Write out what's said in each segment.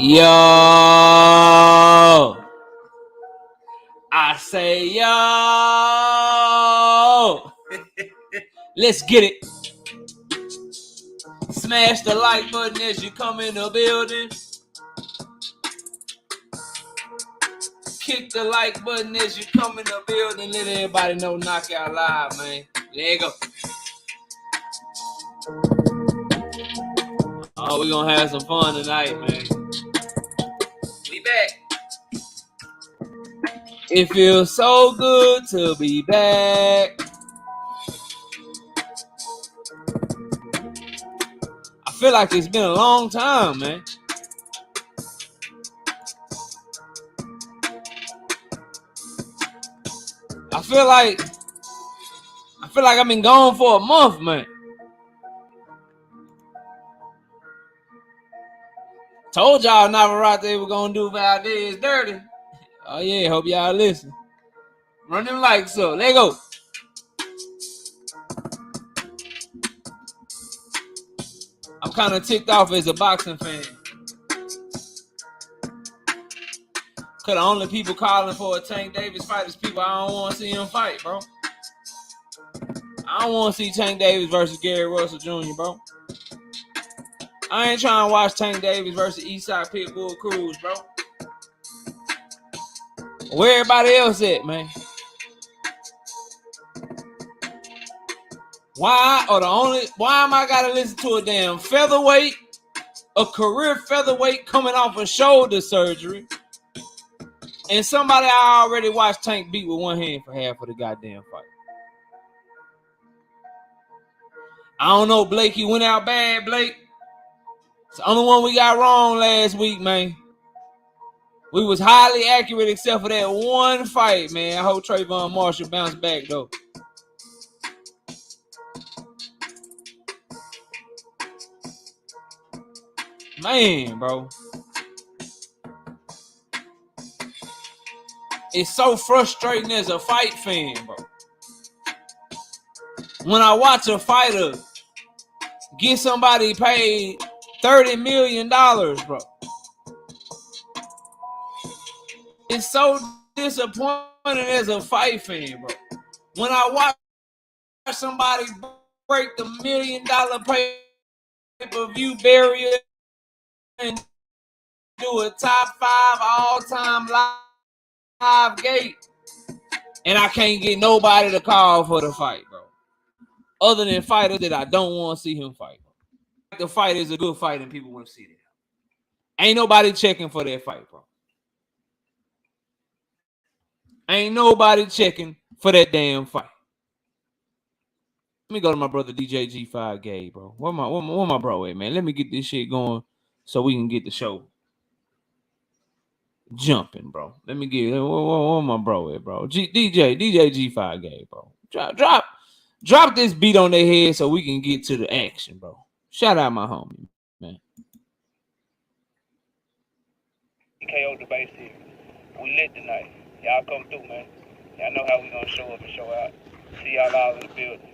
Yo, I say yo. Let's get it. Smash the like button as you come in the building. Kick the like button as you come in the building. Let everybody know Knockout Live, man. There you go. Oh, we're gonna have some fun tonight, man. We back. It feels so good to be back. I feel like it's been a long time, man. I feel like I've been gone for a month, man. Told y'all Navarrete were gonna do Valdez dirty. Oh yeah, hope y'all listen. Run them likes up. Let go. I'm kind of ticked off as a boxing fan. Cause the only people calling for a Tank Davis fight is people I don't want to see him fight, bro. I don't want to see Tank Davis versus Gary Russell Jr., bro. I ain't trying to watch Tank Davis versus Eastside Pitbull Cruz, bro. Where everybody else at, man? Why am I gotta listen to a damn featherweight, a career featherweight coming off of shoulder surgery, and somebody I already watched Tank beat with one hand for half of the goddamn fight? I don't know, Blake. You went out bad, Blake. It's the only one we got wrong last week, man. We was highly accurate except for that one fight, man. I hope Trayvon Marshall bounce back, though. Man, bro. It's so frustrating as a fight fan, bro. When I watch a fighter get somebody paid $30 million, bro. It's so disappointing as a fight fan, bro. When I watch somebody break the $1 million pay-per-view barrier and do a top 5 all-time live gate, and I can't get nobody to call for the fight, bro. Other than fighters that I don't want to see him fight. The fight is a good fight and people want to see that. Ain't nobody checking for that fight, bro. Ain't nobody checking for that damn fight. Let me go to my brother DJ G5 Gay, bro. Where my bro at, man? Let me get this shit going so we can get the show jumping, bro. Let me get where my bro at, bro. DJ G5 Gay, bro. Drop this beat on their head so we can get to the action, bro. Shout out my homie, man. KO the base here. We lit tonight. Y'all come through, man. Y'all know how we gonna show up and show out. See y'all all in the building.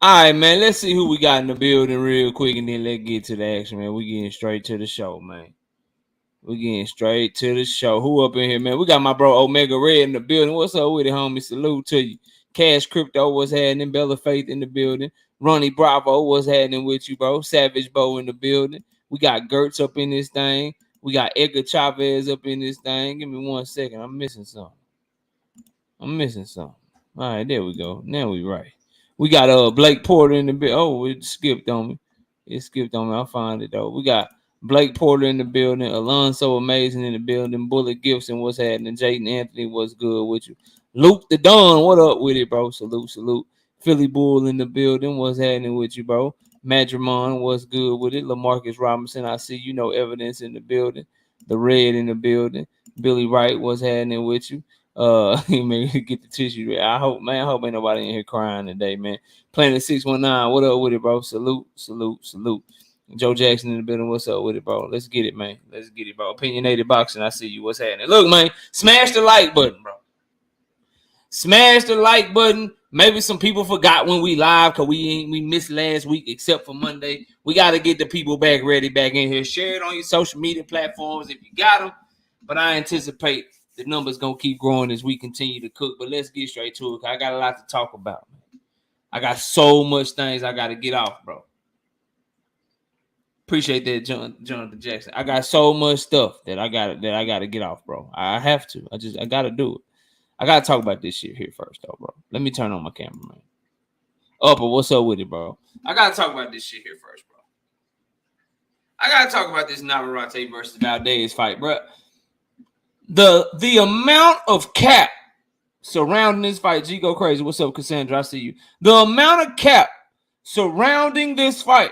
All right, man. Let's see who we got in the building real quick, and then let's get to the action, man. We getting straight to the show, man. We getting straight to the show. Who up in here, man? We got my bro Omega Red in the building. What's up with it, homie? Salute to you. Cash Crypto, what's happening? Bella Faith in the building. Ronnie Bravo, what's happening with you, bro? Savage Bo in the building. We got Gertz up in this thing. We got Edgar Chavez up in this thing. Give me 1 second. I'm missing something. All right, there we go. Now we right. We got Blake Porter in the building. Oh, it skipped on me. I'll find it though. We got Blake Porter in the building. Alonso Amazing in the building. Bullet Gibson, what's happening? Jaden Anthony, what's good with you? Luke the Don, what up with it, bro? Salute. Philly Bull in the building. What's happening with you, bro? Madramon, what's good with it? LaMarcus Robinson, I see you know evidence in the building. The Red in the building. Billy Wright, what's happening with you? Man, get the tissue. I hope ain't nobody in here crying today, man. Planet 619, what up with it, bro? Salute. Joe Jackson in the building, what's up with it, bro? Let's get it, man. Bro. Opinionated Boxing, I see you. What's happening? Look, man, smash the like button, bro. Smash the like button. Maybe some people forgot when we live because we missed last week except for Monday. We got to get the people back in here. Share it on your social media platforms if you got them. But I anticipate the numbers going to keep growing as we continue to cook. But let's get straight to it. I got a lot to talk about, man. I got so much things I got to get off, bro. Appreciate that, Jonathan Jackson. I got so much stuff that I got to get off, bro. I have to. I got to do it. I got to talk about this shit here first, though, bro. Let me turn on my camera, man. But what's up with it, bro? I got to talk about this shit here first, bro. I got to talk about this Navarrete versus Valdez fight, bro. The amount of cap surrounding this fight, G go crazy. What's up, Cassandra? I see you. The amount of cap surrounding this fight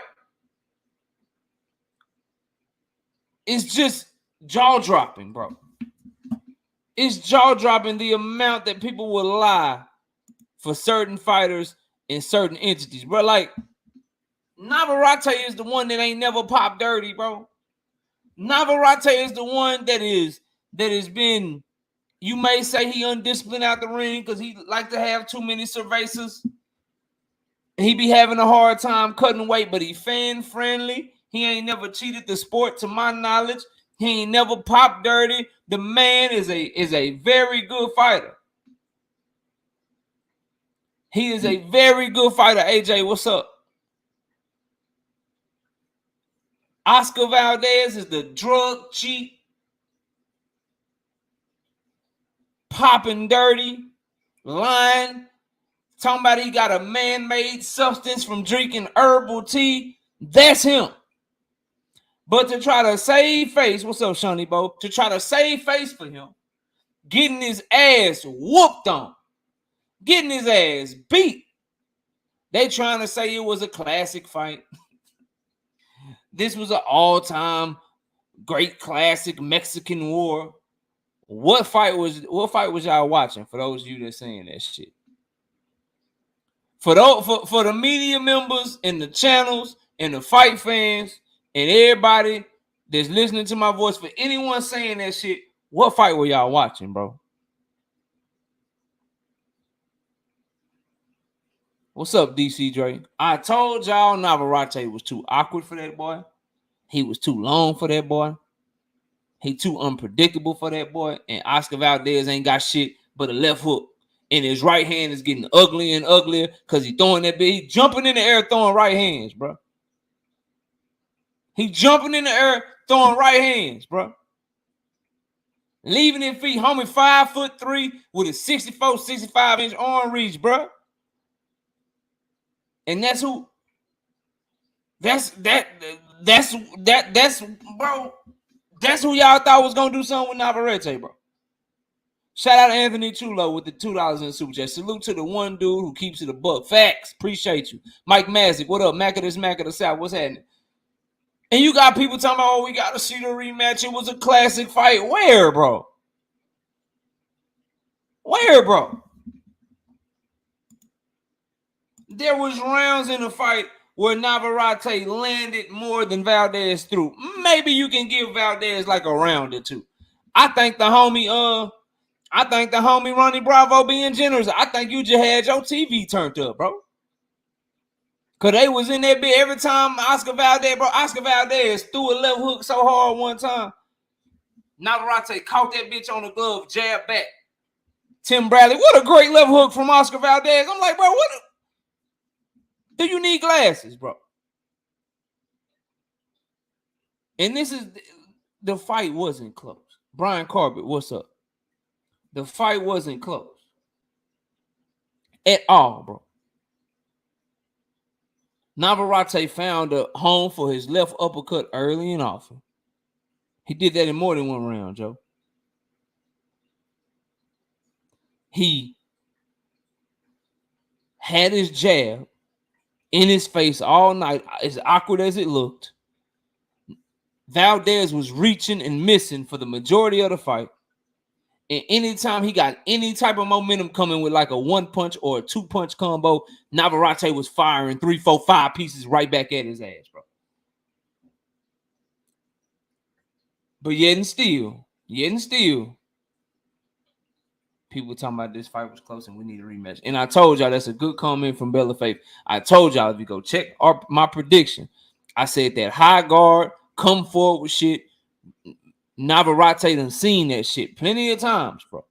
is just jaw-dropping, bro. It's jaw-dropping the amount that people will lie for certain fighters and certain entities, bro. Like, Navarrete is the one that ain't never popped dirty, bro. Navarrete is the one that has been, you may say he undisciplined out the ring because he like to have too many cervezas. He be having a hard time cutting weight, but he fan-friendly. He ain't never cheated the sport to my knowledge. He ain't never popped dirty. The man is a very good fighter. He is a very good fighter. AJ, what's up? Oscar Valdez is the drug cheat, popping dirty, lying, talking about he got a man-made substance from drinking herbal tea. That's him. But to try to save face, what's up, Shawnee Bo? To try to save face for him, getting his ass whooped on, getting his ass beat. They trying to say it was a classic fight. This was an all-time great classic Mexican war. What fight was y'all watching? For those of you that saying that shit, for the media members and the channels and the fight fans and everybody that's listening to my voice, for anyone saying that shit, what fight were y'all watching, bro? What's up, DC Dre? I told y'all Navarrete was too awkward for that boy. He was too long for that boy. He too unpredictable for that boy. And Oscar Valdez ain't got shit but a left hook. And his right hand is getting uglier and uglier because he throwing that big. He jumping in the air throwing right hands, bro. He jumping in the air throwing right hands, bro. Leaving his feet, homie, 5'3" with a 64, 65-inch arm reach, bro. And that's who. That's bro. That's who y'all thought was gonna do something with Navarrete, bro. Shout out to Anthony Chulo with the $2 in the super chat. Salute to the one dude who keeps it a buck. Facts. Appreciate you. Mike Mazik, what up? Mac of the South. What's happening? And you got people talking about, oh, we got to see the rematch. It was a classic fight. Where, bro? Where, bro? There was rounds in the fight where Navarrete landed more than Valdez threw. Maybe you can give Valdez like a round or two. I think the homie Ronnie Bravo being generous. I think you just had your TV turned up, bro. Cause they was in that bit every time Oscar Valdez, bro. Oscar Valdez threw a left hook so hard one time. Navarrete caught that bitch on the glove, jab back. Tim Bradley, what a great left hook from Oscar Valdez. I'm like, bro, do you need glasses, bro? And this is the fight wasn't close. Brian Corbett, what's up? The fight wasn't close at all, bro. Navarrete found a home for his left uppercut early and often. He did that in more than one round, Joe. He had his jab in his face all night, as awkward as it looked. Valdez was reaching and missing for the majority of the fight. And anytime he got any type of momentum coming with like a 1-punch or a 2-punch combo, Navarrete was firing 3, 4, 5 pieces right back at his ass, bro. But yet and still, people talking about this fight was close and we need a rematch. And I told y'all that's a good comment from Bella Faith. I told y'all if you go check my prediction, I said that high guard, come forward with shit. Navarrete done seen that shit plenty of times, bro.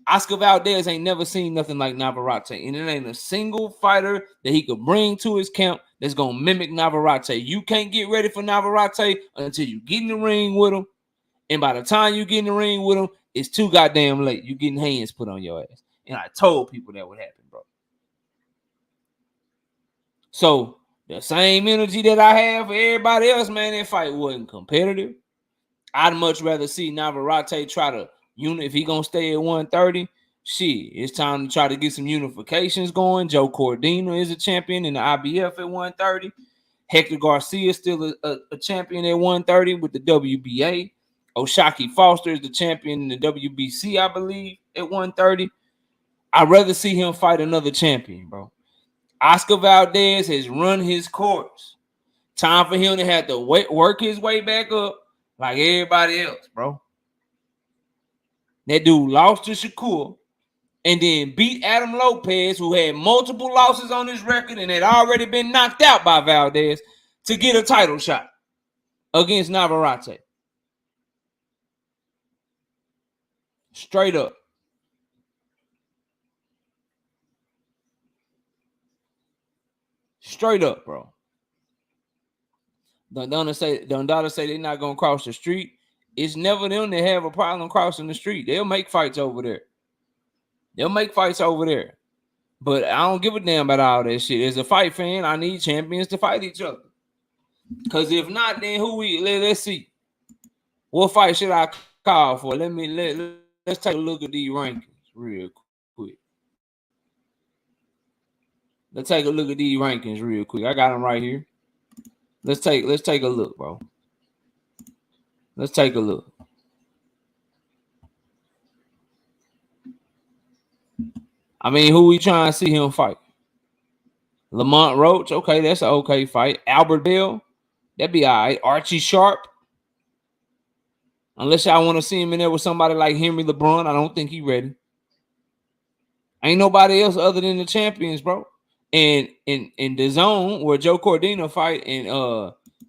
Oscar Valdez ain't never seen nothing like Navarrete. And it ain't a single fighter that he could bring to his camp that's going to mimic Navarrete. You can't get ready for Navarrete until you get in the ring with him. And by the time you get in the ring with him, it's too goddamn late. You getting hands put on your ass. And I told people that would happen, bro. So the same energy that I have for everybody else, man, that fight wasn't competitive. I'd much rather see Navarrete try to if he gonna stay at 130. Shit, it's time to try to get some unifications going. Joe Cordina is a champion in the IBF at 130. Hector Garcia is still a champion at 130 with the WBA. Oshaki Foster is the champion in the WBC, I believe, at 130. I'd rather see him fight another champion, bro. Oscar Valdez has run his course. Time for him to have to work his way back up like everybody else, bro. That dude lost to Shakur and then beat Adam Lopez, who had multiple losses on his record and had already been knocked out by Valdez, to get a title shot against Navarrete. Straight up. Straight up, bro. Don't say they're not gonna cross the street. It's never them that have a problem crossing the street. They'll make fights over there. But I don't give a damn about all that shit. As a fight fan, I need champions to fight each other. Because if not, then let's see. What fight should I call for? Let's take a look at these rankings real quick. Let's take a look at these rankings real quick. I got them right here. Let's take a look, bro. Let's take a look. I mean, who we trying to see him fight? Lamont Roach, okay, that's an okay fight. Albert Bell, that'd be all right. Archie Sharp, unless y'all want to see him in there with somebody like Henry LeBron, I don't think he ready. Ain't nobody else other than the champions, bro. And in the zone where Joe Cordina fight and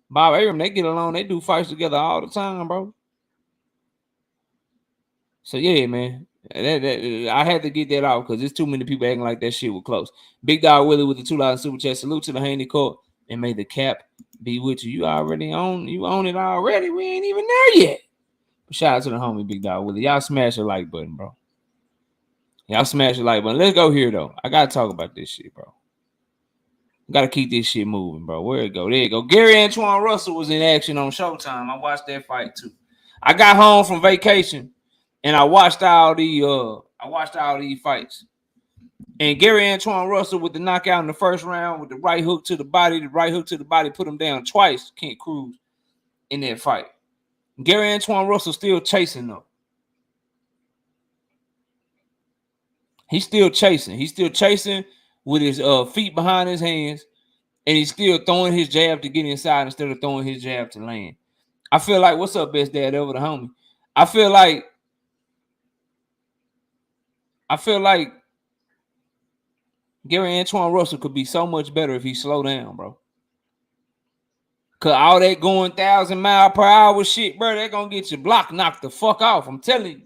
Bob Arum, they get along. They do fights together all the time, bro. So yeah, man. I had to get that out because there's too many people acting like that shit was close. Big Dog Willie with the $2 super chat. Salute to the Haney Court and may the cap be with you. You own it already. We ain't even there yet. But shout out to the homie Big Dog Willie. Y'all smash the like button, bro. Y'all smash the like button. Let's go here though. I gotta talk about this shit, bro. Gotta keep this shit moving, bro. Where it go? There you go. Gary Antoine Russell was in action on Showtime. I watched that fight too. I got home from vacation. And I watched all these fights. And Gary Antoine Russell with the knockout in the first round with the right hook to the body, put him down twice. Kent Cruz in that fight. Gary Antoine Russell still chasing though. He's still chasing. He's still chasing with his feet behind his hands, and he's still throwing his jab to get inside instead of throwing his jab to land. I feel like, what's up, best dad over the homie? I feel like Gary Antoine Russell could be so much better if he slow down, bro. Cause all that going 1,000-mile-per-hour shit, bro, that gonna get your block knocked the fuck off. I'm telling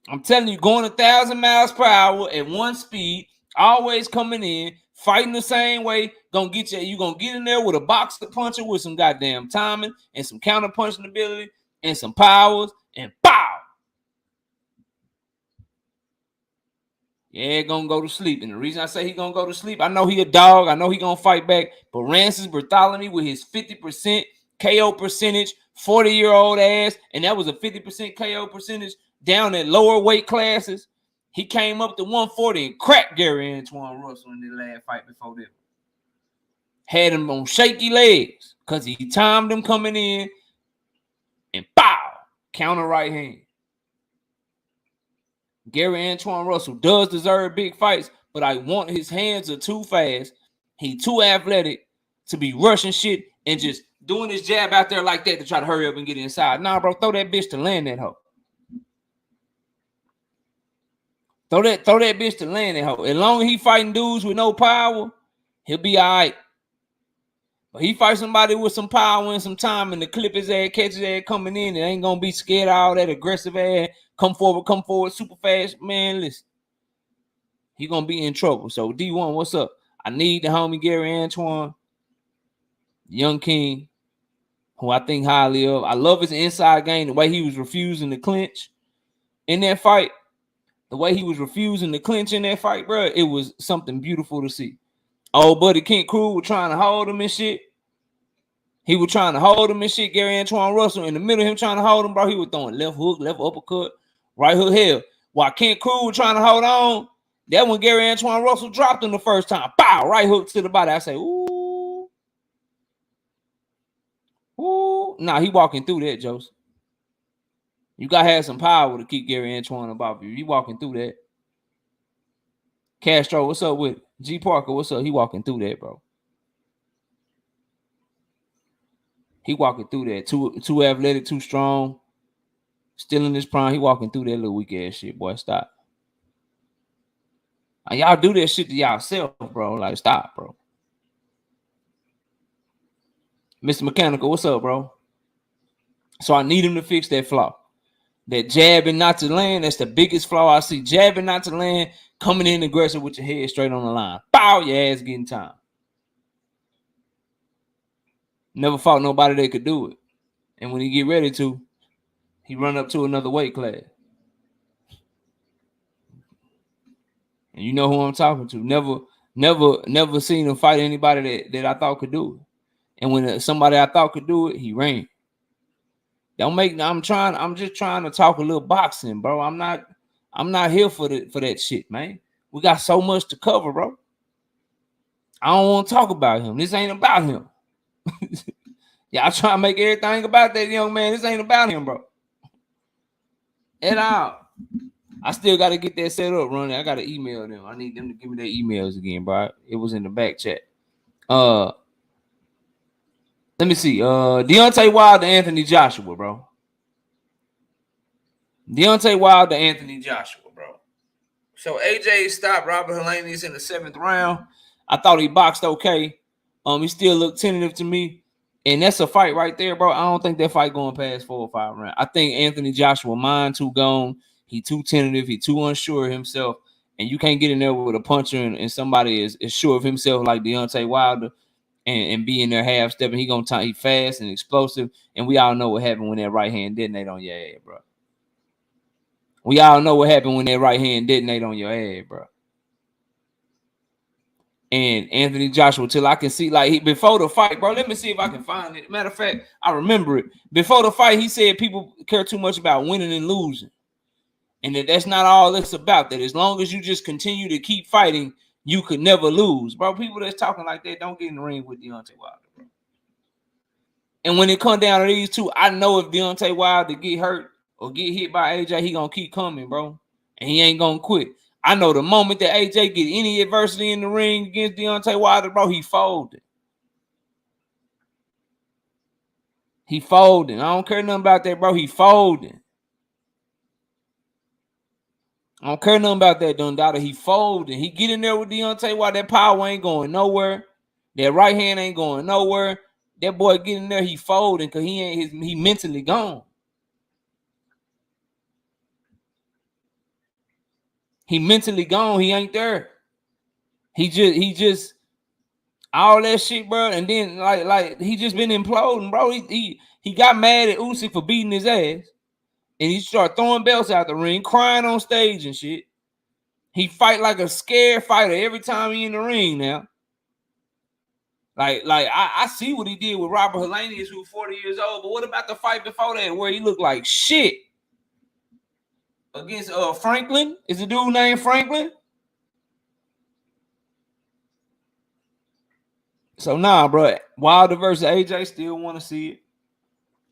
you, going 1,000 miles per hour at one speed, always coming in, fighting the same way, gonna get you. You gonna get in there with a boxer puncher with some goddamn timing and some counter punching ability and some powers, and pow! Yeah, gonna go to sleep. And the reason I say he gonna go to sleep, I know he a dog. I know he gonna fight back. But Rancis Bartholomew with his 50% KO percentage, 40-year-old ass, and that was a 50% KO percentage down at lower weight classes. He came up to 140 and cracked Gary Antoine Russell in the last fight before that. Had him on shaky legs because he timed him coming in and pow! Counter right hand. Gary Antoine Russell does deserve big fights, but I want his hands are too fast. He too athletic to be rushing shit and just doing his jab out there like that to try to hurry up and get inside. Nah, bro, throw that bitch to land that hoe. Throw that bitch to land that hoe. As long as he fighting dudes with no power, he'll be all right. But he fight somebody with some power and some time and to clip his ass, catch his ass coming in, and ain't gonna be scared of all that aggressive ass. Come forward, super fast. Man, listen. He gonna be in trouble. So D1, what's up? I need the homie Gary Antoine, young king, who I think highly of. I love his inside game, the way he was refusing to clinch in that fight. The way he was refusing to clinch in that fight, bro, it was something beautiful to see. Oh, buddy, Kent Crew was trying to hold him and shit. He was trying to hold him and shit. Gary Antoine Russell in the middle of him trying to hold him, bro. He was throwing left hook, left uppercut, right hook, hell. While Kent Crew was trying to hold on, that when Gary Antoine Russell dropped him the first time, pow, right hook to the body. I say, ooh. Nah, he walking through that, Joseph. You got to have some power to keep Gary Antoine above you. He walking through that. Castro, what's up with it? G Parker, what's up? He walking through that, bro. He walking through that. Too athletic, too strong. Still in his prime. He walking through that little weak ass shit, boy. Stop. And y'all do that shit to y'allself, bro. Like, stop, bro. Mr. Mechanical, what's up, bro? So I need him to fix that flaw. That jabbing not to land, that's the biggest flaw I see. Jabbing not to land, coming in aggressive with your head straight on the line. Bow, your ass getting time. Never fought nobody that could do it. And when he get ready to, he run up to another weight class. And you know who I'm talking to. Never seen him fight anybody that I thought could do it. And when somebody I thought could do it, he ran. I'm just trying to talk a little boxing, bro. I'm not here for that shit, man. We got so much to cover, bro. I don't want to talk about him. This ain't about him. Y'all trying to make everything about that young man. This ain't about him, bro. At all. I still got to get that set up, running. I got to email them. I need them to give me their emails again, bro. It was in the back chat. Let me see. Deontay Wilder, Anthony Joshua, bro. Deontay Wilder, Anthony Joshua, bro. So AJ stopped Robert Helenius in the 7th round. I thought he boxed okay. He still looked tentative to me. And that's a fight right there, bro. I don't think that fight going past 4 or 5 rounds. I think Anthony Joshua mind too gone. He too tentative. He too unsure of himself. And you can't get in there with a puncher and somebody is sure of himself like Deontay Wilder and be in there half stepping. He fast and explosive. And we all know what happened when that right hand detonate on your ass, bro. We all know what happened when that right hand detonate on your ass, bro. And Anthony Joshua, till I can see, like, before the fight, bro, let me see if I can find it. Matter of fact, I remember it. Before the fight, he said people care too much about winning and losing. And that's not all it's about. That as long as you just continue to keep fighting, you could never lose. Bro, people that's talking like that, don't get in the ring with Deontay Wilder, bro. And when it comes down to these two, I know if Deontay Wilder get hurt or get hit by AJ, he gonna keep coming, bro. And he ain't gonna quit. I know the moment that AJ get any adversity in the ring against Deontay Wilder, bro, he folded. He folding. I don't care nothing about that, bro. He folding. I don't care nothing about that Dundada. He folded. He get in there with Deontay Wilder. That power ain't going nowhere. That right hand ain't going nowhere. That boy get in there, he folding because he mentally gone. He mentally gone. He ain't there. He just all that shit, bro. And then like he just been imploding, bro. He got mad at Usyk for beating his ass, and he started throwing belts out the ring, crying on stage and shit. He fight like a scared fighter every time he in the ring now. Like I see what he did with Robert Helenius, who was 40 years old. But what about the fight before that, where he looked like shit against Franklin? Is the dude named Franklin? So nah, bro. Wilder versus AJ, still want to see it.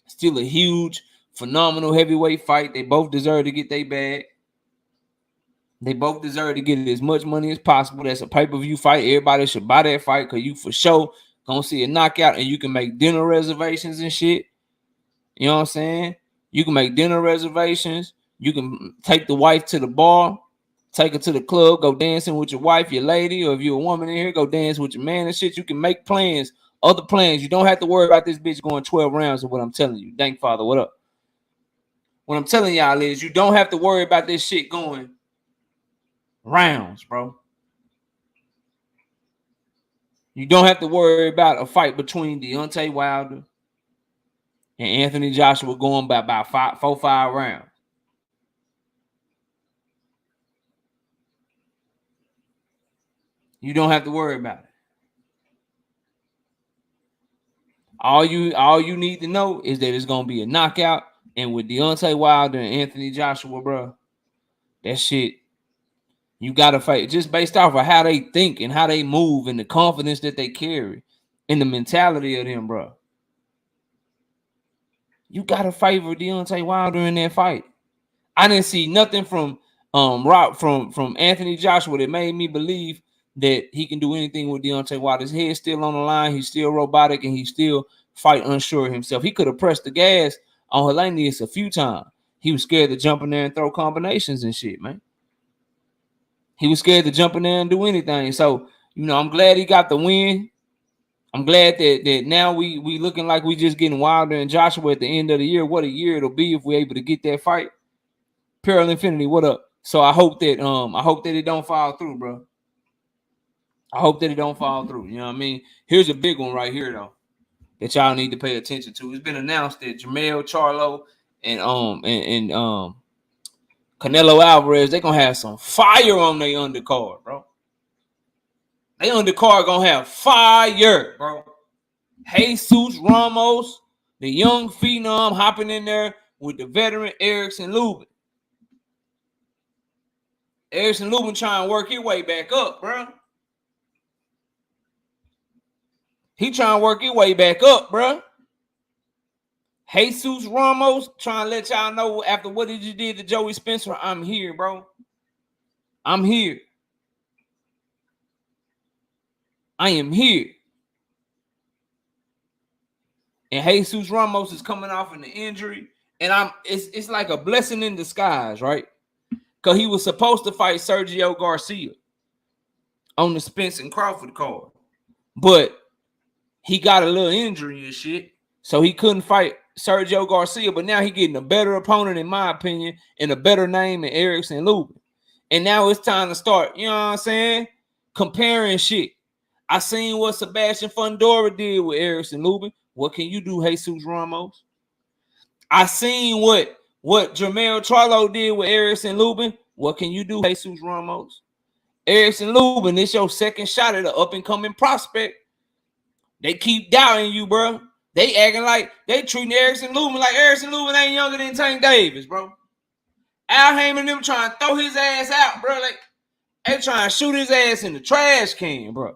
Still a huge, phenomenal heavyweight fight. They both deserve to get their bag. They both deserve to get as much money as possible. That's a pay-per-view fight. Everybody should buy that fight because you for sure gonna see a knockout, and you can make dinner reservations and shit. You know what I'm saying? You can make dinner reservations. You can take the wife to the bar, take her to the club, go dancing with your wife, your lady, or if you're a woman in here, go dance with your man and shit. You can make plans, other plans. You don't have to worry about this bitch going 12 rounds of what I'm telling you. Dank Father, what up? What I'm telling y'all is you don't have to worry about this shit going rounds, bro. You don't have to worry about a fight between Deontay Wilder and Anthony Joshua going by about 4-5 rounds. You don't have to worry about it. All you need to know is that it's gonna be a knockout. And with Deontay Wilder and Anthony Joshua, bro, that shit, you gotta fight just based off of how they think and how they move and the confidence that they carry and the mentality of them, bro. You gotta favor Deontay Wilder in that fight. I didn't see nothing from from Anthony Joshua that made me believe that he can do anything with Deontay Wilder. His head's still on the line. He's still robotic, and he still fight unsure of himself. He could have pressed the gas on Helenius a few times. He was scared to jump in there and throw combinations and shit, man. He was scared to jump in there and do anything. So, I'm glad he got the win. I'm glad that now we looking like we just getting Wilder and Joshua at the end of the year. What a year it'll be if we're able to get that fight. Pearl Infinity, what up? So I hope that it don't fall through, bro. I hope that it don't fall through. You know what I mean? Here's a big one right here though that y'all need to pay attention to. It's been announced that Jermell Charlo and Canelo Alvarez, they're gonna have some fire on their undercard, bro. They undercard gonna have fire, bro. Jesus Ramos, the young phenom, hopping in there with the veteran Erickson Lubin. Erickson Lubin trying to work his way back up, bro. He trying to work his way back up, bro. Jesus Ramos trying to let y'all know after what did you did to Joey Spencer, I'm here, bro. I'm here. I am here. And Jesus Ramos is coming off an injury, and it's like a blessing in disguise, right? Because he was supposed to fight Sergio Garcia on the Spence and Crawford card, but he got a little injury and shit, so he couldn't fight Sergio Garcia. But now he getting a better opponent, in my opinion, and a better name in Erickson Lubin. And now it's time to start, you know what I'm saying, comparing shit. I seen what Sebastian Fundora did with Erickson Lubin. What can you do, Jesus Ramos? I seen what Jermell Charlo did with Erickson Lubin. What can you do, Jesus Ramos? Erickson Lubin, it's your second shot at an up-and-coming prospect. They keep doubting you, bro. They acting like they treating Erickson Lubin like Erickson Lubin ain't younger than Tank Davis, bro. Al Heyman and them trying to throw his ass out, bro. Like they trying to shoot his ass in the trash can, bro.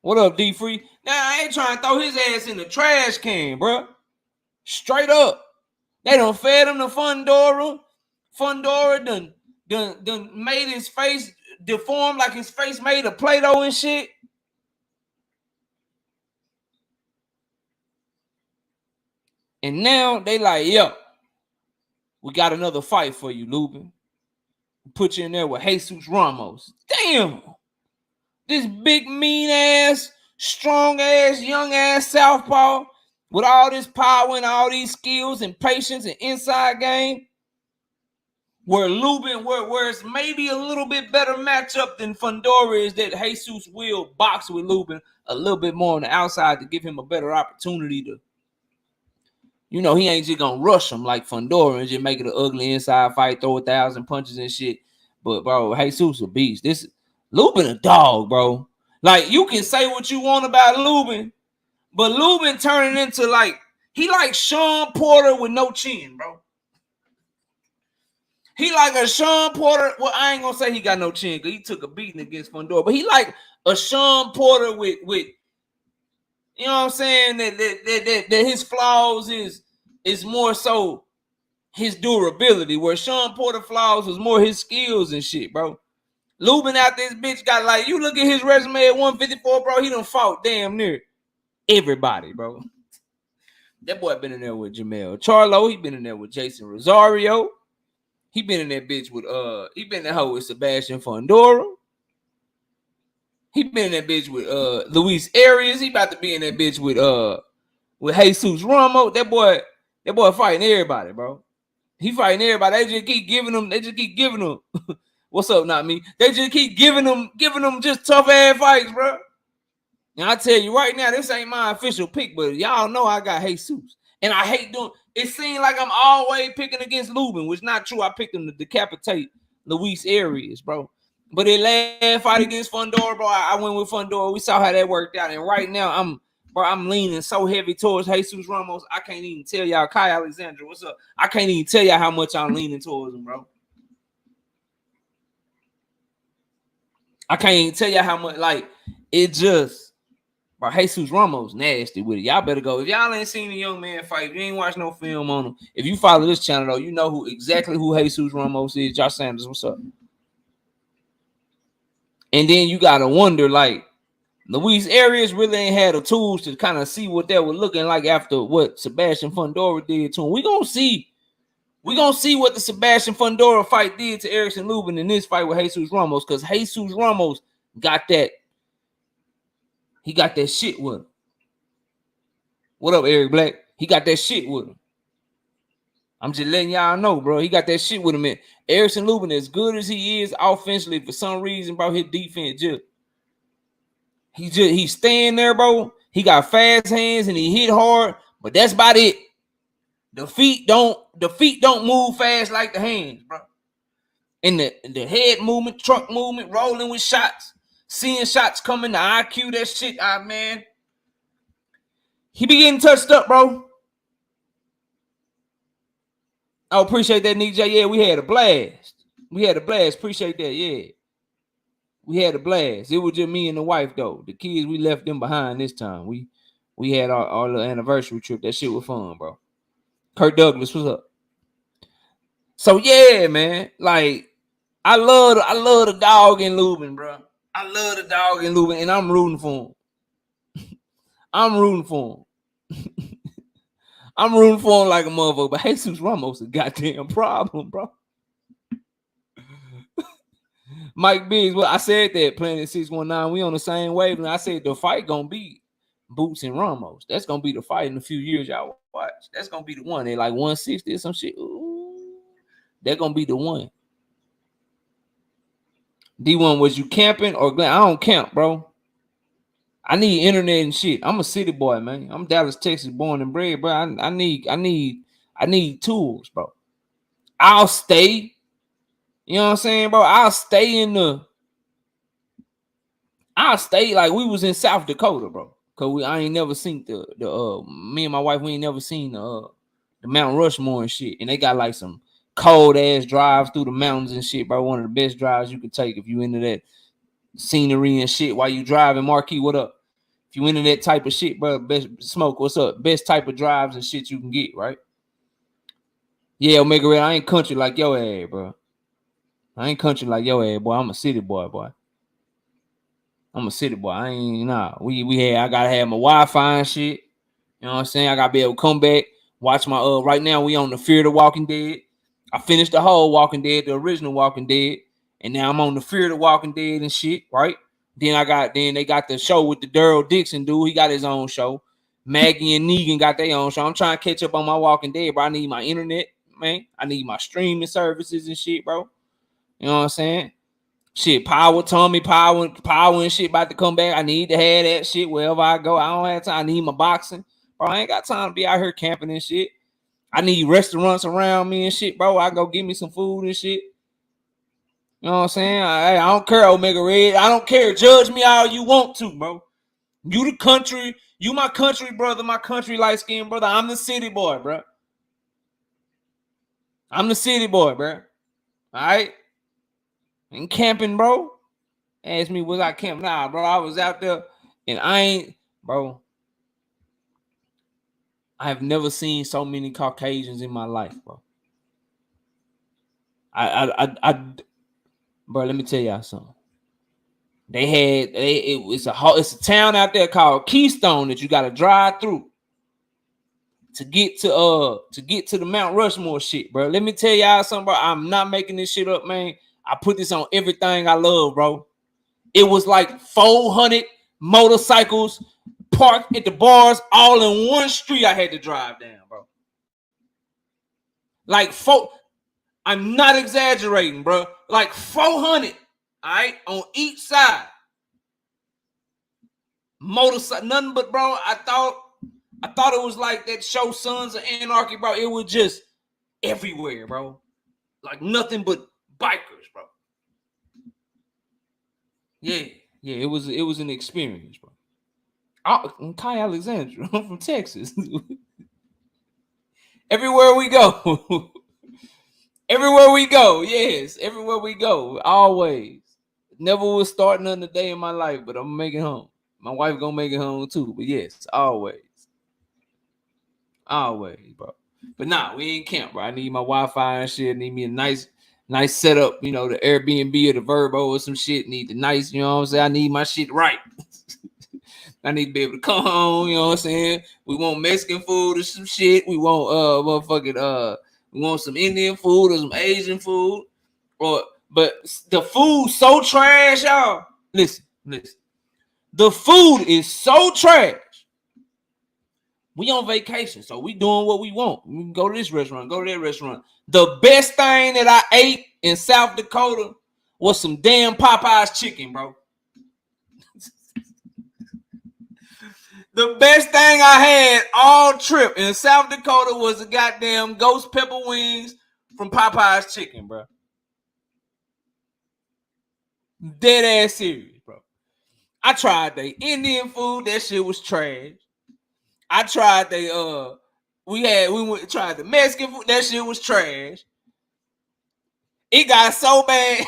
What up, D Free? Nah, I ain't trying to throw his ass in the trash can, bro. Straight up. They done fed him to Fundora. Fundora done made his face deformed like his face made of Play-Doh and shit. And now they like, yo, we got another fight for you, Lubin. Put you in there with Jesus Ramos. Damn. This big, mean ass, strong ass, young ass southpaw with all this power and all these skills and patience and inside game. Where Lubin, where it's maybe a little bit better matchup than Fundora is that Jesus will box with Lubin a little bit more on the outside to give him a better opportunity to, you know, he ain't just gonna rush him like Fundora and just make it an ugly inside fight, throw 1,000 punches and shit. But bro, Jesus a beast. This Lubin a dog, bro. Like you can say what you want about Lubin, but Lubin turning into like he like Sean Porter with no chin, bro. He like a Sean Porter. Well, I ain't gonna say he got no chin because he took a beating against Fundora, but he like a Sean Porter with you know what I'm saying, that his flaws is more so his durability, where Sean Porter flaws was more his skills and shit, bro. Lubin out this bitch got like, you look at his resume at 154, bro, he done fought damn near everybody, bro. That boy been in there with Jamel Charlo. He been in there with Jason Rosario. He been in that bitch with he been in that hoe with Sebastian Fundora. He been in that bitch with Luis Arias. He about to be in that bitch with Jesus Ramos. That boy fighting everybody, bro. He fighting everybody. They just keep giving him. What's up, not me? They just keep giving them just tough ass fights, bro. And I tell you right now, this ain't my official pick, but y'all know I got Jesus. And I hate doing it. Seems like I'm always picking against Lubin, which is not true. I picked him to decapitate Luis Arias, bro. But that last fight against Fundora, bro, I went with Fundora. We saw how that worked out. And right now, I'm leaning so heavy towards Jesus Ramos. I can't even tell y'all. Kai Alexander, what's up? I can't even tell y'all how much I'm leaning towards him, bro. I can't even tell y'all how much. Like, it just... Bro, Jesus Ramos nasty with it. Y'all better go. If y'all ain't seen the young man fight, if you ain't watched no film on him, if you follow this channel, though, you know exactly who Jesus Ramos is. Josh Sanders, what's up? And then you got to wonder, like, Luis Arias really ain't had the tools to kind of see what that was looking like after what Sebastian Fundora did to him. We're going to see what the Sebastian Fundora fight did to Erickson Lubin in this fight with Jesus Ramos, because Jesus Ramos got that. He got that shit with him. What up, Eric Black? He got that shit with him. I'm just letting y'all know, bro. He got that shit with him. And Erickson Lubin, as good as he is offensively, for some reason, bro, his defense he's staying there, bro. He got fast hands and he hit hard, but that's about it. The feet don't move fast like the hands, bro. And the head movement, trunk movement, rolling with shots, seeing shots coming, the IQ, that shit, man. He be getting touched up, bro. I appreciate that, DJ. Yeah, we had a blast. Appreciate that, yeah. We had a blast. It was just me and the wife, though. The kids, we left them behind this time. We had our little anniversary trip. That shit was fun, bro. Kurt Douglas, what's up? So, yeah, man. Like, I love the dog in Lubin, bro. I love the dog in Lubin, and I'm rooting for him. I'm rooting for him like a motherfucker. But Jesus Ramos is a goddamn problem, bro. Mike Biggs, well, I said that Planet 619. We on the same wave, and I said the fight gonna be Boots and Ramos. That's gonna be the fight in a few years. Y'all watch. That's gonna be the one. They like 160 or some shit. Ooh, they're gonna be the one. D1, was you camping or Glenn? I don't camp, bro. I need internet and shit. I'm a city boy, man. I'm Dallas, Texas, born and bred, bro. I need tools, bro. I'll stay. You know what I'm saying, bro? I'll stay like we was in South Dakota, bro. Cause I ain't never seen the me and my wife, we ain't never seen the Mount Rushmore and shit. And they got like some cold ass drives through the mountains and shit, bro. One of the best drives you could take if you into that scenery and shit while you driving. Marquis, what up? If you into that type of shit, bro, best smoke, what's up? Best type of drives and shit you can get, right? Yeah, Omega Red, I ain't country like your ass, bro. I ain't country like your ass, boy. I'm a city boy, boy. I'm a city boy. I ain't I gotta have my Wi-Fi and shit. You know what I'm saying? I gotta be able to come back Watch my right now we on the Fear the Walking Dead. I finished the whole Walking Dead, the original Walking Dead, and now I'm on the Fear the Walking Dead and shit, right? Then they got the show with the Daryl Dixon dude. He got his own show. Maggie and Negan got their own show. I'm trying to catch up on my Walking Dead, bro. I need my internet, man. I need my streaming services and shit, bro. You know what I'm saying? Shit, Tommy Power and shit about to come back. I need to have that shit wherever I go. I don't have time. I need my boxing. Bro, I ain't got time to be out here camping and shit. I need restaurants around me and shit, bro. I go get me some food and shit. You know what I'm saying? I don't care, Omega Red. I don't care. Judge me all you want to, bro. You the country. You my country brother. My country light-skinned brother. I'm the city boy, bro. I'm the city boy, bro. All right? And camping, bro. Ask me, was I camping? Nah, bro. I was out there and I ain't, bro. I have never seen so many Caucasians in my life, bro. Bro, let me tell y'all something. It's a town out there called Keystone that you got to drive through to get to the Mount Rushmore shit, bro. Let me tell y'all something, bro. I'm not making this shit up, man. I put this on everything I love, bro. It was like 400 motorcycles parked at the bars all in one street I had to drive down, bro. Like I'm not exaggerating, bro. Like 400, all right, on each side. Motorcycle, nothing but, bro. I thought it was like that show Sons of Anarchy, bro. It was just everywhere, bro. Like nothing but bikers, bro. Yeah, it was an experience, bro. I'm Kai Alexandra. I'm from Texas. Everywhere we go. Everywhere we go, yes. Everywhere we go, always. Never will start another day in my life, but I'm making home. My wife gonna make it home too, but yes, always. Always, bro. But nah, we ain't camp, bro. I need my Wi-Fi and shit. I need me a nice setup, the Airbnb or the Verbo or some shit. Need the nice, you know what I'm saying? I need my shit right. I need to be able to come home, you know what I'm saying? We want Mexican food or some shit. We want we want some Indian food or some Asian food. But the food so trash, y'all. Listen. The food is so trash. We on vacation, so we doing what we want. We can go to this restaurant, go to that restaurant. The best thing that I ate in South Dakota was some damn Popeye's chicken, bro. The best thing I had all trip in South Dakota was the goddamn ghost pepper wings from Popeye's chicken, bro. Dead ass serious, bro. I tried the Indian food, that shit was trash. I tried tried the Mexican food, that shit was trash. It got so bad.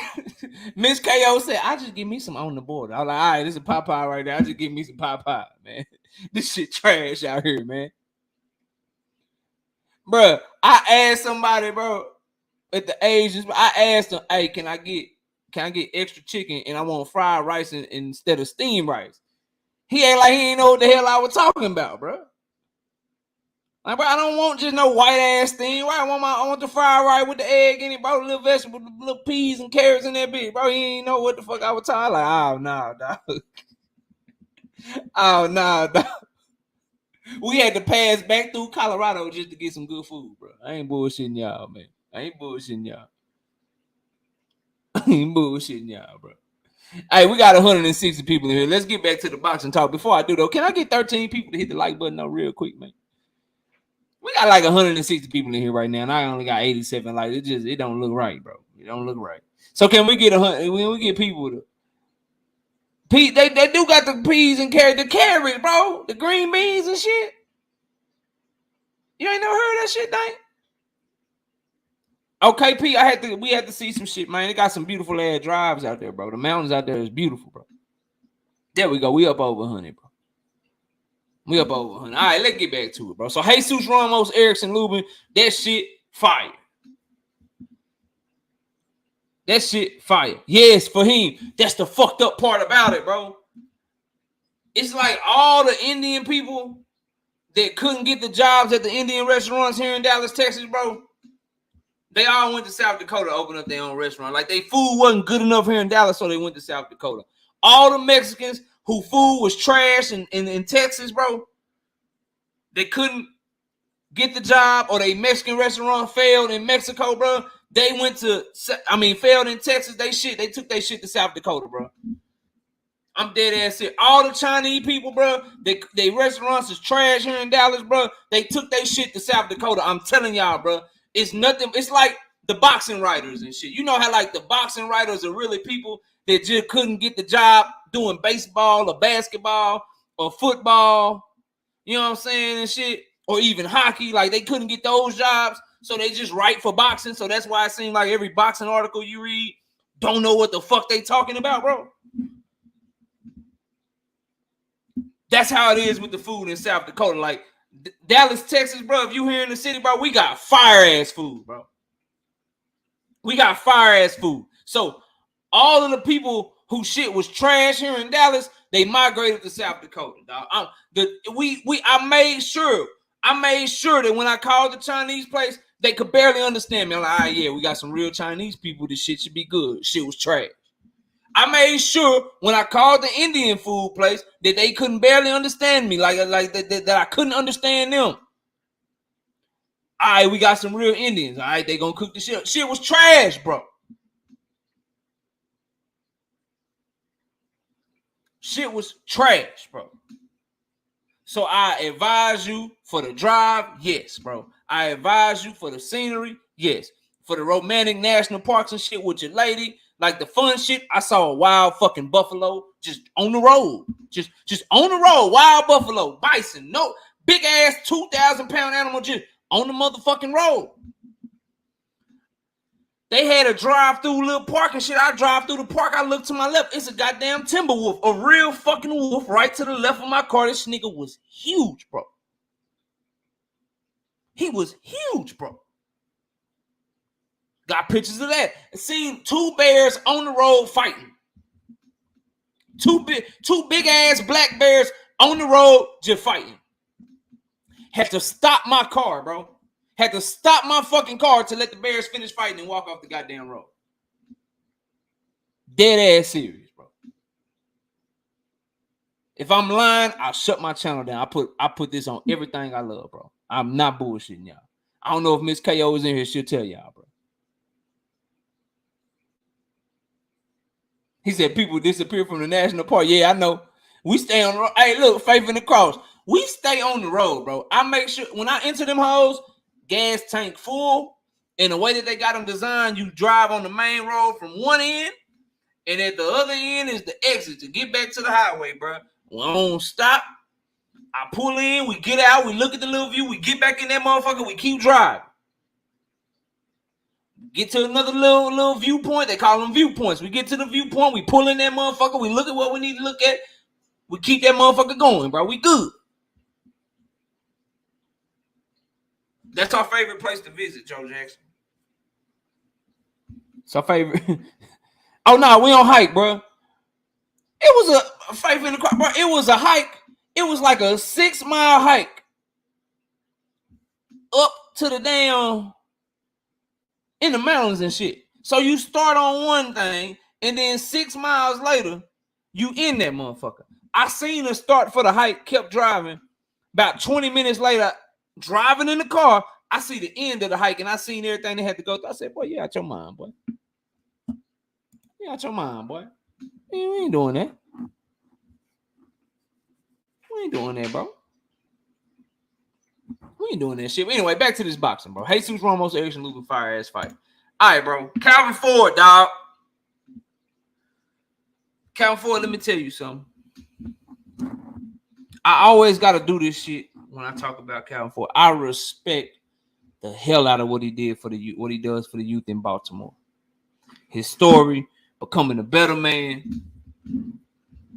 Miss KO said, I just give me some on the border. I was like, all right, this is Popeye right there. I just give me some Popeye, man. This shit trash out here, man. Bro, I asked somebody, bro, at the Asians, I asked them, hey, can I get extra chicken and I want fried rice instead of steamed rice? He ain't like he ain't know what the hell I was talking about, bro. Like, bro, I don't want just no white ass thing. Right? I want the fried rice with the egg in it, bro. Little vegetable, little peas and carrots in that bitch, bro. He ain't know what the fuck I was talking. Like, oh no, dog. Oh no, dog. We had to pass back through Colorado just to get some good food, bro. I ain't bullshitting y'all, man. I ain't bullshitting y'all, bro. Hey, we got 160 people in here. Let's get back to the boxing talk. Before I do, though, can I get 13 people to hit the like button though real quick, man? We got like 160 people in here right now, and I only got 87 likes. It don't look right, bro. It don't look right. So can we get 100? When we get people to they do got the peas and carrots, bro. The green beans and shit. You ain't never heard of that shit, Dang? Okay, P, we had to see some shit, man. They got some beautiful ass drives out there, bro. The mountains out there is beautiful, bro. There we go. We up over 100, bro. We up over 100. All right, let's get back to it, bro. So Jesus, Ramos, Erickson, Lubin, that shit fire. That shit fire. Yes, for him. That's the fucked up part about it, bro. It's like all the Indian people that couldn't get the jobs at the Indian restaurants here in Dallas, Texas, bro, they all went to South Dakota to open up their own restaurant. Like, their food wasn't good enough here in Dallas, so they went to South Dakota. All the Mexicans who food was trash in Texas, bro, they couldn't get the job, or they Mexican restaurant failed in Mexico, bro. They failed in Texas. They took their shit to South Dakota, bro. I'm dead ass serious. All the Chinese people, bro, they restaurants is trash here in Dallas, bro. They took their shit to South Dakota. I'm telling y'all, bro. It's nothing. It's like the boxing writers and shit. You know how like the boxing writers are really people that just couldn't get the job doing baseball or basketball or football. You know what I'm saying and shit, or even hockey. Like they couldn't get those jobs, so they just write for boxing. So that's why it seems like every boxing article you read don't know what the fuck they talking about, bro. That's how it is with the food in South Dakota. Like Dallas, Texas, bro. If you here in the city, bro, we got fire ass food, bro. We got fire ass food. So all of the people who shit was trash here in Dallas, they migrated to South Dakota, dog. I made sure that when I called the Chinese place, they could barely understand me. I'm like, yeah, we got some real Chinese people. This shit should be good. Shit was trash. I made sure when I called the Indian food place that they couldn't barely understand me, like that I couldn't understand them. All right, we got some real Indians. All right, they gonna cook the shit. Shit was trash, bro. Shit was trash, bro. So I advise you for the drive, yes, bro. I advise you for the scenery, yes. For the romantic national parks and shit with your lady, like the fun shit. I saw a wild fucking buffalo just on the road, just on the road. Wild buffalo, bison, no big ass 2,000-pound animal just on the motherfucking road. They had a drive-through little park and shit. I drive through the park. I look to my left. It's a goddamn timber wolf, a real fucking wolf right to the left of my car. This nigga was huge, bro. He was huge, bro. Got pictures of that. I seen two bears on the road fighting. Two big ass black bears on the road just fighting. Had to stop my car, bro. Had to stop my fucking car to let the bears finish fighting and walk off the goddamn road. Dead ass serious, bro. If I'm lying, I'll shut my channel down. I put this on everything I love, bro. I'm not bullshitting y'all. I don't know if Miss KO is in here. She'll tell y'all, bro. He said people disappear from the national park. Yeah, I know. We stay on the road. Hey, look, Faith in the Cross. We stay on the road, bro. I make sure when I enter them hoes, gas tank full. And the way that they got them designed, you drive on the main road from one end, and at the other end is the exit to get back to the highway, bro. We don't stop. I pull in, we get out, we look at the little view, we get back in that motherfucker, we keep driving. Get to another little viewpoint. They call them viewpoints. We get to the viewpoint, we pull in that motherfucker, we look at what we need to look at. We keep that motherfucker going, bro. We good. That's our favorite place to visit, Joe Jackson. It's our favorite. Oh, no, we on hike, bro. It was a Faith in the Cross, bro. It was a hike. It was like a 6-mile hike up to the damn in the mountains and shit. So you start on one thing, and then 6 miles later, you in that motherfucker. I seen her start for the hike, kept driving. About 20 minutes later, driving in the car, I see the end of the hike, and I seen everything they had to go through. I said, boy, you out your mind, boy. You out your mind, boy. We ain't doing that. We ain't doing that, bro. We ain't doing that shit. But anyway, back to this boxing, bro. Jesus Ramos, Erickson Lubin, fire ass fight. All right, bro. Calvin Ford, dog. Calvin Ford, let me tell you something. I always got to do this shit when I talk about Calvin Ford. I respect the hell out of what he did for the youth, what he does for the youth in Baltimore. His story, becoming a better man,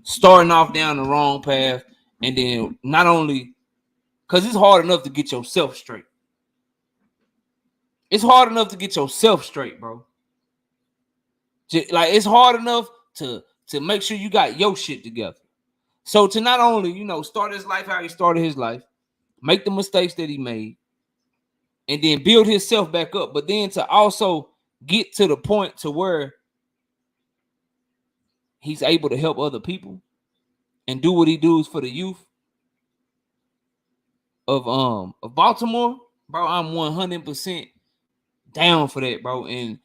starting off down the wrong path, and then not only, because it's hard enough to get yourself straight. It's hard enough to get yourself straight, bro. Like, it's hard enough to make sure you got your shit together. So to not only, start his life how he started his life, make the mistakes that he made, and then build himself back up. But then to also get to the point to where he's able to help other people and do what he does for the youth of Baltimore, bro. I'm 100% down for that, bro. And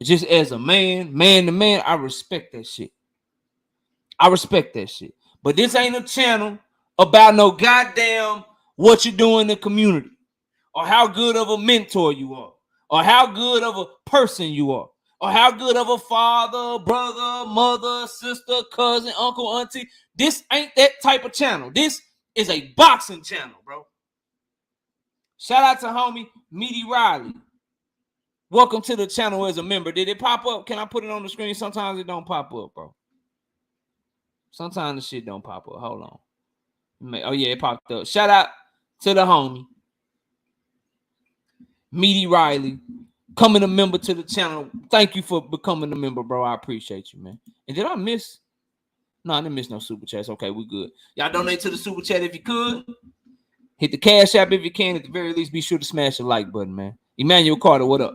just as a man to man, I respect that shit. I respect that shit. But this ain't a channel about no goddamn what you do in the community, or how good of a mentor you are, or how good of a person you are, or how good of a father, brother, mother, sister, cousin, uncle, auntie. This ain't that type of channel. This is a boxing channel, bro. Shout out to homie Meaty Riley. Welcome to the channel as a member. Did it pop up? Can I put it on the screen? Sometimes it don't pop up, bro. Sometimes the shit don't pop up. Hold on. Oh, yeah, it popped up. Shout out to the homie Meaty Riley, coming a member to the channel. Thank you for becoming a member, bro. I appreciate you, man. And did I miss? No, I didn't miss no super chats. Okay, we good. Y'all donate to the super chat if you could. Hit the Cash App if you can. At the very least, be sure to smash the like button, man. Emmanuel Carter, what up?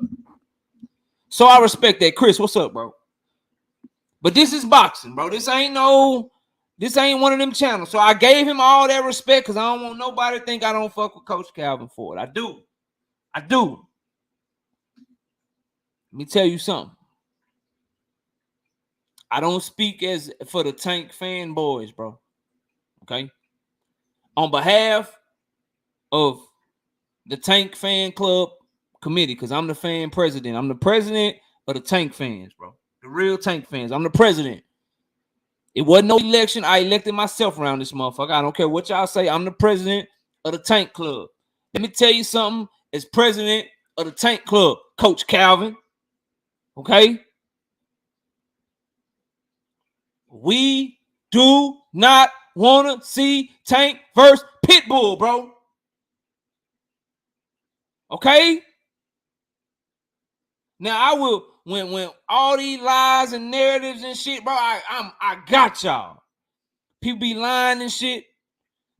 So I respect that. Chris, what's up, bro? But this is boxing, bro. This ain't one of them channels. So I gave him all that respect because I don't want nobody to think I don't fuck with Coach Calvin Ford. I do. Let me tell you something. I don't speak as for the Tank fanboys, bro. Okay? On behalf of the Tank fan club committee, because I'm the fan president. I'm the president of the Tank fans, bro. The real Tank fans. I'm the president. It wasn't no election. I elected myself around this motherfucker. I don't care what y'all say. I'm the president of the Tank club. Let me tell you something. As president of the Tank club, Coach Calvin, okay? We do not want to see Tank versus Pitbull, bro. Okay? Now, I will, when all these lies and narratives and shit, bro, I got y'all. People be lying and shit.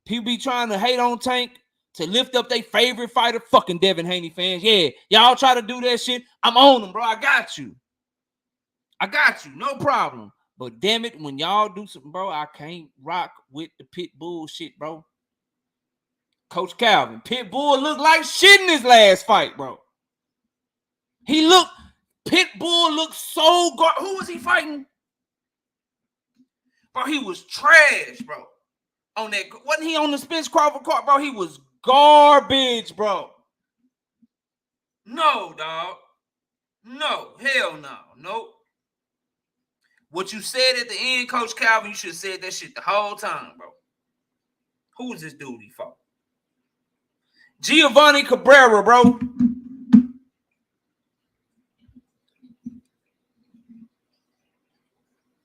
People be trying to hate on Tank to lift up their favorite fighter, fucking Devin Haney fans. Yeah, y'all try to do that shit. I'm on them, bro. I got you. No problem. But damn it, when y'all do something, bro, I can't rock with the Pitbull shit, bro. Coach Calvin, Pitbull looked like shit in his last fight, bro. Pitbull looked so good. Who was he fighting? Bro, he was trash, bro. On that, wasn't he on the Spence Crawford card, bro? He was garbage, bro. No, dog. No, hell no. Nope. What you said at the end, Coach Calvin, you should have said that shit the whole time, bro. Who was this dude he fought? Gervonta Cabrera, bro.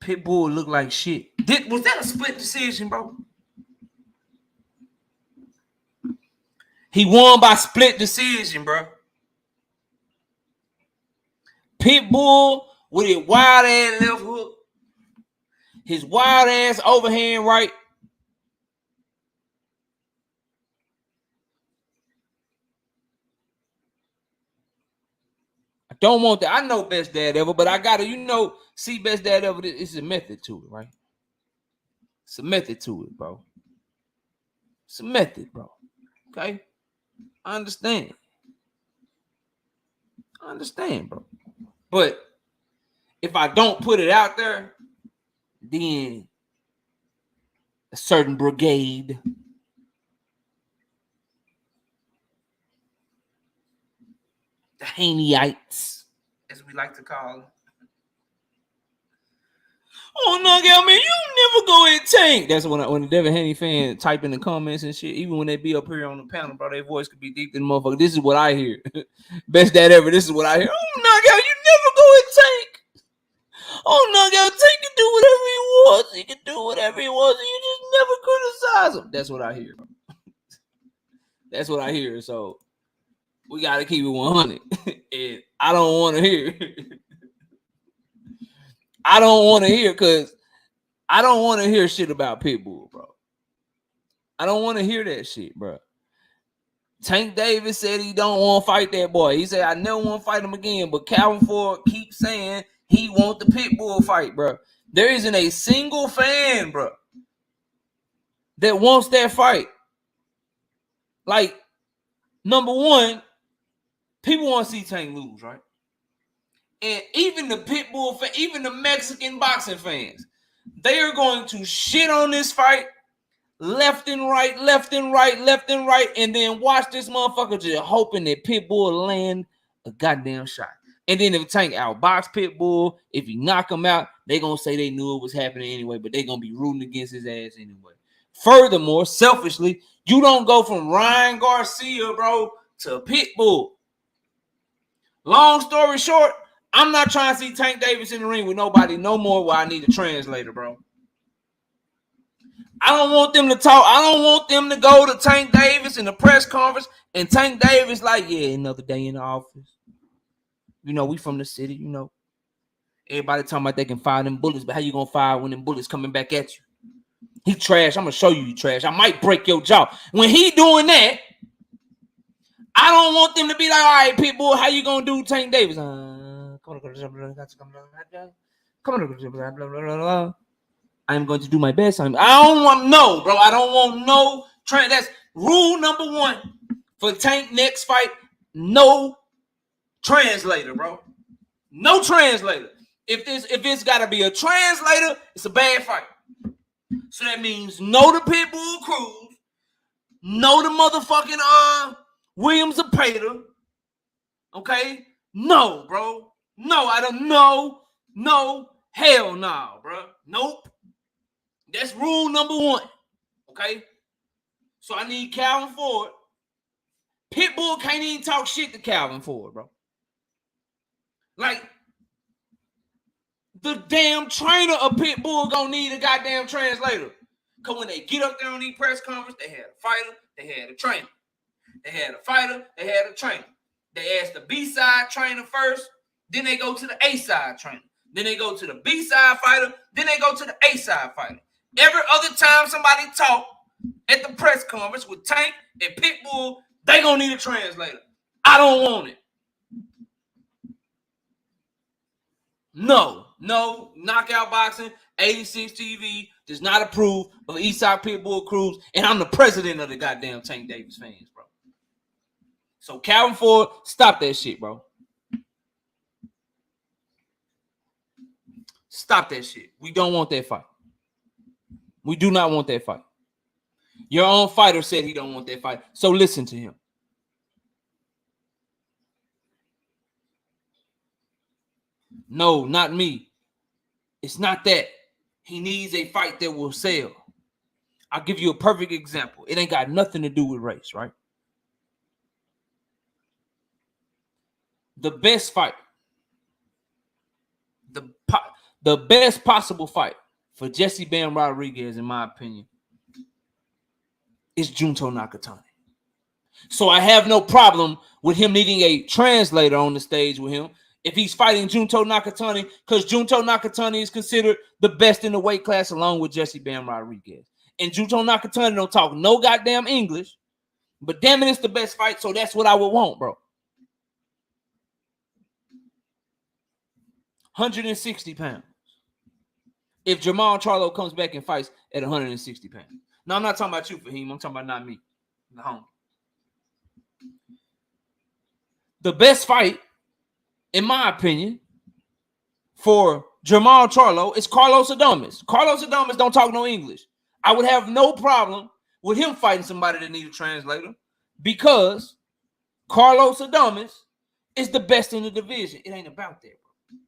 Pitbull looked like shit. Was that a split decision, bro? He won by split decision, bro. Pitbull with his wild ass left hook, his wild ass overhand right. I don't want that. I know Best Dad Ever, but I gotta, see Best Dad Ever. It's a method to it, right? It's a method to it, bro. It's a method, bro. Okay? I understand, bro. But if I don't put it out there, then a certain brigade, the Haneyites, as we like to call them. Oh no, I mean, you never go at Tank. That's when the Devin Haney fan type in the comments and shit. Even when they be up here on the panel, bro, their voice could be deep than motherfucker. This is what I hear. Best Dad Ever. This is what I hear. Oh no, you never go at Tank. Oh no, Tank can do whatever he wants. He can do whatever he wants. And you just never criticize him. That's what I hear. That's what I hear. So we gotta keep it 100. And I don't want to hear. I don't want to hear because I don't want to hear shit about Pitbull, bro. I don't want to hear that shit, bro. Tank Davis said he don't want to fight that boy. He said, I never want to fight him again. But Calvin Ford keeps saying he want the pit bull fight, bro. There isn't a single fan, bro, that wants that fight. Like, number one, people want to see Tank lose, right? And even the pit bull fan, even the Mexican boxing fans, they are going to shit on this fight left and right, left and right, left and right, and then watch this motherfucker just hoping that Pitbull land a goddamn shot. And then if Tank outbox Pitbull, if he knock him out, they gonna say they knew it was happening anyway, but they gonna be rooting against his ass anyway. Furthermore, selfishly, you don't go from Ryan Garcia, bro, to Pitbull. Long story short, I'm not trying to see Tank Davis in the ring with nobody no more where I need a translator, bro. I don't want them to talk. I don't want them to go to Tank Davis in the press conference and Tank Davis like, yeah, another day in the office. You know, we from the city, you know. Everybody talking about they can fire them bullets, but how you gonna fire when them bullets coming back at you? He trash. I'm gonna show you trash. I might break your jaw. When he doing that, I don't want them to be like, all right, Pitbull, how you gonna do Tank Davis? Come on. I'm going to do my best. I don't want no, bro. I don't want no train. That's rule number one for Tank next fight. No translator, bro. No translator. If it's got to be a translator, it's a bad fight. So that means no the Pitbull Cruz, no the motherfucking Williams Zapata. Okay? No, bro. No, I don't know. No, hell no, bro. Nope. That's rule number one. Okay? So I need Calvin Ford. Pitbull can't even talk shit to Calvin Ford, bro. Like, the damn trainer of Pitbull gonna need a goddamn translator. Because when they get up there on these press conference, they had a fighter, they had a trainer. They had a fighter, they had a trainer. They asked the B-side trainer first, then they go to the A-side trainer. Then they go to the B-side fighter, then they go to the A-side fighter. Every other time somebody talk at the press conference with Tank and Pitbull, they gonna need a translator. I don't want it. No, knockout boxing, 86 TV does not approve of Eastside Pitbull Cruz, and I'm the president of the goddamn Tank Davis fans, bro. So Calvin Ford, stop that shit, bro. Stop that shit. We don't want that fight. We do not want that fight. Your own fighter said he don't want that fight. So listen to him. No, not me. It's not that. He needs a fight that will sell. I'll give you a perfect example. It ain't got nothing to do with race, right? The best fight, the best possible fight for Jesse Bam Rodriguez, in my opinion, is Junto Nakatani. So I have no problem with him needing a translator on the stage with him if he's fighting Junto Nakatani, because Junto Nakatani is considered the best in the weight class along with Jesse Bam Rodriguez. And Junto Nakatani don't talk no goddamn English, but damn it, it's the best fight, so that's what I would want, bro. 160 pounds. If Jamal Charlo comes back and fights at 160 pounds. No, I'm not talking about you, Fahim. I'm talking about not me. The homie. The best fight, in my opinion, for Jamal Charlo is Carlos Adames. Carlos Adames don't talk no English. I would have no problem with him fighting somebody that needs a translator because Carlos Adames is the best in the division. It ain't about that, bro.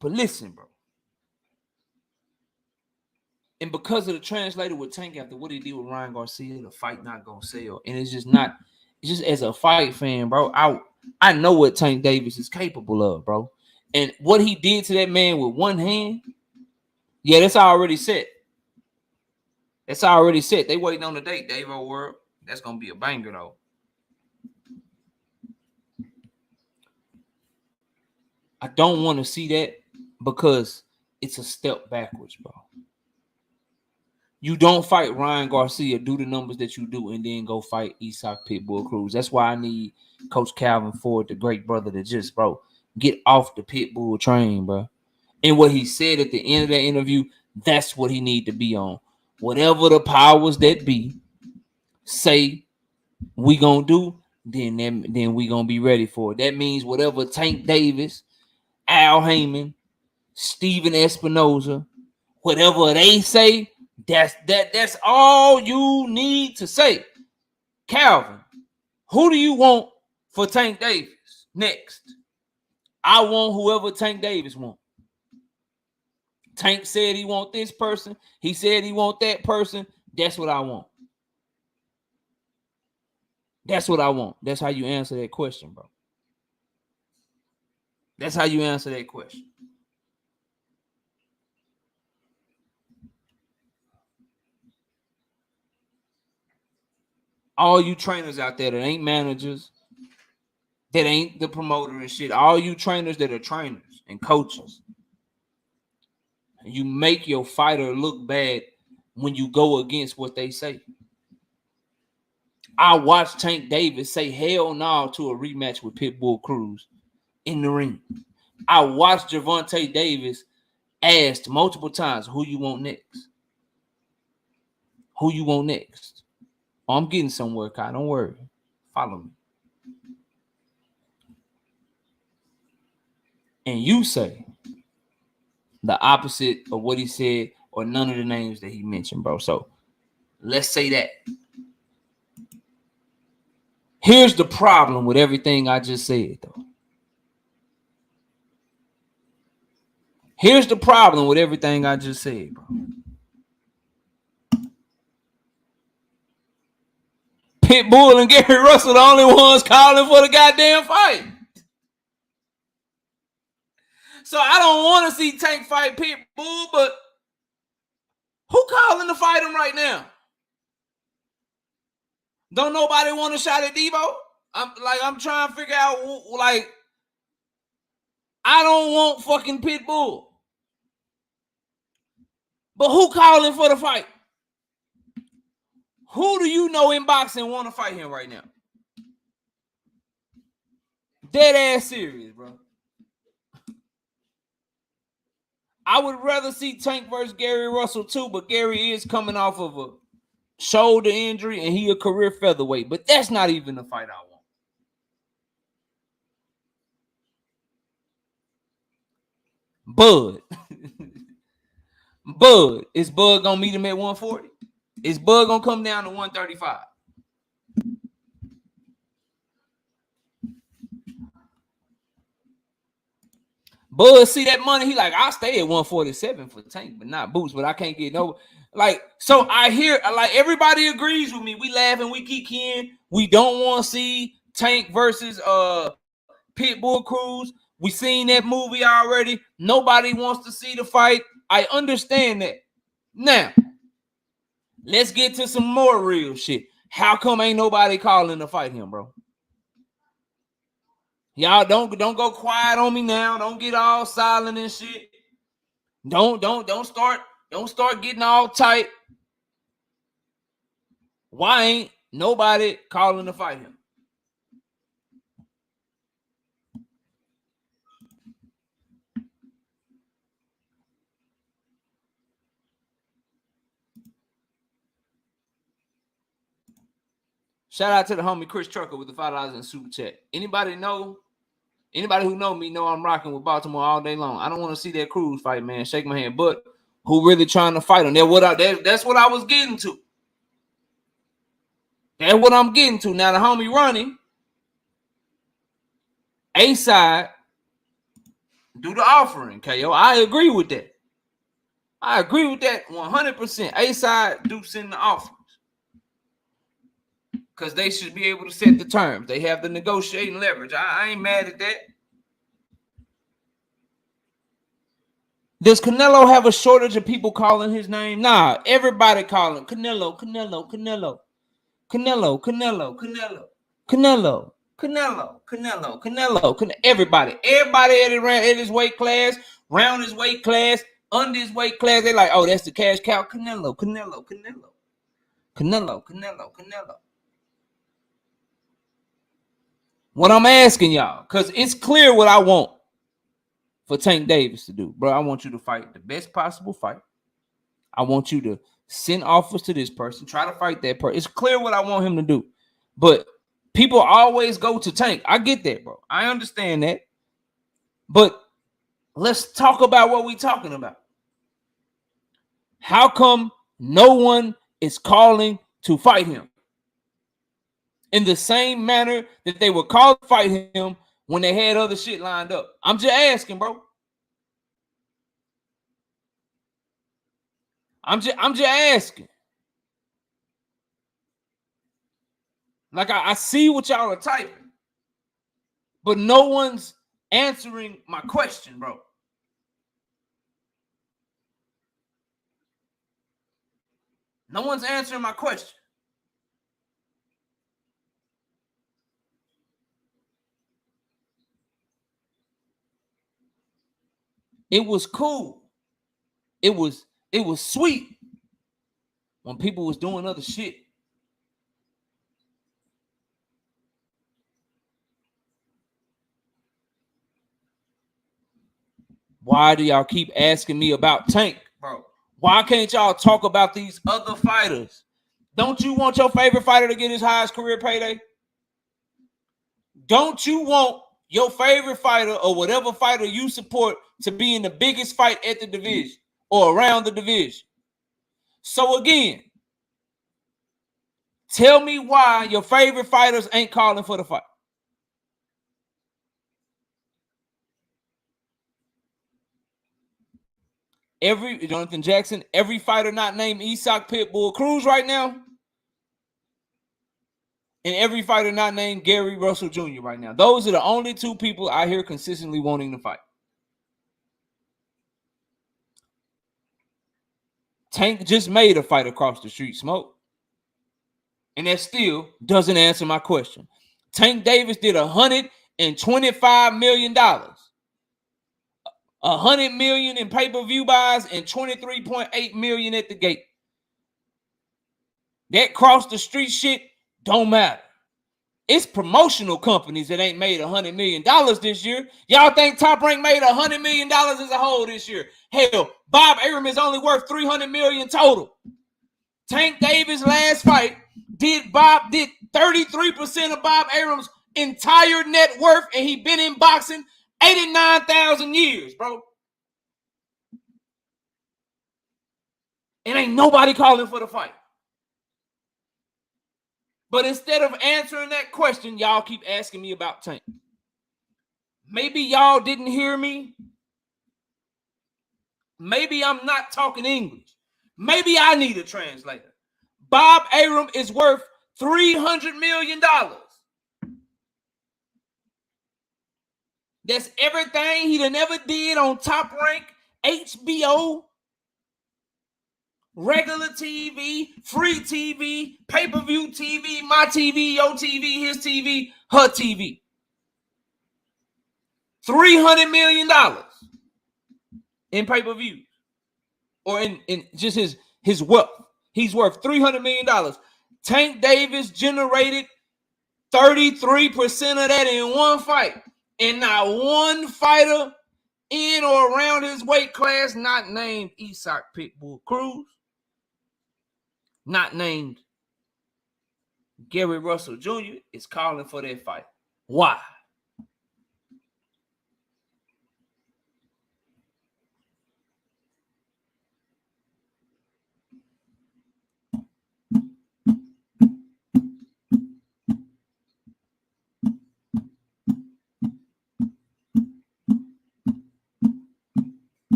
But listen, bro. And because of the translator with Tank after what he did with Ryan Garcia, the fight not gonna sell. And it's just not. It's just as a fight fan, bro. I know what Tank Davis is capable of, bro. And what he did to that man with one hand, yeah, that's already set. That's already set. They waiting on the date, Dave O'World. That's gonna be a banger, though. I don't want to see that because it's a step backwards, bro. You don't fight Ryan Garcia, do the numbers that you do, and then go fight Isak Pitbull Cruz. That's why I need Coach Calvin Ford, the great brother, to just, bro, get off the Pitbull train, bro. And what he said at the end of that interview, that's what he need to be on. Whatever the powers that be say we gonna do, then we gonna be ready for it. That means whatever Tank Davis, Al Heyman, Steven Espinoza, whatever they say, that's all you need to say. Calvin, who do you want for Tank Davis next? I want whoever Tank Davis want. Tank said he want this person. He said he want that person. That's what I want. That's what I want. That's how you answer that question, bro. That's how you answer that question. All you trainers out there that ain't managers, that ain't the promoter and shit, all you trainers that are trainers and coaches, you make your fighter look bad when you go against what they say. I watched Tank Davis say hell no to a rematch with Pitbull Cruz in the ring. I watched Gervonta Davis asked multiple times, who you want next? Who you want next? Oh, I'm getting somewhere, Kai. Don't worry. Follow me. And you say the opposite of what he said or none of the names that he mentioned, bro. So let's say that. Here's the problem with everything I just said, though. Here's the problem with everything I just said, bro. Pitbull and Gary Russell the only ones calling for the goddamn fight. So I don't want to see Tank fight Pitbull, but who calling to fight him right now? Don't nobody want a shot at Devo? I'm trying to figure out, like, I don't want fucking Pitbull. But who calling for the fight? Who do you know in boxing want to fight him right now? Dead ass serious, bro. I would rather see Tank versus Gary Russell too, but Gary is coming off of a shoulder injury and he a career featherweight. But that's not even the fight I want. Bud. Bud. Is Bud gonna meet him at 140? Is Bud gonna come down to 135? Bud see that money, he like, I'll stay at 147 for Tank, but not Boots. But I can't get no, like, so I hear, like, everybody agrees with me. We laugh and we keep keying. We don't want to see Tank versus Pitbull Cruz. We seen that movie already. Nobody wants to see the fight. I understand that. Now, let's get to some more real shit. How come ain't nobody calling to fight him, bro? Y'all don't go quiet on me now. Don't get all silent and shit. Don't start getting all tight. Why ain't nobody calling to fight him? Shout out to the homie Chris Trucker with the $5 in super chat. Anybody who know me know I'm rocking with Baltimore all day long. I don't want to see that Cruz fight, man. Shake my hand. But who really trying to fight him? That's what I was getting to. That's what I'm getting to. Now the homie Ronnie, A-side, do the offering, KO. I agree with that. I agree with that 100%. A-side do send the offerings. Because they should be able to set the terms. They have the negotiating leverage. I ain't mad at that. Does Canelo have a shortage of people calling his name? Nah, everybody calling Canelo, Canelo, Canelo, Canelo, Canelo, Canelo, Canelo, Canelo, Canelo, Canelo, Everybody at his weight class, round his weight class, under his weight class, they like, oh, that's the cash cow. Canelo. What I'm asking y'all, because it's clear what I want for Tank Davis to do. Bro, I want you to fight the best possible fight. I want you to send offers to this person, try to fight that person. It's clear what I want him to do. But people always go to Tank. I get that, bro. I understand that. But let's talk about what we're talking about. How come no one is calling to fight him in the same manner that they were called to fight him when they had other shit lined up? I'm just asking, bro. I'm just asking. Like I see what y'all are typing, but no one's answering my question, bro. No one's answering my question. It was cool. It was sweet when people was doing other shit. Why do y'all keep asking me about Tank, bro? Why can't y'all talk about these other fighters? Don't you want your favorite fighter to get his highest career payday? Don't you want your favorite fighter or whatever fighter you support to be in the biggest fight at the division or around the division? So again, tell me why your favorite fighters ain't calling for the fight. Jonathan Jackson, every fighter not named Isak Pitbull Cruz right now, and every fighter not named Gary Russell Jr. right now. Those are the only two people I hear consistently wanting to fight. Tank just made a fight across the street, Smoke. And that still doesn't answer my question. Tank Davis did $125 million. $100 million in pay-per-view buys and $23.8 million at the gate. That cross the street shit don't matter. It's promotional companies that ain't made $100 million this year. Y'all think Top Rank made $100 million as a whole this year? Hell, Bob Arum is only worth $300 million total. Tank Davis' last fight did 33% of Bob Arum's entire net worth, and he been in boxing 89,000 years, bro. And ain't nobody calling for the fight. But instead of answering that question, y'all keep asking me about Tank. Maybe y'all didn't hear me. Maybe I'm not talking English. Maybe I need a translator. Bob Arum is worth $300 million. That's everything he done ever did on Top Rank, HBO, regular TV, free TV, pay-per-view TV, my TV, your TV, his TV, her TV. $300 million in pay-per-view. Or in just his wealth. He's worth $300 million. Tank Davis generated 33% of that in one fight. And not one fighter in or around his weight class, not named Isak Pitbull Cruz, not named Gary Russell Jr., is calling for that fight. Why?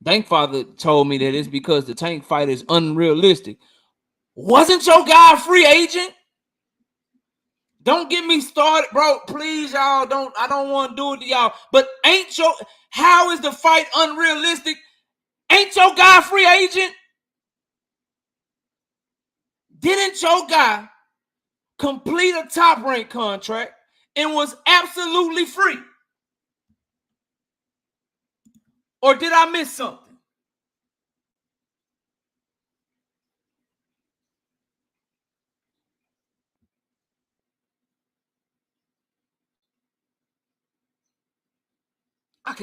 Dankfather told me that it's because the Tank fight is unrealistic. Wasn't your guy a free agent? Don't get me started, bro. Please, y'all. I don't want to do it to y'all. But how is the fight unrealistic? Ain't your guy a free agent? Didn't your guy complete a Top Rank contract, and was absolutely free? Or did I miss something? I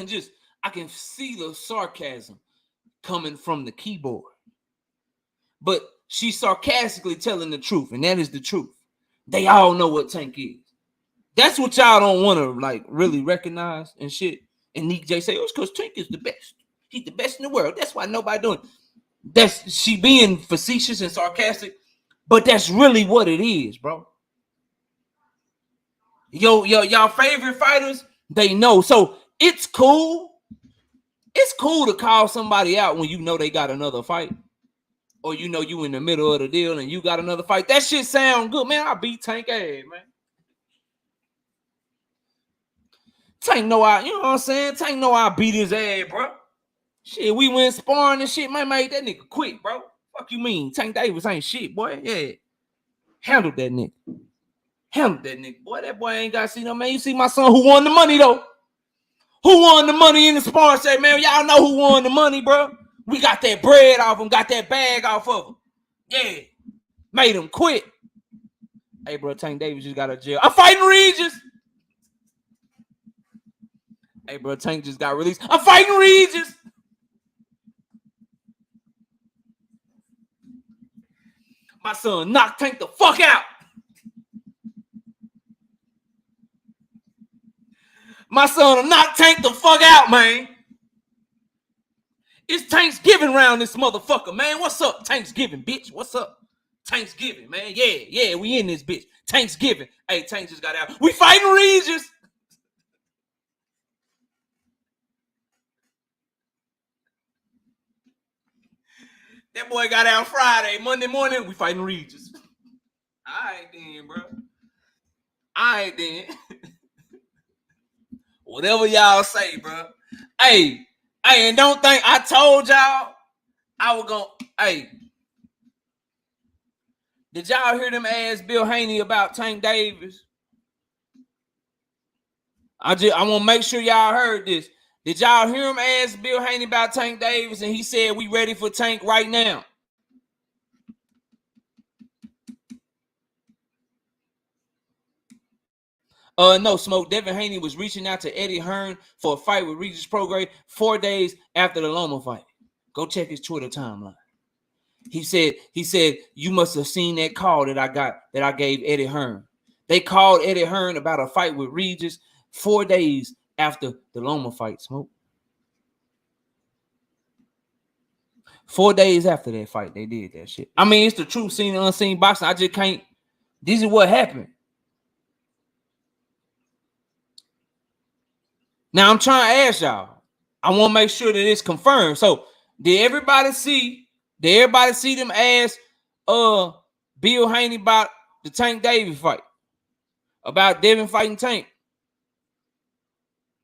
can see the sarcasm coming from the keyboard. But she's sarcastically telling the truth, and that is the truth. They all know what Tank is. That's what y'all don't want to like really recognize and shit. And Nick J say, oh, it's because Tank is the best. He's the best in the world. That's why nobody doing it. That's she being facetious and sarcastic, but that's really what it is, bro. Y'all favorite fighters, they know. So it's cool. It's cool to call somebody out when you know they got another fight. Or you know you in the middle of the deal and you got another fight. That shit sound good, man. I beat Tank ass, man. Tank know you know what I'm saying? Tank know I beat his ass, bro. Shit, we went sparring and shit, man. Made that nigga quit, bro. Fuck you mean? Tank Davis ain't shit, boy. Yeah. Handled that nigga. Boy, that boy ain't got to see no man. You see my son who won the money, though. Who won the money in the sparring? Say, man, y'all know who won the money, bro. We got that bread off him, got that bag off of him. Yeah. Made him quit. Hey, bro, Tank Davis just got out of jail. I'm fighting Regis. Hey, bro, Tank just got released. I'm fighting Regis. My son knocked Tank the fuck out. My son knocked Tank the fuck out, man. It's Thanksgiving round this motherfucker, man. What's up, Thanksgiving, bitch? What's up? Thanksgiving, man. Yeah, we in this bitch. Thanksgiving. Hey, Tank just got out. We fighting Regis. That boy got out Friday. Monday morning, we fighting Regis. All right, then, bro. All right, then. Whatever y'all say, bro. Hey, and don't think I told y'all I was going to, hey. Did y'all hear them ask Bill Haney about Tank Davis? I want to make sure y'all heard this. Did y'all hear him ask Bill Haney about Tank Davis? And he said, we ready for Tank right now. No, Smoke. Devin Haney was reaching out to Eddie Hearn for a fight with Regis Prograis 4 days after the Loma fight. Go check his Twitter timeline. He said, you must have seen that call that I gave Eddie Hearn. They called Eddie Hearn about a fight with Regis 4 days after the Loma fight, Smoke. 4 days after that fight, they did that shit. I mean, it's the truth, seen and unseen boxing. I just can't. This is what happened. Now, I'm trying to ask y'all. I want to make sure that it's confirmed. So, did everybody see them ask Bill Haney about the Tank Davis fight? About Devin fighting Tank?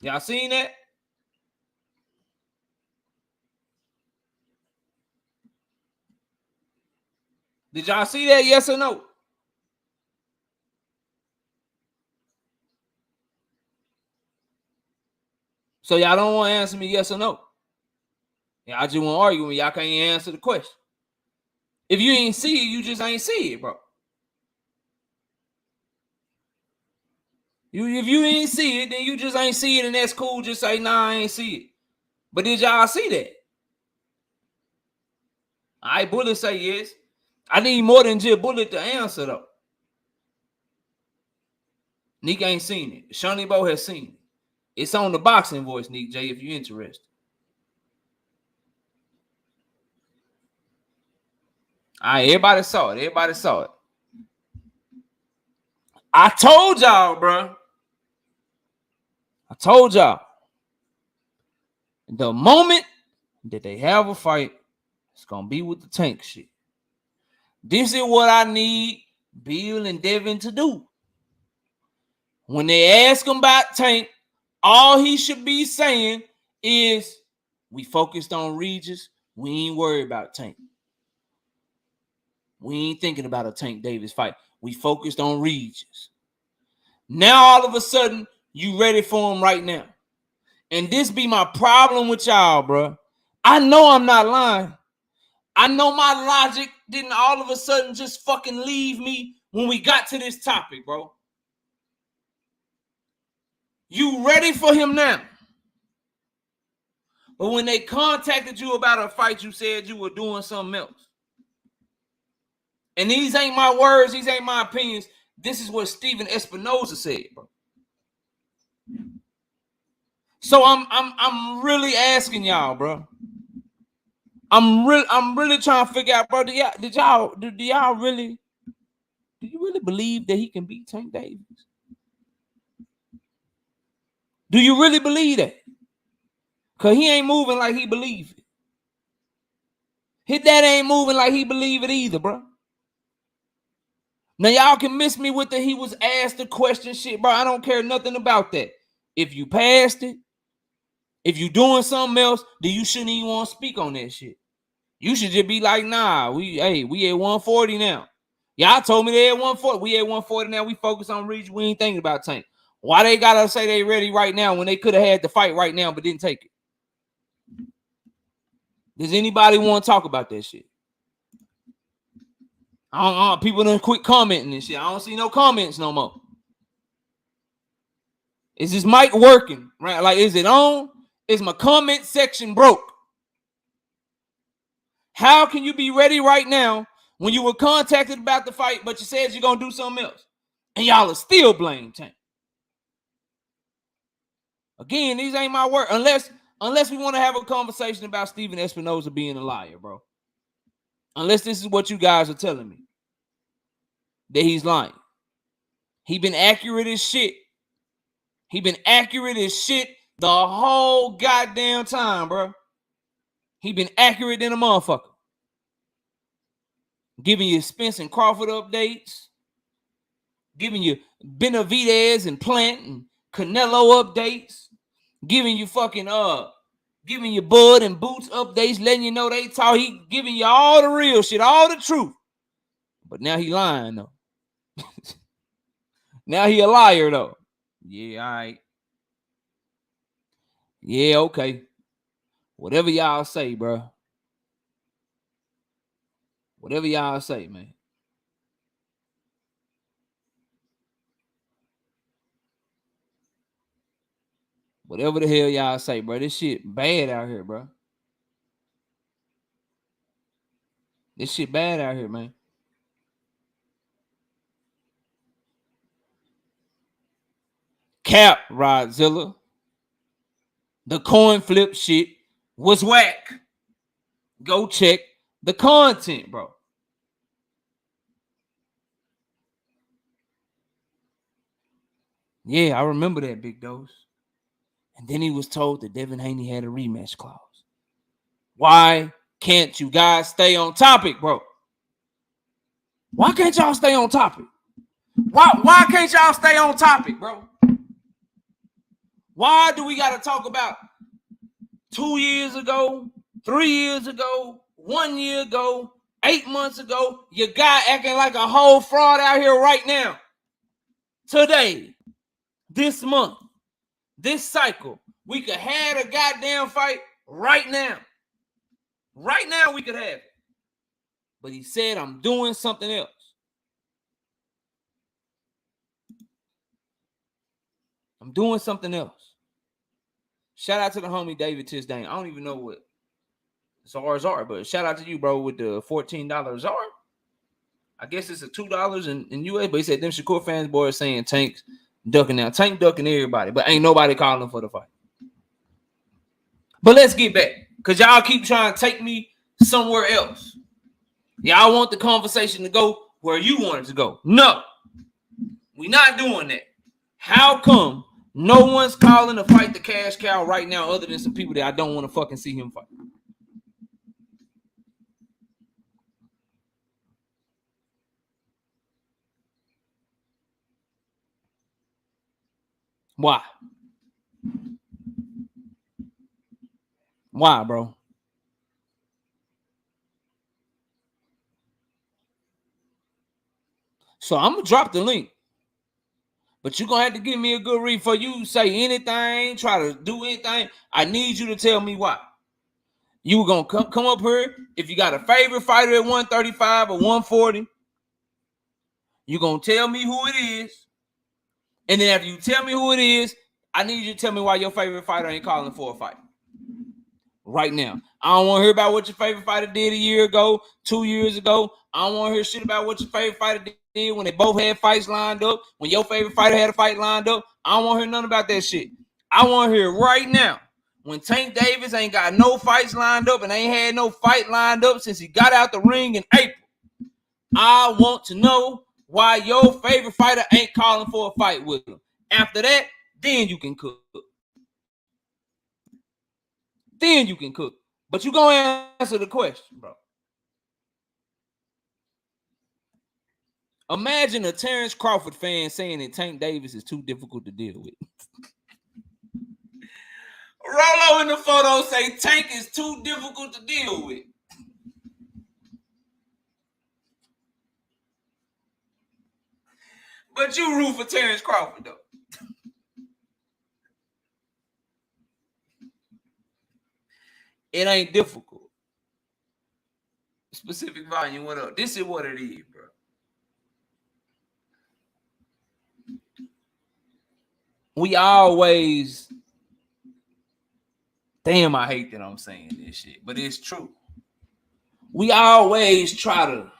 Y'all seen that? Did y'all see that? Yes or no? So y'all don't want to answer me yes or no? Yeah, I just want to argue when y'all can't answer the question. If you ain't see it, you just ain't see it, bro. If you ain't see it, then you just ain't see it, and that's cool. Just say, nah, I ain't see it. But did y'all see that? All right, Bullet say yes. I need more than just Bullet to answer, though. Nick ain't seen it. Shawnee Bo has seen it. It's on the Boxing Voice, Nick J, if you're interested. All right, everybody saw it. I told y'all, bro. The moment that they have a fight, it's going to be with the Tank shit. This is what I need Bill and Devin to do. When they ask him about Tank, all he should be saying is, we focused on Regis. We ain't worried about Tank. We ain't thinking about a Tank Davis fight. We focused on Regis. Now all of a sudden, you ready for him right now. And this be my problem with y'all, bro. I know I'm not lying. I know my logic didn't all of a sudden just fucking leave me when we got to this topic, bro. You ready for him now? But when they contacted you about a fight, you said you were doing something else. And these ain't my words. These ain't my opinions. This is what Steven Espinoza said, bro. So I'm really asking y'all, bro. I'm really trying to figure out, bro. Do y'all really believe that he can beat Tank Davis? Do you really believe that? Cause he ain't moving like he believe it. His dad ain't moving like he believe it either, bro. Now y'all can miss me with the he was asked the question shit, bro. I don't care nothing about that. If you passed it, if you doing something else, then you shouldn't even want to speak on that shit. You should just be like, nah, we at 140 now. Y'all told me they at 140. We at 140 now. We focus on Regis. We ain't thinking about Tank. Why they gotta say they ready right now when they could have had the fight right now but didn't take it? Does anybody want to talk about that shit? People done quit commenting and shit. I don't see no comments no more. Is this mic working? Right? Like, is it on? Is my comment section broke? How can you be ready right now when you were contacted about the fight, but you said you're gonna do something else? And y'all are still blaming Tank. Again, these ain't my word. Unless we want to have a conversation about Steven Espinoza being a liar, bro. Unless this is what you guys are telling me. That he's lying. He been accurate as shit. He been accurate as shit the whole goddamn time, bro. He been accurate than a motherfucker. Giving you Spence and Crawford updates. Giving you Benavidez and Plant and Canelo updates. Giving you fucking giving you Bud and Boots updates, letting you know they talk. He giving you all the real shit, all the truth. But now he lying though. Now he a liar though. Yeah, all right. Yeah, okay. Whatever y'all say, bro. Whatever y'all say, man. Whatever the hell y'all say, bro. This shit bad out here, bro. This shit bad out here, man. Cap, Rodzilla. The coin flip shit was whack. Go check the content, bro. Yeah, I remember that, Big Dose. And then he was told that Devin Haney had a rematch clause. Why can't you guys stay on topic, bro? Why can't y'all stay on topic? Why can't y'all stay on topic, bro? Why do we got to talk about 2 years ago, 3 years ago, 1 year ago, 8 months ago? Your guy acting like a whole fraud out here right now. Today, this month, this cycle, we could have a goddamn fight right now. Right now, we could have it. But he said, I'm doing something else. I'm doing something else. Shout out to the homie David Tisdane. I don't even know what Czars are, but shout out to you, bro, with the $14 Czar. I guess it's a $2 in US, but he said them Shakur fans boys saying Tank's ducking now. Tank ducking everybody, but ain't nobody calling for the fight. But let's get back, because y'all keep trying to take me somewhere else. Y'all want the conversation to go where you want it to go. No, we're not doing that. How come no one's calling to fight the cash cow right now other than some people that I don't want to fucking see him fight? Why? Why, bro? So I'm gonna drop the link. But you're gonna have to give me a good read for you say anything, try to do anything. I need you to tell me why. You were gonna come up here. If you got a favorite fighter at 135 or 140, you're gonna tell me who it is. And then after you tell me who it is, I need you to tell me why your favorite fighter ain't calling for a fight. Right now. I don't want to hear about what your favorite fighter did a year ago, 2 years ago. I don't want to hear shit about what your favorite fighter did when they both had fights lined up, when your favorite fighter had a fight lined up. I don't want to hear nothing about that shit. I want to hear right now when Tank Davis ain't got no fights lined up and ain't had no fight lined up since he got out the ring in April. I want to know why your favorite fighter ain't calling for a fight with him. After that, then you can cook. Then you can cook. But you gonna answer the question, bro. Imagine a Terrence Crawford fan saying that Tank Davis is too difficult to deal with. Rolo in the photo say Tank is too difficult to deal with. But you root for Terrence Crawford, though. It ain't difficult. Specific volume, what up? This is what it is, bro. We always... Damn, I hate that I'm saying this shit, but it's true. We always try to...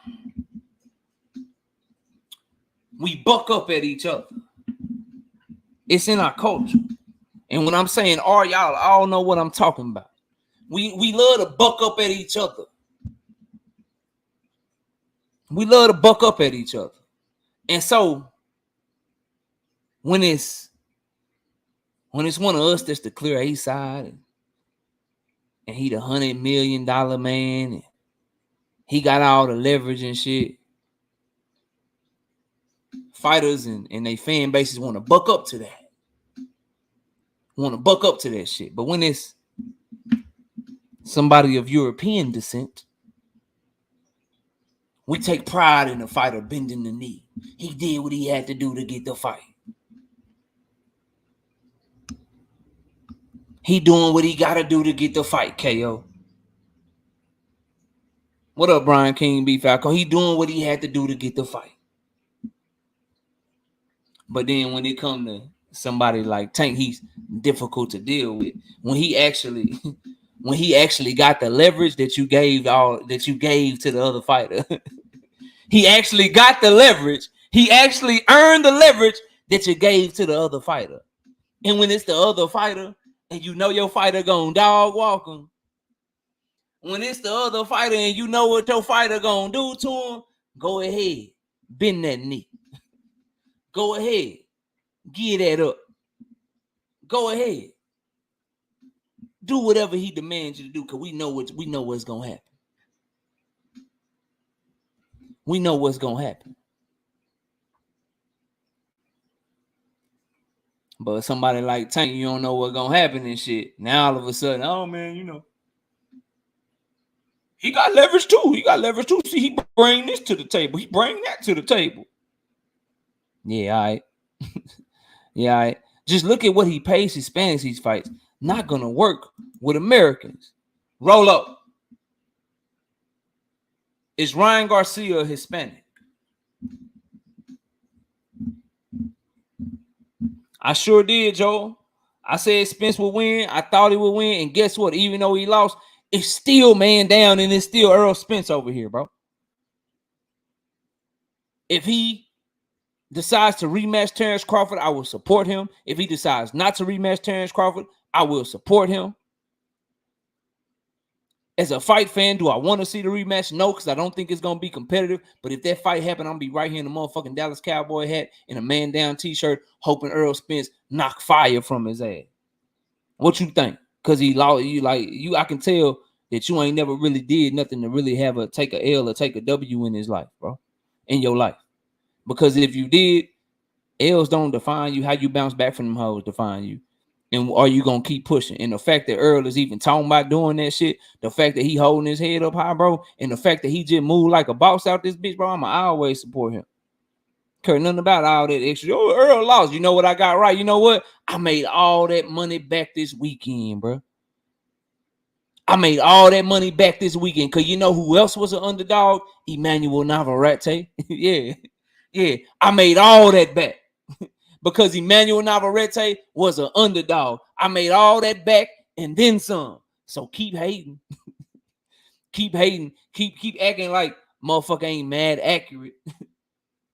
We buck up at each other. It's in our culture. And when I'm saying y'all all know what I'm talking about. We love to buck up at each other. We love to buck up at each other. And so when it's one of us that's the clear A side and he the $100 million man and he got all the leverage and shit, fighters and they fan bases want to buck up to that. Want to buck up to that shit. But when it's somebody of European descent, we take pride in the fighter bending the knee. He did what he had to do to get the fight. He doing what he got to do to get the fight, KO. What up, Brian King B. Falcon? He doing what he had to do to get the fight. But then when it comes to somebody like Tank, he's difficult to deal with. When he actually got the leverage that you gave to the other fighter. He actually got the leverage. He actually earned the leverage that you gave to the other fighter. And when it's the other fighter and you know your fighter gonna dog walk him, when it's the other fighter and you know what your fighter gonna do to him, go ahead, bend that knee. Go ahead, get that up. Go ahead, do whatever he demands you to do, because we know what's gonna happen. We know what's gonna happen. But somebody like Tank, you don't know what's gonna happen and shit. Now all of a sudden, oh man, you know, he got leverage too. See, he bring this to the table. He bring that to the table. Yeah, all right. Yeah, all right. Just look at what he pays Hispanics these fights. Not gonna work with Americans. Roll up. Is Ryan Garcia Hispanic? I sure did, Joel. I said Spence would win. I thought he would win. And guess what? Even though he lost, it's still man down and it's still Earl Spence over here, bro. If he decides to rematch Terrence Crawford, I will support him. If he decides not to rematch Terrence Crawford, I will support him. As a fight fan, do I want to see the rematch? No, because I don't think it's going to be competitive. But if that fight happens, I'm going to be right here in the motherfucking Dallas Cowboy hat and a man down t-shirt, hoping Earl Spence knock fire from his ass. What you think? Because he lost you. I can tell that you ain't never really did nothing to really have take a L or take a W in his life, bro. In your life. Because if you did, L's don't define you. How you bounce back from them hoes define you. And are you going to keep pushing? And the fact that Earl is even talking about doing that shit, the fact that he holding his head up high, bro, and the fact that he just moved like a boss out this bitch, bro, I'ma always support him. Care nothing about all that extra. Oh, Earl lost. You know what I got right? You know what? I made all that money back this weekend, bro. I made all that money back this weekend. Because you know who else was an underdog? Emmanuel Navarrete. Yeah. I made all that back. Because Emmanuel Navarrete was an underdog. I made all that back and then some. So keep hating. Keep hating. Keep acting like motherfucker ain't mad accurate.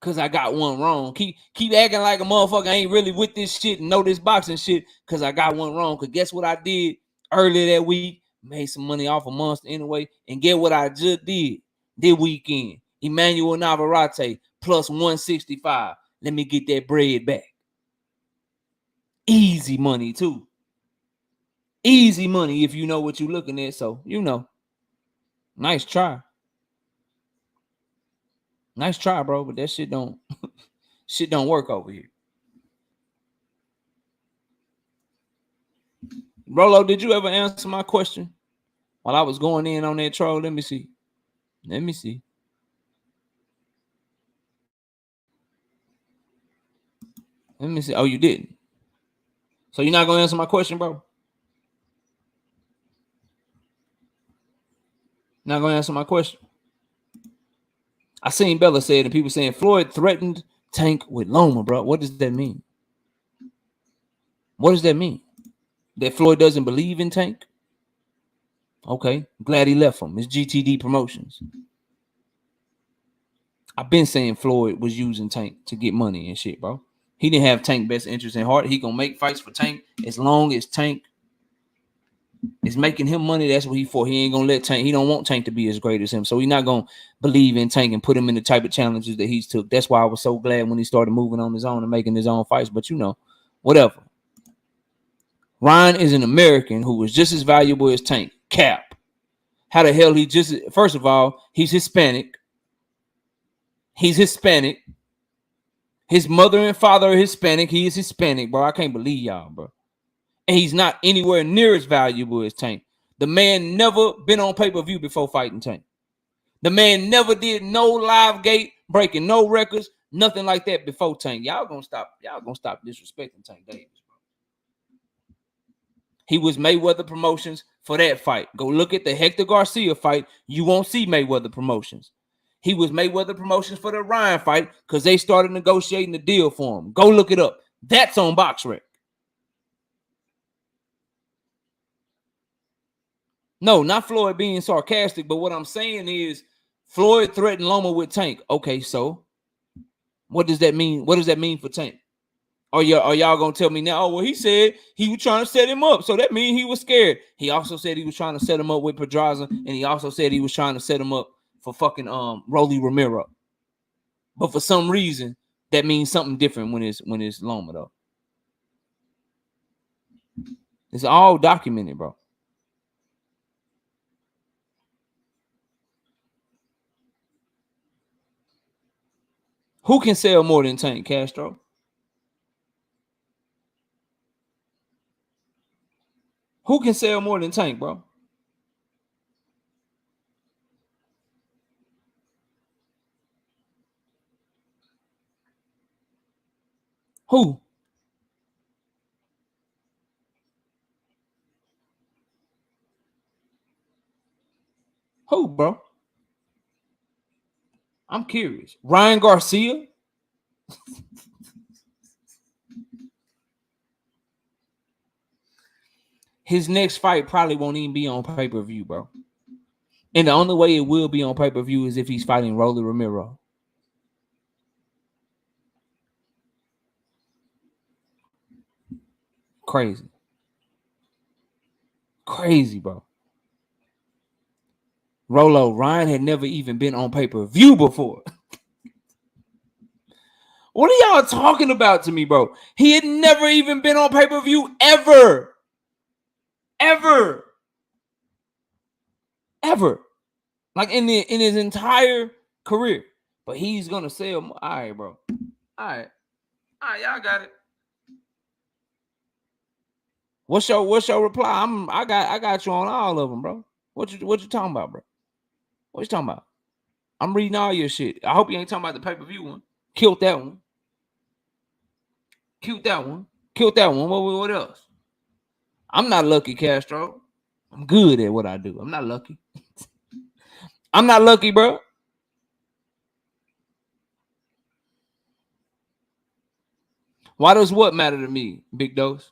Cause I got one wrong. Keep acting like a motherfucker ain't really with this shit and know this boxing shit. Cause I got one wrong. Cause guess what I did earlier that week? Made some money off a monster anyway. And get what I just did this weekend. Emmanuel Navarrete plus 165. Let me get that bread back. Easy money too. Easy money if you know what you're looking at. So you know. Nice try. Nice try, bro. But that shit don't work over here. Rolo, did you ever answer my question while I was going in on that troll? Let me see. Oh, you didn't. So you're not gonna answer my question, bro? Not gonna answer my question. I seen Bella said, and people saying Floyd threatened Tank with Loma, bro. What does that mean? What does that mean? That Floyd doesn't believe in Tank? Okay, glad he left him. It's GTD Promotions. I've been saying Floyd was using Tank to get money and shit, bro. He didn't have Tank best interest in heart. He gonna make fights for Tank as long as Tank is making him money. That's what he for. He ain't gonna let Tank. He don't want Tank to be as great as him. So he's not gonna believe in Tank and put him in the type of challenges that he's took. That's why I was so glad when he started moving on his own and making his own fights. But you know, whatever. Ryan is an American who was just as valuable as Tank. Cap. How the hell he just? First of all, he's Hispanic. He's Hispanic. His mother and father are Hispanic. He is Hispanic, bro. I can't believe y'all, bro. And he's not anywhere near as valuable as Tank. The man never been on pay-per-view before fighting Tank. The man never did no live gate, breaking no records, nothing like that before Tank. Y'all gonna stop disrespecting Tank Davis, bro. He was Mayweather Promotions for that fight. Go look at the Hector Garcia fight. You won't see Mayweather Promotions. He was Mayweather Promotions for the Ryan fight because they started negotiating the deal for him. Go look it up. That's on BoxRec. No, not Floyd being sarcastic, but what I'm saying is Floyd threatened Loma with Tank. Okay, so what does that mean? What does that mean for Tank? Are y'all gonna tell me now? Oh, well, he said he was trying to set him up, so that means he was scared. He also said he was trying to set him up with Pedraza, and he also said he was trying to set him up for fucking Rolly Romero. But for some reason, that means something different when it's Loma though. It's all documented, bro. Who can sell more than Tank Castro? Who can sell more than Tank, bro? Who? Who, bro? I'm curious. Ryan Garcia? His next fight probably won't even be on pay-per-view, bro. And the only way it will be on pay-per-view is if he's fighting Rolly Romero. Crazy. Crazy, bro. Rolo, Ryan had never even been on pay-per-view before. What are y'all talking about to me, bro? He had never even been on pay-per-view ever. Ever. Like in his entire career. But he's gonna sell. All right, bro. All right, y'all got it. What's your reply? I got you on all of them, bro. What you talking about, bro? What you talking about? I'm reading all your shit. I hope you ain't talking about the pay-per-view one. Killed that one. Killed that one. Killed that one. What else? I'm not lucky, Castro. I'm good at what I do. I'm not lucky. I'm not lucky, bro. Why does what matter to me, Big Dose?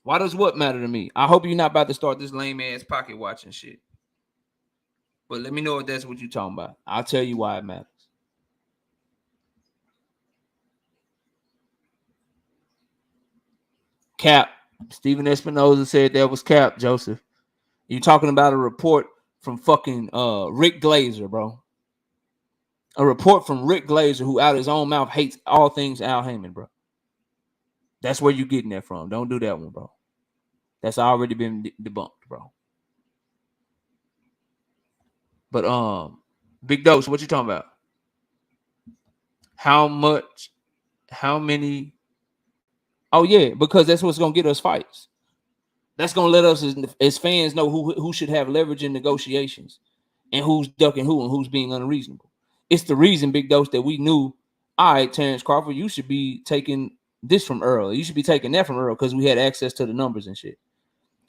Why does what matter to me? I hope you're not about to start this lame ass pocket watching shit. But let me know if that's what you're talking about. I'll tell you why it matters. Cap. Steven Espinoza said that was cap, Joseph. You talking about a report from fucking Rick Glazer, bro. A report from Rick Glazer, who out his own mouth hates all things Al Heyman, bro. That's where you getting that from. Don't do that one, bro. That's already been debunked, bro. But Big Dose, what you talking about? How much? How many? Oh yeah, because that's what's gonna get us fights. That's gonna let us as fans know who should have leverage in negotiations and who's ducking who and who's being unreasonable. It's the reason, Big Dose, that we knew, all right, Terrence Crawford, you should be taking this from Earl. You should be taking that from Earl because we had access to the numbers and shit.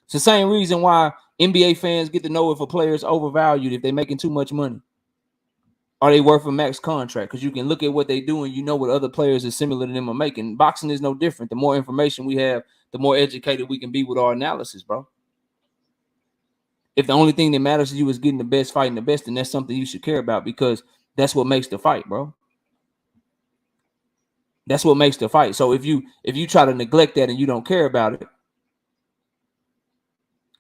It's the same reason why NBA fans get to know if a player is overvalued, if they're making too much money. Are they worth a max contract? Because you can look at what they do and you know what other players are similar to them are making. Boxing is no different. The more information we have, the more educated we can be with our analysis, bro. If the only thing that matters to you is getting the best, fighting the best, then that's something you should care about because that's what makes the fight, bro. That's what makes the fight. So if you try to neglect that and you don't care about it,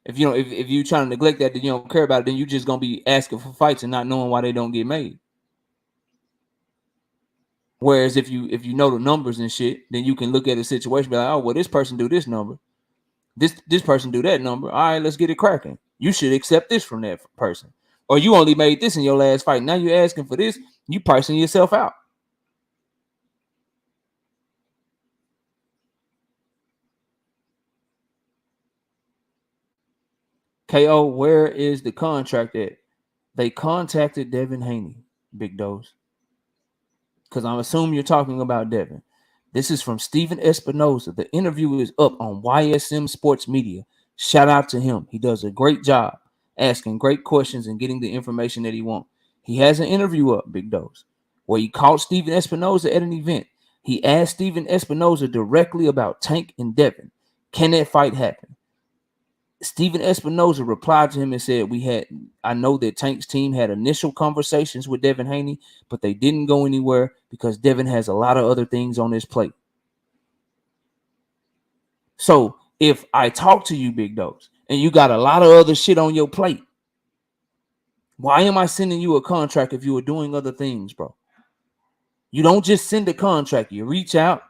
if you try to neglect that and you don't care about it, then you're just gonna be asking for fights and not knowing why they don't get made. Whereas if you know the numbers and shit, then you can look at a situation and be like, oh, well, this person do this number, this person do that number. All right, let's get it cracking. You should accept this from that person. Or you only made this in your last fight. Now you're asking for this. You pricing yourself out. KO, where is the contract at? They contacted Devin Haney, Big Dose. Because I'm assuming you're talking about Devin. This is from Steven Espinoza. The interview is up on YSM Sports Media. Shout out to him. He does a great job asking great questions and getting the information that he wants. He has an interview up, Big Dose, where he called Steven Espinoza at an event. He asked Steven Espinoza directly about Tank and Devin. Can that fight happen? Steven Espinoza replied to him and said, I know that Tank's team had initial conversations with Devin Haney, but they didn't go anywhere because Devin has a lot of other things on his plate. So if I talk to you, Big Dose, and you got a lot of other shit on your plate, why am I sending you a contract if you were doing other things, bro? You don't just send a contract. You reach out,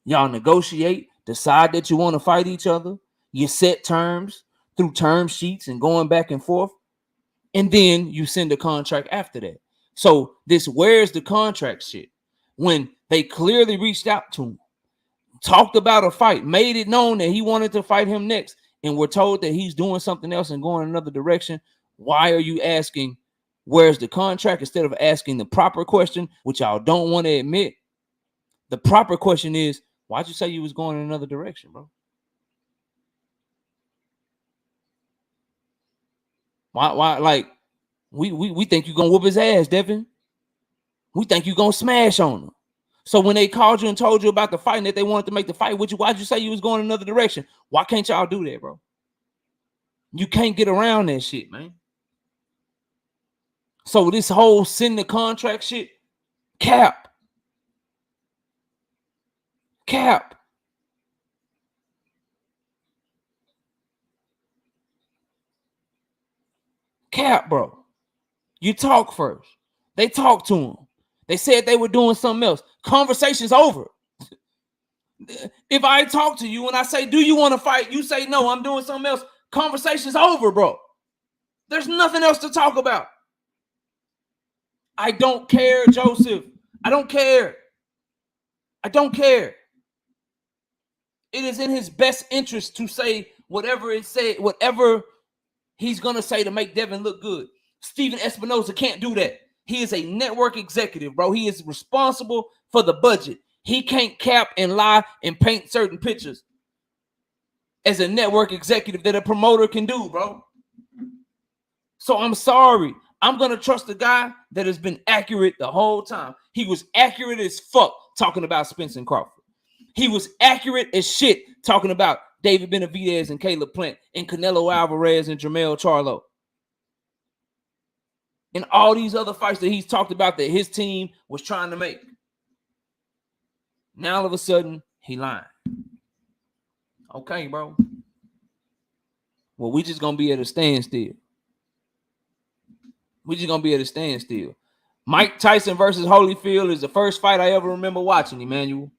y'all negotiate, decide that you want to fight each other. You set terms through term sheets and going back and forth. And then you send a contract after that. So this where's the contract shit? When they clearly reached out to him, talked about a fight, made it known that he wanted to fight him next, and we're told that he's doing something else and going another direction. Why are you asking where's the contract instead of asking the proper question, which y'all don't want to admit? The proper question is, why'd you say you was going in another direction, bro? Why like we think you're gonna whoop his ass, Devin. We think you're gonna smash on him. So when they called you and told you about the fight and that they wanted to make the fight with you, why'd you say you was going in another direction? Why can't y'all do that, bro? You can't get around that shit, man. So this whole send the contract shit, cap. Cap. Cap, bro. You talk first. They talked to him. They said they were doing something else. Conversation's over. If I talk to you and I say, do you want to fight? You say, no, I'm doing something else. Conversation's over, bro. There's nothing else to talk about. I don't care, Joseph. I don't care. I don't care. It is in his best interest to say whatever he's going to say to make Devin look good. Steven Espinoza can't do that. He is a network executive, bro. He is responsible for the budget. He can't cap and lie and paint certain pictures as a network executive that a promoter can do, bro. So I'm sorry. I'm going to trust the guy that has been accurate the whole time. He was accurate as fuck talking about Spence and Crawford. He was accurate as shit talking about David Benavidez and Caleb Plant and Canelo Alvarez and Jermell Charlo. And all these other fights that he's talked about that his team was trying to make. Now all of a sudden, he lying. Okay, bro. Well, we just going to be at a standstill. We just going to be at a standstill. Mike Tyson versus Holyfield is the first fight I ever remember watching, Emmanuel.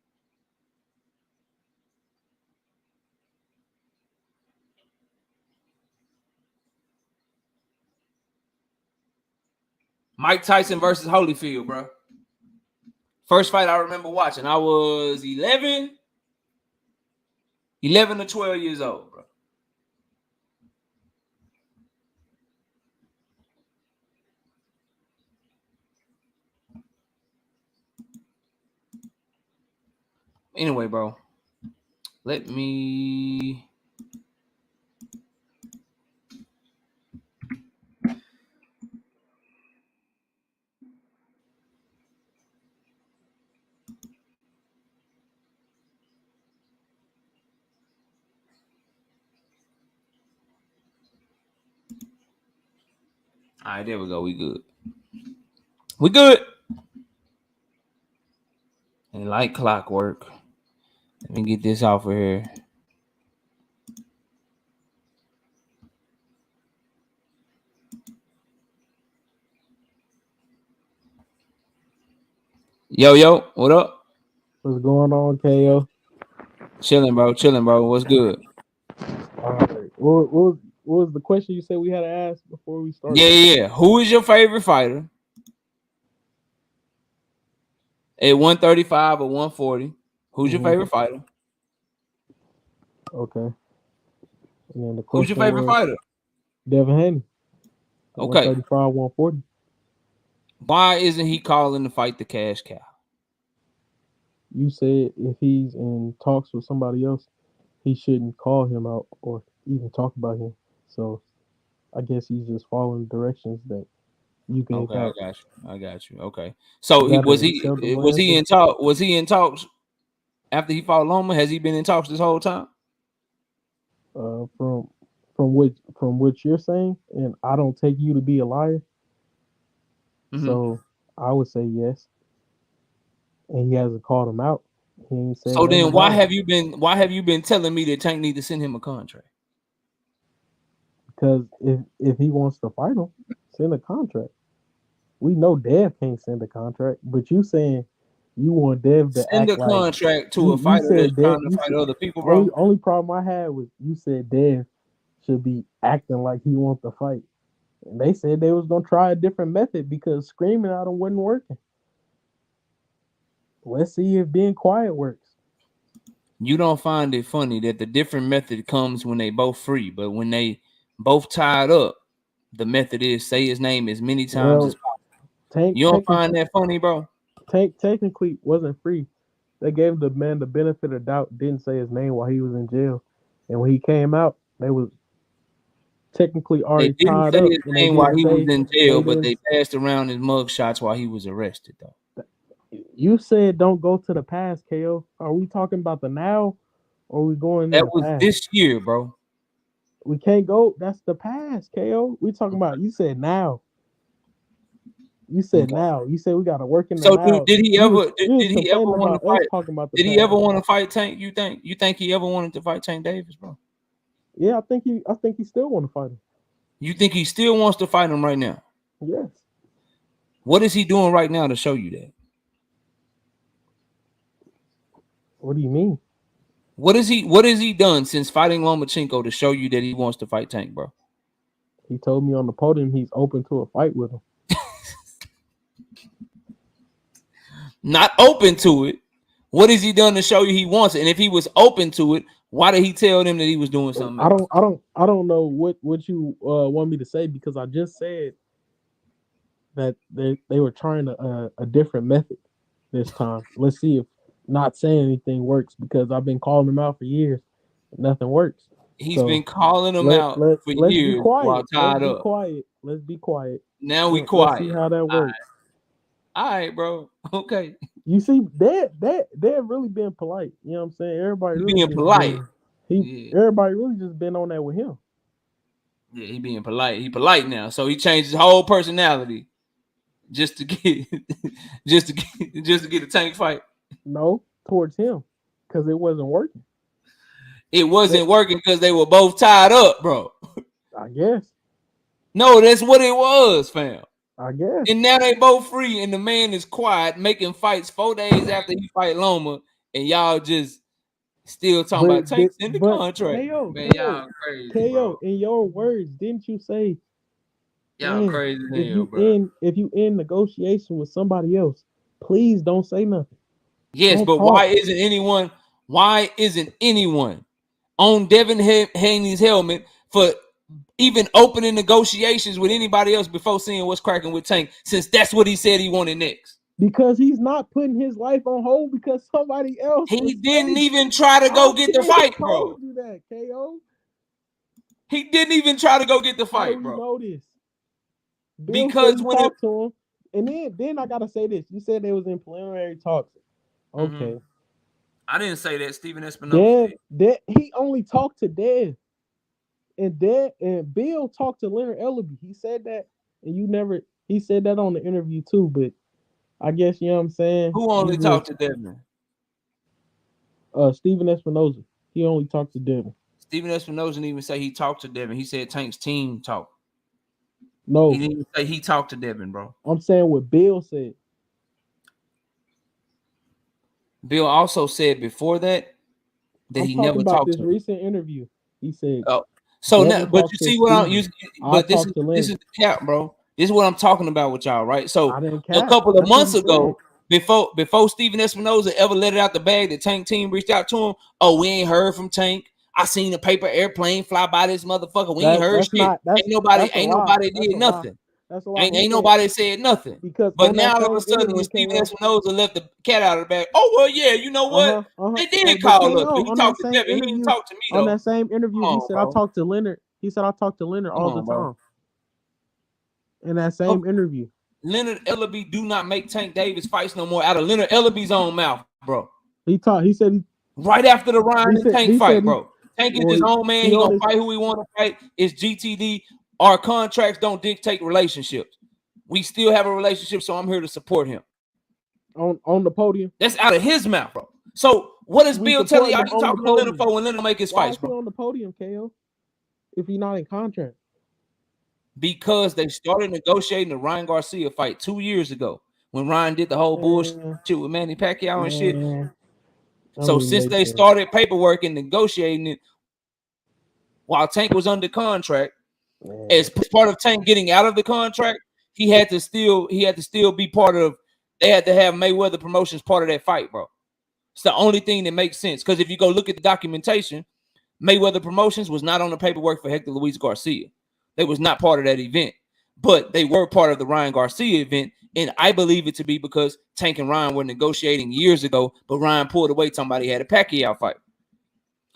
Mike Tyson versus Holyfield, bro. First fight I remember watching. I was 11 to 12 years old, bro. Anyway, bro. Let me... All right, there we go. We good. We good. And like clockwork. Let me get this off of here. Yo, what up? What's going on, KO? Chilling, bro. What's good? All right. What was the question you said we had to ask before we started? Yeah. Who is your favorite fighter? At 135 or 140. Who's your favorite fighter? Okay. And then the Who's your favorite fighter? Devin Haney. Okay. 135, 140. Why isn't he calling the fight the cash cow? You said if he's in talks with somebody else, he shouldn't call him out or even talk about him. So I guess he's just following directions that you gave Okay, out. I got you. Okay. So was he in talks after he fought Loma? Has he been in talks this whole time? From what you're saying, and I don't take you to be a liar. Mm-hmm. So I would say yes. And he hasn't called him out. He ain't said so then why have you been telling me that Tank need to send him a contract? Because if he wants to fight him, send a contract. We know Dev can't send a contract, but you saying you want Dev to send a contract to a fighter that's trying to fight other people, bro. Only problem I had was you said Dev should be acting like he wants to fight. And they said they was gonna try a different method because screaming at him wasn't working. Let's see if being quiet works. You don't find it funny that the different method comes when they both free, but when they both tied up, the method is say his name as many times as possible. You don't find that funny, bro? Tank technically wasn't free. They gave the man the benefit of doubt, didn't say his name while he was in jail. And when he came out, they was technically already tied up. They didn't say his name while he was in jail, but they passed around his mug shots while he was arrested, though. You said don't go to the past, KO. Are we talking about the now or are we going to the past? That was this year, bro. We can't go. That's the past, KO. We talking about, you said now. You said now. You said we got to work in the now. So did he ever want to fight? Did he ever want to fight Tank? You think he ever wanted to fight Tank Davis, bro? Yeah, I think he still want to fight him. You think he still wants to fight him right now? Yes. What is he doing right now to show you that? What do you mean? What has he done since fighting Lomachenko to show you that he wants to fight Tank, bro? He told me on the podium he's open to a fight with him. Not open to it. What has he done to show you he wants it? And if he was open to it, why did he tell them that he was doing something else? I don't know what you want me to say because I just said that they were trying a different method this time. Let's see if not saying anything works, because I've been calling him out for years. Nothing works. He's So been calling them let out let for let's be years while quiet. Let's tied be up. quiet. Let's be quiet. Now we Let's see quiet. how that works. All right, bro. Okay. You see, they're really been polite. You know what I'm saying? Everybody He really being just polite. been everybody really just been on that with him. Yeah, he being polite. He polite now. So he changed his whole personality just to get just to get a Tank fight. No, towards him, because it wasn't working. It wasn't working because they were both tied up, bro. I guess. No, that's what it was, fam. I guess. And now they both free, and the man is quiet, making fights 4 days after he fight Loma, and y'all just still talking about Tanks in the contract. Man, y'all crazy, bro. In your words, didn't you say, Y'all man, crazy as hell, bro. if you end negotiation with somebody else, please don't say nothing. Yes, Don't but talk. why isn't anyone on Devin Haney's helmet for even opening negotiations with anybody else before seeing what's cracking with Tank, since that's what he said he wanted next? Because he's not putting his life on hold because somebody else. He didn't even try to go get the fight, bro. Told you that, KO. He didn't even try to go get the How do fight, we bro. know this? Bill Because said he when talked to him, and then I gotta say this. You said they was in preliminary talks. Okay. I didn't say that. Steven Espinosa Dev, he only talked to Dev. And Bill talked to Leonard Ellaby. He said that, and he said that on the interview too, but I guess you know what I'm saying. Who only talked to Devin? Steven Espinosa. He only talked to Devin. Steven Espinosa didn't even say he talked to Devin. He said Tank's team talked. No. He didn't even say he talked to Devin, bro. I'm saying what Bill said. Bill also said before that he never talked this to him. recent interview. He said, "Oh, so now, but you see what I'm using. But this is the cap, bro. This is what I'm talking about with y'all, right? So a couple of months ago, before Steven Espinosa ever let it out the bag, the Tank team reached out to him. Oh, we ain't heard from Tank. I seen a paper airplane fly by this motherfucker. We ain't heard shit. Ain't nobody did nothing. That's a lie. Ain't nobody said nothing. Because but now all of a sudden, when Steven Espinosa left the cat out of the bag, oh well, yeah, you know what? They did call up. He talked to Devin. He didn't talk to me though. On that same interview, he said I talked to Leonard. He said I talked to Leonard all the time. In that same interview, Leonard Ellaby do not make Tank Davis fights no more out of Leonard Ellaby's own mouth, bro. He said right after the Ryan and Tank fight, bro. Tank is his own man. He gonna fight who he want to fight. It's GTD. Our contracts don't dictate relationships. We still have a relationship, so I'm here to support him. On the podium. That's out of his mouth, bro. So what is Bill telling y'all? He talking to Leonard for when Leonard make his fights, bro? Why is he on the podium, KO? If he's not in contract. Because they started negotiating the Ryan Garcia fight 2 years ago when Ryan did the whole bullshit with Manny Pacquiao and shit. So since they started paperwork and negotiating it while Tank was under contract, as part of Tank getting out of the contract, he had to still be part of. They had to have Mayweather Promotions part of that fight, bro. It's the only thing that makes sense. Because if you go look at the documentation, Mayweather Promotions was not on the paperwork for Hector Luis Garcia. They was not part of that event, but they were part of the Ryan Garcia event. And I believe it to be because Tank and Ryan were negotiating years ago, but Ryan pulled away talking about he had a Pacquiao fight.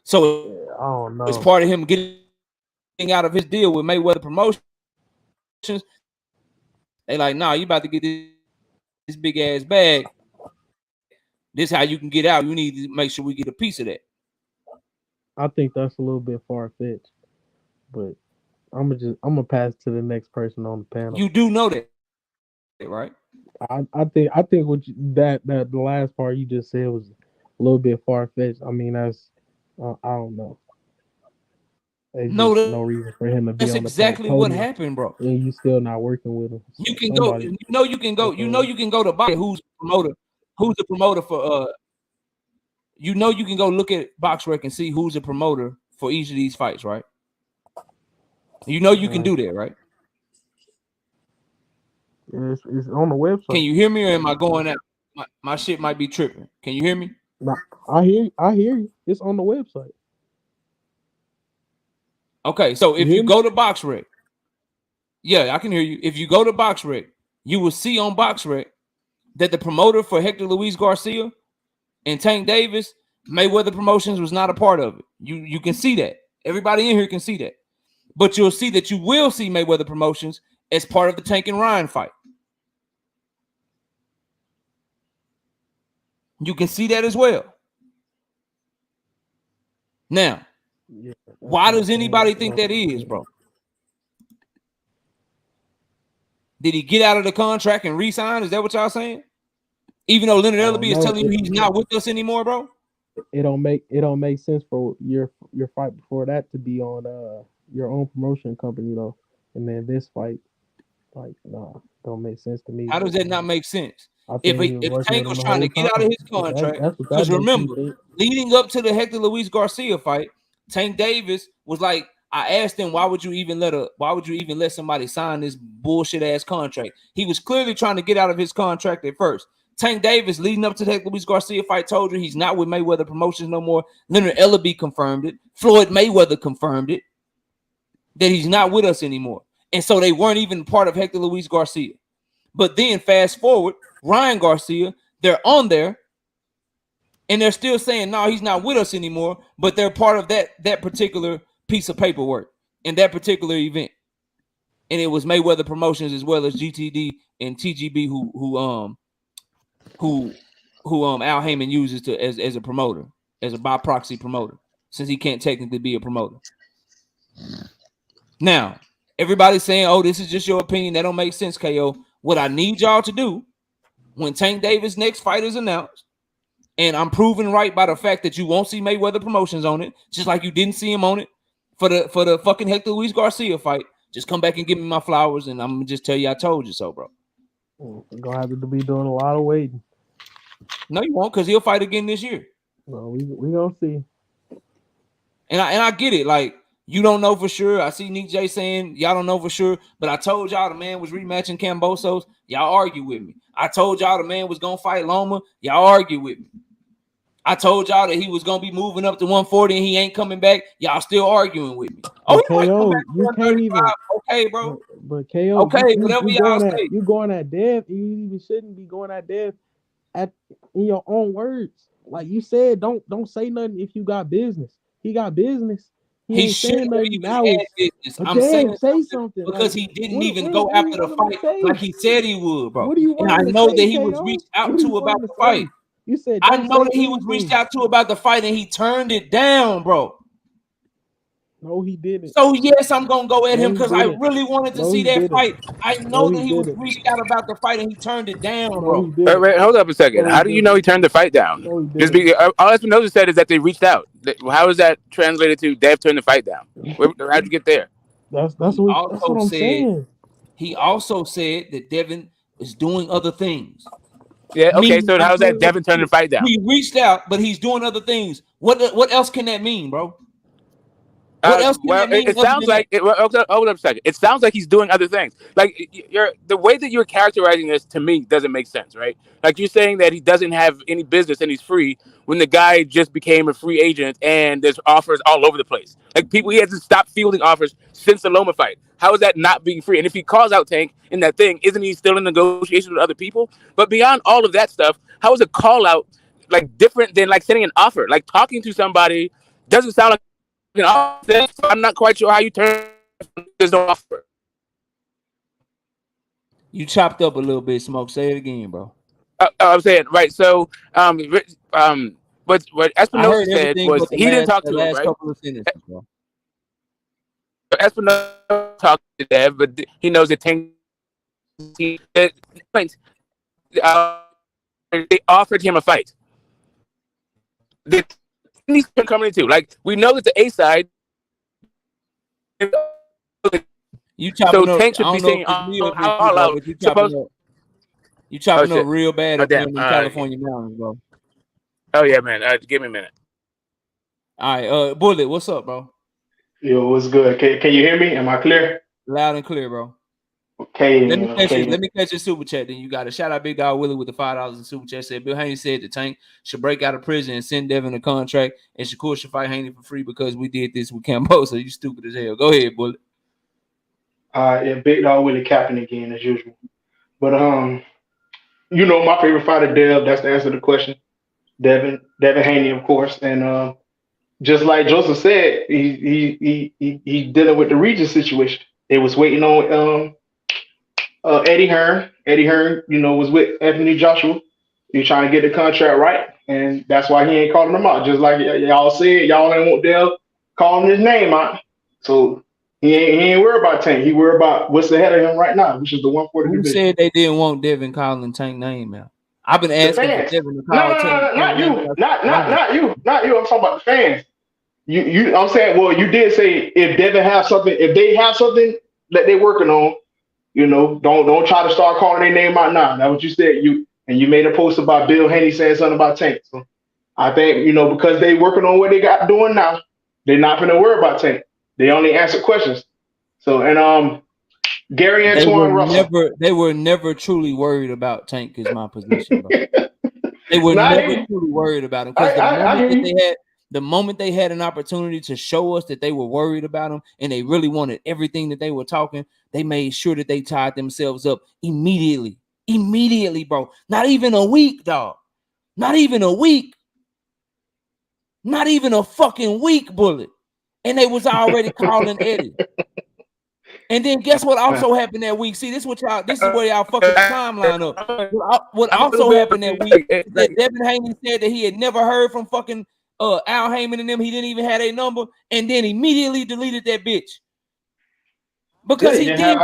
So I don't know. It's part of him getting out of his deal with Mayweather Promotions. They like, nah, you about to get this big ass bag. This how you can get out. You need to make sure we get a piece of that. I think that's a little bit far-fetched, but I'm gonna pass to the next person on the panel. You do know that, right? I think what that the last part you just said was a little bit far-fetched. I mean, that's I don't know. There's no reason for him to be on the podium. That's exactly what happened, bro. And you still not working with him. So you can go. You can go. You can go to buy who's the promoter for you can go look at BoxRec and see who's the promoter for each of these fights, right? You can do that, right? It's on the website. Can you hear me or am I going out? My shit might be tripping. Can you hear me? No, I hear you. It's on the website. Okay, so if you go to BoxRec, yeah, I can hear you. If you go to BoxRec, you will see on BoxRec that the promoter for Hector Luis Garcia and Tank Davis, Mayweather Promotions was not a part of it. You can see that. Everybody in here can see that. But you'll see that you will see Mayweather Promotions as part of the Tank and Ryan fight. You can see that as well. Now, why does anybody think that is, bro? Did he get out of the contract and re-sign? Is that what y'all saying? Even though Leonard Ellerbe is telling you he's not with us anymore, bro? It don't make sense for your fight before that to be on your own promotion company though. And then this fight, like, don't make sense to me. How does that not make sense? If Tank was was trying to get out of his contract, because remember, leading up to the Hector Luis Garcia fight, Tank Davis was like, I asked him, why would you even let somebody sign this bullshit ass contract? He was clearly trying to get out of his contract at first. Tank Davis, leading up to the Hector Luis Garcia fight, told you he's not with Mayweather Promotions no more. Leonard Ellerbe confirmed it. Floyd Mayweather confirmed it, that he's not with us anymore. And so they weren't even part of Hector Luis Garcia. But then fast forward, Ryan Garcia, they're on there, and they're still saying, no, he's not with us anymore, but they're part of that particular piece of paperwork in that particular event. And it was Mayweather Promotions as well as GTD and TGB who Al Heyman uses as a promoter, as a by proxy promoter, since he can't technically be a promoter. Now, everybody's saying, oh, this is just your opinion. That don't make sense, KO. What I need y'all to do when Tank Davis' next fight is announced, and I'm proven right by the fact that you won't see Mayweather Promotions on it, just like you didn't see him on it for the fucking Hector Luis Garcia fight, just come back and give me my flowers, and I'm gonna just tell you I told you so, bro. You're gonna have to be doing a lot of waiting. No, you won't, because he'll fight again this year. Well, we gonna see. And I get it, like, you don't know for sure. I see Nick J saying y'all don't know for sure, but I told y'all the man was rematching Cambosos. Y'all argue with me. I told y'all the man was gonna fight Loma. Y'all argue with me. I told y'all that he was gonna be moving up to 140 and he ain't coming back. Y'all still arguing with me. Oh, KO, you can't even. Okay, bro. But KO, okay, whatever y'all say. You going at Dev, you even shouldn't be going at Dev in your own words. Like you said, don't say nothing if you got business. He got business. He shouldn't have even had business. I'm saying say something because he didn't even go after the fight like he said he would, bro. What do you want? And I know that he was reached out to about the fight. You said I know that he was reached out to about the fight and he turned it down, bro. No, he didn't. So yes, I'm gonna go at him because I really wanted to see that fight. I know that he was reached out about the fight and he turned it down, bro. Wait, hold up a second. How do you know he turned the fight down? Just all Espinosa said is that they reached out. How is that translated to Dev turned the fight down? How'd you get there? That's what I'm saying. He also said that Devin is doing other things. Yeah, okay, so how's that Devin turned the fight down? He reached out, but he's doing other things. What else can that mean, bro? What else can that mean? It sounds like hold up a second. It sounds like he's doing other things. Like the way that you're characterizing this to me doesn't make sense, right? Like you're saying that he doesn't have any business and he's free when the guy just became a free agent and there's offers all over the place. Like he hasn't stopped fielding offers since the Loma fight. How is that not being free? And if he calls out Tank in that thing, isn't he still in negotiations with other people? But beyond all of that stuff, how is a call out like different than like sending an offer? Like talking to somebody doesn't sound like an offer. So I'm not quite sure how you turn there's no offer. You chopped up a little bit, Smoke. Say it again, bro. I'm saying right. So what Espinosa said was he didn't talk to him, right? Couple of sentences, bro. Espinosa talked to Dev, but he knows that Tank. They offered him a fight. He's coming into like we know that the A side. You chopping so up. Tank should be saying all out. You chopping up real bad up in California mountains, bro. Oh yeah, man. Give me a minute. All right, Bullet, what's up, bro? Yo, what's good? Can you hear me? Am I clear? Loud and clear, bro. Okay. Let me catch your super chat. Then you got a shout out, Big Dog Willie with the $5 in super chat. Said Bill Haney said the Tank should break out of prison and send Devin a contract, and Shakur should fight Haney for free because we did this with Cambosa. You stupid as hell. Go ahead, Bullet. Yeah, Big Dog Willie capping again as usual. But my favorite fighter, Dev. That's the answer to the question. Devin Haney, of course, and just like Joseph said, he's dealing with the Regis situation. They was waiting on Eddie Hearn. Eddie Hearn, was with Anthony Joshua. He was trying to get the contract right, and that's why he ain't calling him out. Just like y'all said, y'all ain't want Dell calling his name out. So he ain't worried about Tank. He worried about what's ahead of him right now, which is the 140 Who division. said they didn't want Devin calling Tank name out? I've been The asking for fans. Devin to No, call no, no, Tank no, not name you. out. Not you. I'm talking about the fans. I'm saying, well, you did say if they have something that they're working on, don't try to start calling their name out now. That's what you said. You made a post about Bill Haney saying something about Tank. So I think, because they working on what they got doing now, they're not gonna worry about Tank. They only answer questions. So and Gary Antoine Russell. They were never truly worried about Tank is my position, bro. They were No, never truly worried about him because I hear you. the moment they had an opportunity to show us that they were worried about him and they really wanted everything that they were talking, they made sure that they tied themselves up immediately. Immediately, bro. Not even a week, dog. Not even a week. Not even a fucking week, Bullet. And they was already calling Eddie. And then guess what also happened that week? See, this is where y'all fucking timeline up. What also happened that week is that Devin Haney said that he had never heard from fucking Al Heyman and them. He didn't even have a number, and then immediately deleted that bitch. Because he did,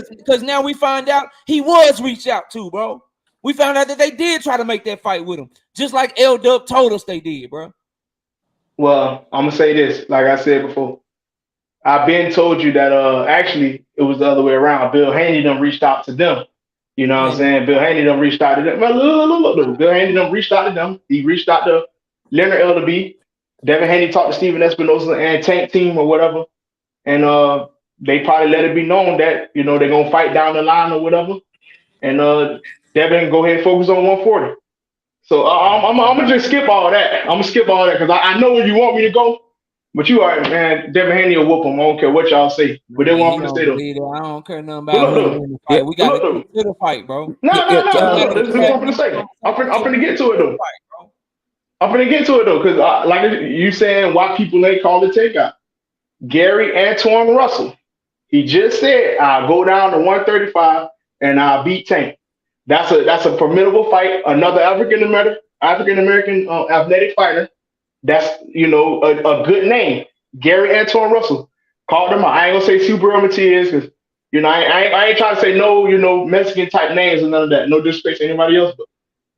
because now we find out he was reached out to, bro. We found out that they did try to make that fight with him, just like L Dub told us they did, bro. Well, I'm gonna say this, like I said before. I've been told you that actually it was the other way around. Bill Haney done reached out to them. You know what I'm saying? Bill Haney done reached out to them. Well, look. Bill Haney done reached out to them. He reached out to Leonard Elderby. Devin Haney talked to Steven Espinosa and Tank Team or whatever. And they probably let it be known that, they're gonna fight down the line or whatever. And Devin go ahead and focus on 140. So I'm gonna just skip all that. I'm gonna skip all that because I know where you want me to go. But you are, man, Devin Haney will whoop him. I don't care what y'all say. But they want me to say though. I don't care nothing about who win the fight. We got to get to the fight, bro. No. This is what I'm gonna say. I'm gonna get to it though. I'm gonna get to it though, because like you saying, why people ain't called the takeout. Gary Antoine Russell. He just said, I'll go down to 135 and I'll beat Tank. That's a formidable fight. Another African American athletic fighter. That's a good name. Gary Antoine Russell. Called him out. I ain't gonna say Super Matias because I ain't trying to say no Mexican type names and none of that. No disrespect to anybody else, but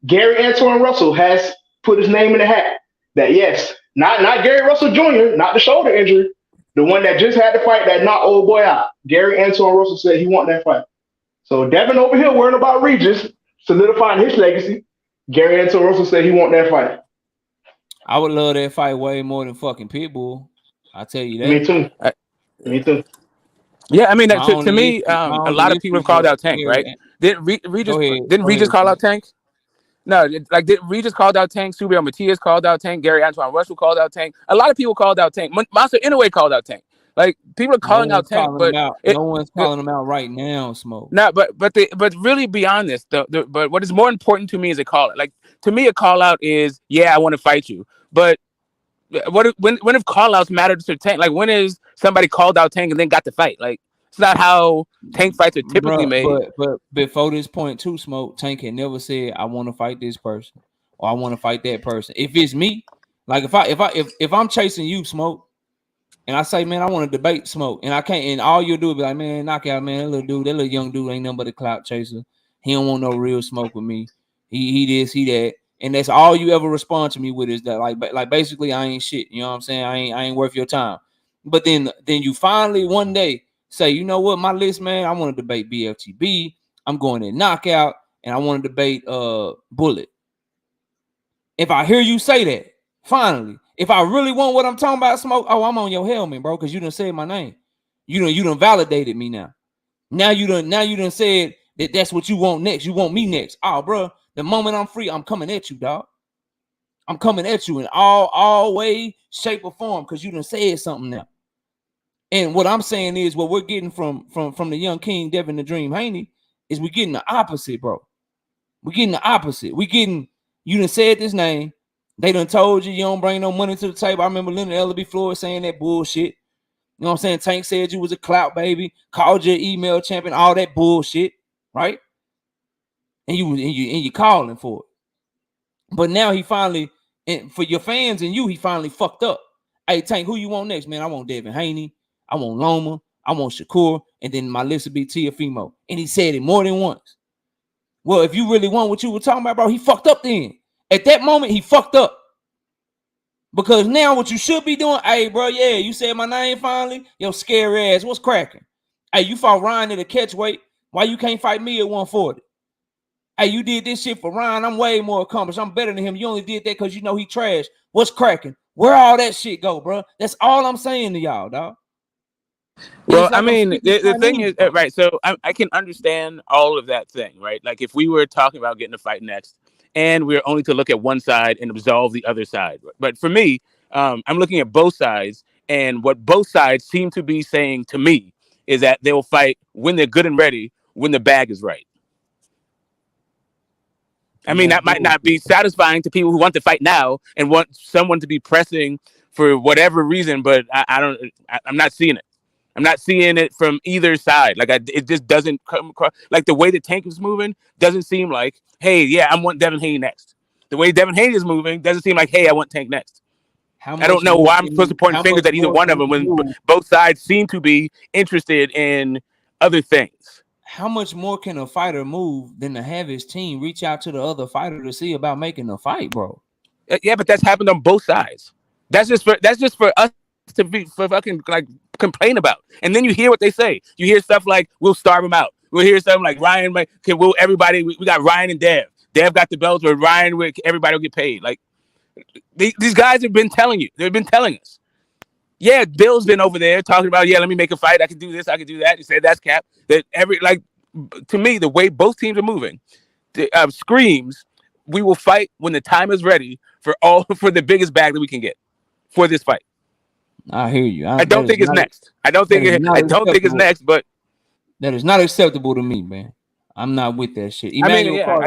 Gary Antoine Russell has put his name in the hat. That yes, not Gary Russell Jr., not the shoulder injury, the one that just had the fight that knocked old boy out. Gary Antoine Russell said he want that fight. So Devin over here worrying about Regis, solidifying his legacy. Gary Antoine Russell said he want that fight. I would love that fight way more than fucking Pitbull. I tell you that. Me too. Yeah, I mean, to me, a lot of people have called out Tank, right? Didn't Regis call out Tank? No, didn't Regis called out Tank? Subio Matias called out Tank. Gary Antoine Russell called out Tank. A lot of people called out Tank. Monster Inoue called out Tank. Like people are calling out Tank, but no one's calling him out right now. Smoke. No, but really beyond this, but what is more important to me is a call out. Like to me, a call out is I want to fight you. But when if call outs matter to Tank? Like when is somebody called out Tank and then got the fight? Like it's not how Tank fights are typically made. But before this point too, Smoke, Tank had never said I want to fight this person or I want to fight that person. If it's me, like if I'm chasing you, Smoke. And I say, man, I want to debate Smoke. And I can't, and all you'll do is be like, man, knock out, man. That little young dude ain't nothing but a clout chaser. He don't want no real smoke with me. He this, he that. And that's all you ever respond to me with is that, like basically, I ain't shit. You know what I'm saying? I ain't worth your time. But then you finally one day say, you know what, my list, man, I want to debate BFTB. I'm going to knockout, and I want to debate Bullet. If I hear you say that, finally. If I really want what I'm talking about, Smoke, I'm on your helmet, bro, because you done said my name. You done validated me now. Now you done said that's what you want next. You want me next. Oh, bro, the moment I'm free, I'm coming at you, dog. I'm coming at you in all way, shape, or form, because you done said something now. And what I'm saying is what we're getting from the young king, Devin the Dream Haney, is we getting the opposite, bro. We getting the opposite. We getting, you done said this name. They done told you don't bring no money to the table. I remember Leonard Ellaby Floyd saying that bullshit. You know what I'm saying? Tank said you was a clout baby, called you an email champion, all that bullshit, right? And you calling for it. But now he finally, and for your fans and you, he finally fucked up. Hey, Tank, who you want next, man? I want Devin Haney. I want Loma. I want Shakur. And then my list will be Tiafimo. And he said it more than once. Well, if you really want what you were talking about, bro, he fucked up then. At that moment, he fucked up. Because now what you should be doing, hey, bro, yeah, you said my name finally. Yo, scary ass, what's cracking? Hey, you fought Ryan at a catch weight. Why you can't fight me at 140? Hey, you did this shit for Ryan. I'm way more accomplished. I'm better than him. You only did that because you know he trash. What's cracking? Where all that shit go, bro? That's all I'm saying to y'all, dog. Well, I mean, the thing is, right, so I can understand all of that thing, right? Like if we were talking about getting a fight next and we're only to look at one side and absolve the other side. But for me, I'm looking at both sides, and what both sides seem to be saying to me is that they will fight when they're good and ready, when the bag is right. I mean, that might not be satisfying to people who want to fight now and want someone to be pressing for whatever reason, but I'm not seeing it. I'm not seeing it from either side. Like it just doesn't come across. Like the way the Tank is moving doesn't seem like, hey, yeah, I want Devin Haney next. The way Devin Haney is moving doesn't seem like, hey, I want Tank next. I don't know why I'm supposed to point fingers at either one of them when both sides seem to be interested in other things. How much more can a fighter move than to have his team reach out to the other fighter to see about making a fight, bro? Yeah, but that's happened on both sides. That's just for us to be for fucking like complain about. And then you hear what they say. You hear stuff like we'll starve them out. We'll hear something like Ryan, like, okay, we got Ryan and Dev. Dev got the belts, but Ryan, everybody will get paid. Like these guys have been telling you. They've been telling us. Yeah, Bill's been over there talking about, yeah, let me make a fight. I can do this. I can do that. He said that's cap. That to me, the way both teams are moving screams, we will fight when the time is ready for the biggest bag that we can get for this fight. I hear you. I don't think it's next. I don't think it's next, but that is not acceptable to me, man. I'm not with that shit. I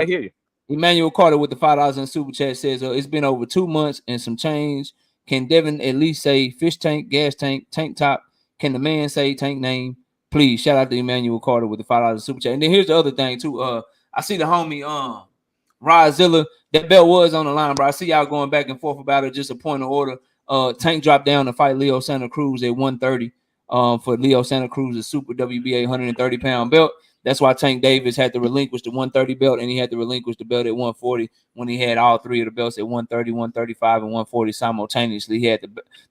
hear you. Emmanuel Carter with the $5 in super chat says it's been over 2 months and some change. Can Devin at least say fish tank, gas tank, tank top? Can the man say tank name? Please shout out to Emmanuel Carter with the $5 super chat. And then here's the other thing too. I see the homie Rodzilla. That belt was on the line, bro. I see y'all going back and forth about it. Just a point of order. Tank dropped down to fight Leo Santa Cruz at 130. For Leo Santa Cruz's Super WBA 130-pound belt. That's why Tank Davis had to relinquish the 130 belt, and he had to relinquish the belt at 140 when he had all three of the belts at 130, 135, and 140 simultaneously. He had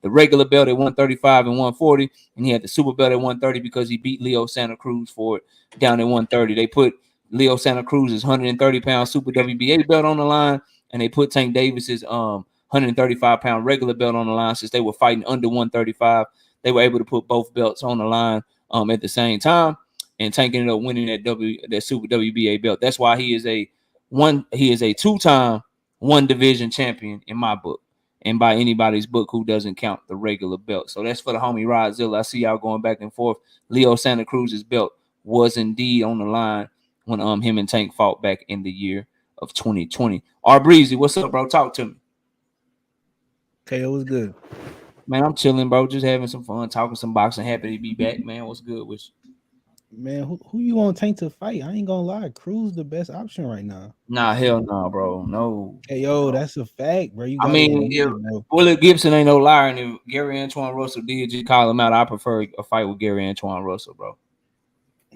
the regular belt at 135 and 140, and he had the super belt at 130 because he beat Leo Santa Cruz for it down at 130. They put Leo Santa Cruz's 130-pound Super WBA belt on the line, and they put Tank Davis's 135-pound regular belt on the line since they were fighting under 135. They were able to put both belts on the line at the same time, and Tank ended up winning that Super WBA belt. That's why he is a two-time one division champion in my book, and by anybody's book who doesn't count the regular belt. So that's for the homie Rodzilla. I see y'all going back and forth. Leo Santa Cruz's belt was indeed on the line when him and Tank fought back in the year of 2020. R Breezy, what's up, bro? Talk to me. KO was good. Man, I'm chilling, bro. Just having some fun, talking some boxing. Happy to be back, man. What's good with you? Man, who you want Tank to fight? I ain't gonna lie. Cruz the best option right now. Nah, hell no, bro. No. KO, that's a fact, bro. Willie Gibson ain't no liar, and if Gary Antoine Russell did just call him out, I prefer a fight with Gary Antoine Russell, bro.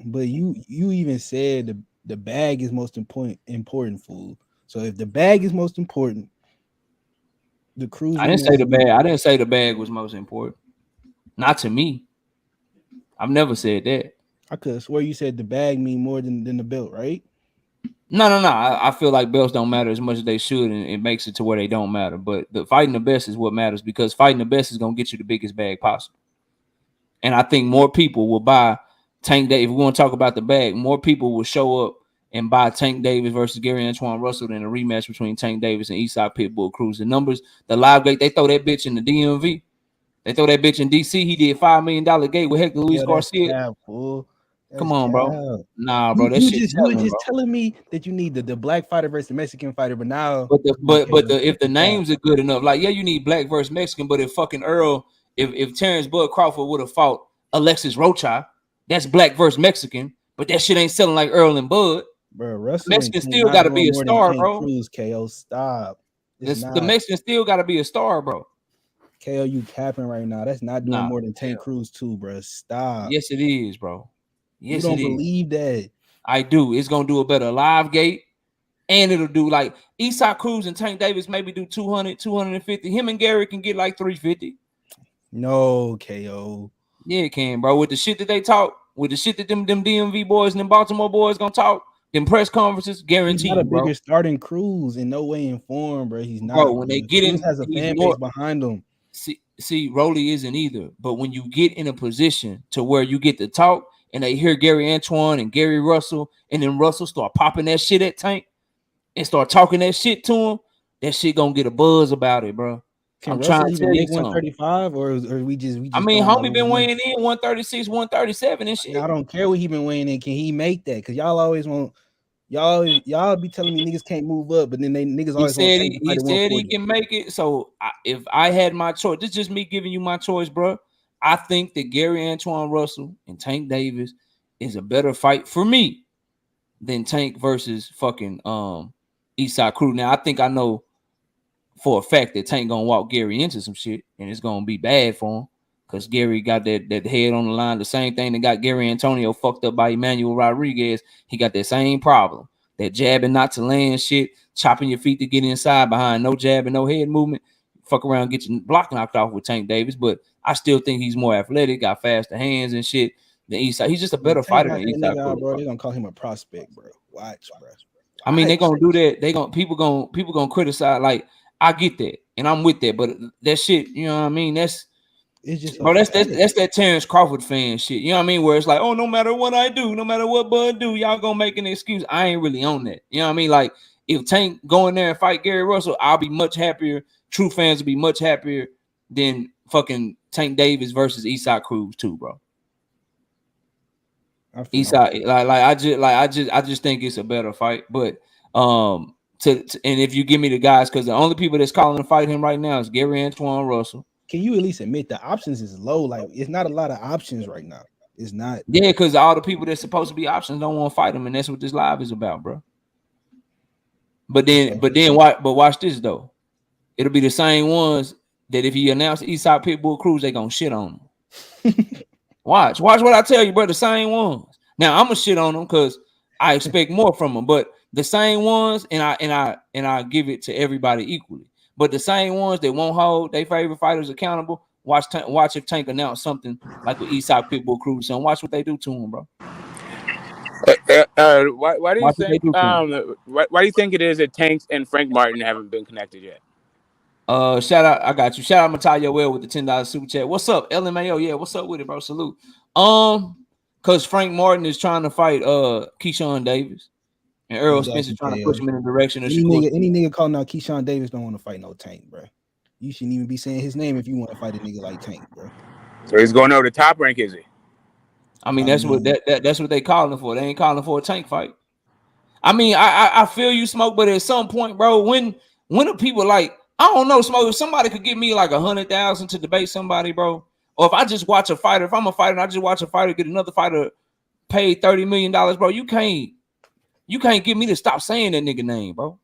But you even said the bag is most important, fool. So if the bag is most important, the Cruz. I didn't say the bag. I didn't say the bag was most important. Not to me. I've never said that. I could have swore you said the bag mean more than the belt, right? No. I feel like belts don't matter as much as they should, and it makes it to where they don't matter. But the fighting the best is what matters, because fighting the best is gonna get you the biggest bag possible. And I think more people will buy Tank Davis. If we want to talk about the bag, more people will show up and buy Tank Davis versus Gary Antoine Russell than a rematch between Tank Davis and Eastside Pitbull Cruz. The numbers, the live gate, they throw that bitch in the DMV. They throw that bitch in DC. He did $5 million gate with Hector Luis Garcia. Come on, bro. Cow. Nah, bro. That shit You were telling, just bro. telling me that you need the black fighter versus the Mexican fighter, but now But if the Cow. names are good enough, like you need black versus Mexican. But if fucking Earl, if Terrence Bud Crawford would have fought Alexis Rocha, that's black versus Mexican. But that shit ain't selling like Earl and Bud. Bro, Russell and Mexican Tank still not got to doing be a more than star, Tank bro. Cruz. KO, stop. It's The not. Mexican still got to be a star, bro. KO, you capping right now. That's not doing Nah, more than Tank Cruz too, bro. Stop. yes, it is, bro. You Yes, don't it is. believe that. I do. It's gonna do a better live gate, and it'll do like Eastside Cruz and Tank Davis maybe do 200, 250. Him and Gary can get like 350. No, KO. Yeah, it can, bro. With the shit that they talk, with the shit that them DMV boys and them Baltimore boys gonna talk, them press conferences, He's guaranteed, not a bro. bigger starting Cruz in no way in form, bro. He's not. Bro, when Bro. they get Cruz in, has a he's fan more. base behind him. See, Rolly isn't either. But when you get in a position to where you get to talk and they hear Gary Antoine and Gary Russell, and then Russell start popping that shit at Tank and start talking that shit to him, that shit gonna get a buzz about it, bro. Can I'm Russell trying to even tell you make something. 135, or we just I mean, throwing out homie his been name? weighing in 136, 137 and shit. I don't care what he been weighing in. Can he make that? Because y'all always want y'all be telling me niggas can't move up, but then niggas He always want said Tank to he fight at said he 140. can make it. So if I had my choice, this is just me giving you my choice, bro. I think that Gary Antoine Russell and Tank Davis is a better fight for me than Tank versus fucking Eastside Crew. Now I think I know for a fact that Tank gonna walk Gary into some shit, and it's gonna be bad for him because Gary got that head on the line. The same thing that got Gary Antonio fucked up by Emmanuel Rodriguez. He got that same problem. That jabbing not to land shit, chopping your feet to get inside behind, no jab and no head movement. Fuck around, get your block knocked off with Tank Davis, but I still think he's more athletic, got faster hands and shit than Eastside. He's just a better Tank fighter got than that Eastside nigga Crew, out, bro. bro. They're gonna call him a prospect, bro. Watch, bro. I mean, they're gonna do that. People gonna criticize. Like, I get that, and I'm with that. But that shit, you know what I mean? It's just bro. That's that Terrence Crawford fan shit. You know what I mean? Where it's like, oh, no matter what I do, no matter what Bud do, y'all gonna make an excuse. I ain't really on that. You know what I mean? Like, if Tank go in there and fight Gary Russell, I'll be much happier. True fans will be much happier than fucking Tank Davis versus Eastside Cruz too, bro. Eastside, I just think it's a better fight. But and if you give me the guys, because the only people that's calling to fight him right now is Gary Antoine Russell. Can you at least admit the options is low? Like, it's not a lot of options right now. It's not. Yeah, because all the people that's supposed to be options don't want to fight him, and that's what this live is about, bro. But watch this though. It'll be the same ones that if he announced Eastside Pitbull Cruz, they gonna shit on him. Watch what I tell you, bro. The same ones. Now I'm gonna shit on them because I expect more from them, but the same ones, and I give it to everybody equally. But the same ones that won't hold their favorite fighters accountable. Watch if Tank announce something like with Eastside Pitbull Cruz, and watch what they do to him, bro. Why do you think why do you think it is that Tanks and Frank Martin haven't been connected yet? Shout out, I got you. Shout out Matayo Well with the $10 super chat. What's up, LMAO? Yeah, what's up with it, bro? Salute. Because Frank Martin is trying to fight Keyshawn Davis, and Earl Spence is trying to push him in the direction of any nigga calling out Keyshawn Davis don't want to fight no Tank, bro. You shouldn't even be saying his name if you want to fight a nigga like Tank, bro. So he's going over the top rank, is he? I mean, that's what they calling for. They ain't calling for a Tank fight. I mean, I feel you, Smoke, but at some point, bro, when are people like, I don't know, Smoke, if somebody could give me like 100,000 to debate somebody, bro, or if I just watch a fighter, if I'm a fighter and I just watch a fighter get another fighter paid $30 million, bro, you can't get me to stop saying that nigga name, bro.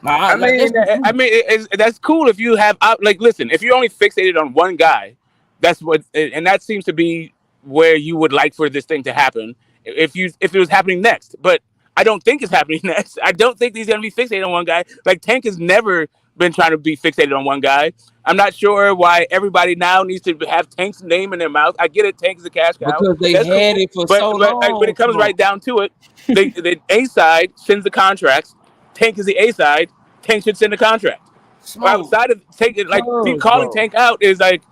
I mean, that's cool if you have listen, if you're only fixated on one guy, that's what, and that seems to be where you would like for this thing to happen if it was happening next. But I don't think it's happening next. I don't think he's gonna be fixated on one guy. Like, Tank has never been trying to be fixated on one guy. I'm not sure why everybody now needs to have Tank's name in their mouth. I get it, Tank is a cash cow. Because they had it for so long. Like, when it comes right down to it, the A side sends the contracts. Tank is the A side. Tank should send the contract. Outside of Tank, like, calling Tank out is like,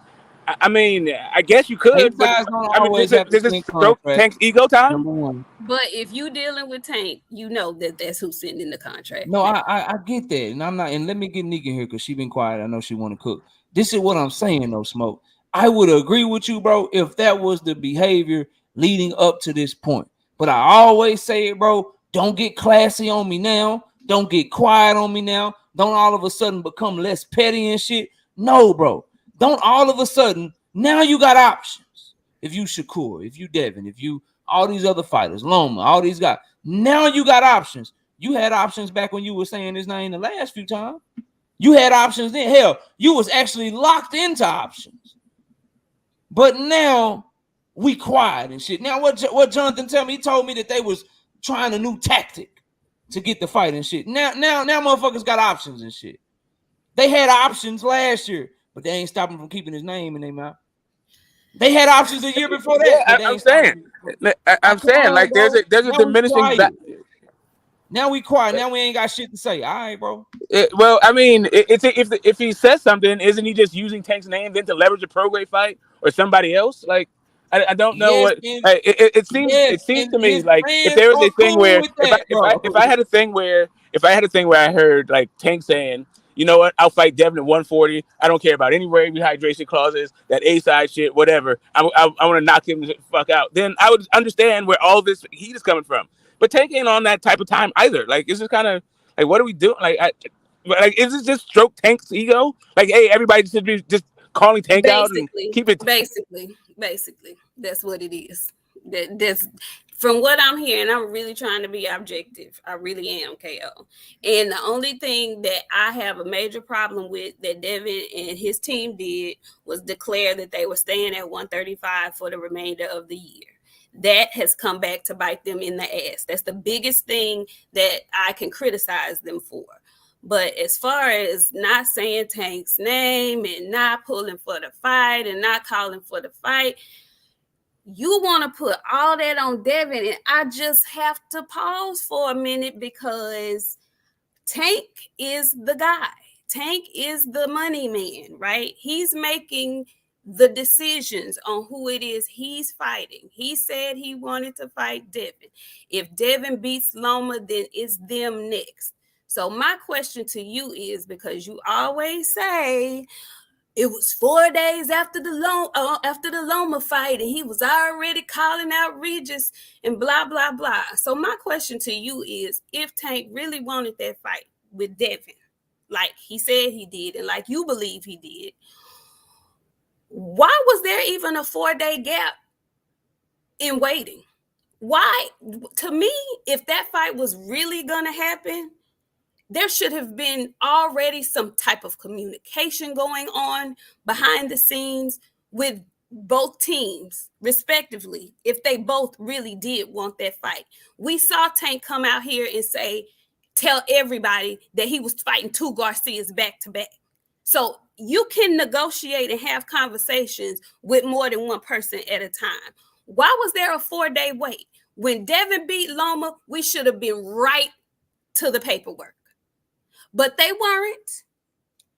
I mean, I guess you could, but I mean, does this stroke Tank's ego time? But if you dealing with Tank, you know that's who's sitting in the contract. No, I get that, and I'm not. And let me get Nika here because she been quiet. I know she want to cook. This is what I'm saying, though, Smoke. I would agree with you, bro, if that was the behavior leading up to this point. But I always say it, bro, don't get classy on me now. Don't get quiet on me now. Don't all of a sudden become less petty and shit. No, bro. Don't all of a sudden, now you got options. If you Shakur, if you Devin, if you all these other fighters, Loma, all these guys, now you got options. You had options back when you were saying his name the last few times. You had options then. Hell, you was actually locked into options. But now we quiet and shit. Now what Jonathan tell me? He told me that they was trying a new tactic to get the fight and shit. Now motherfuckers got options and shit. They had options last year, but they ain't stopping from keeping his name in their mouth. They had options a year before that, but they ain't I'm saying, like, there's a diminishing value. Now we quiet. Now we ain't got shit to say. All right, bro. Well, I mean, if he says something, isn't he just using Tank's name then to leverage a pro grade fight or somebody else? Like, I don't know what. It seems to me like if there was a thing where if I had a thing where I heard like Tank saying, you know what, I'll fight Devin at 140. I don't care about any rehydration clauses, that A side shit, whatever. I want to knock him the fuck out. Then I would understand where all this heat is coming from. But Tank ain't on that type of time either. Like, it's just kind of like, what are we doing? Like, is this just stroke Tank's ego? Like, hey, everybody should be just calling Tank out and keep it. Basically, that's what it is. That's from what I'm hearing. I'm really trying to be objective. I really am, KO. And the only thing that I have a major problem with that Devin and his team did was declare that they were staying at 135 for the remainder of the year. That has come back to bite them in the ass. That's the biggest thing that I can criticize them for. But as far as not saying Tank's name and not pulling for the fight and not calling for the fight, you want to put all that on Devin. And I just have to pause for a minute because Tank is the guy. Tank is the money man, right? He's making the decisions on who it is he's fighting. He said he wanted to fight Devin. If Devin beats Loma, then it's them next. So my question to you is, because you always say it was 4 days after the Loma fight, and he was already calling out Regis and blah, blah, blah. So my question to you is, if Tank really wanted that fight with Devin, like he said he did, and like you believe he did, why was there even a 4-day gap in waiting? Why? To me, if that fight was really going to happen, there should have been already some type of communication going on behind the scenes with both teams, respectively, if they both really did want that fight. We saw Tank come out here and tell everybody that he was fighting two Garcias back to back. So you can negotiate and have conversations with more than one person at a time. Why was there a 4-day wait? When Devin beat Loma, we should have been right to the paperwork. But they weren't.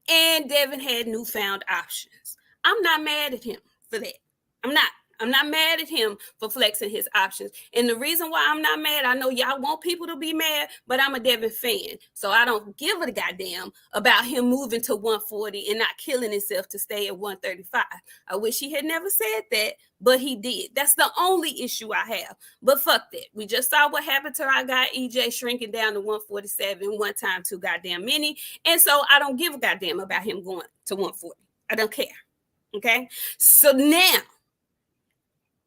And Devin had newfound options. I'm not mad at him for that. I'm not mad at him for flexing his options. And the reason why I'm not mad, I know y'all want people to be mad, but I'm a Devin fan. So I don't give a goddamn about him moving to 140 and not killing himself to stay at 135. I wish he had never said that, but he did. That's the only issue I have. But fuck that. We just saw what happened to our guy EJ shrinking down to 147 one time too goddamn many. And so I don't give a goddamn about him going to 140. I don't care. Okay? So now,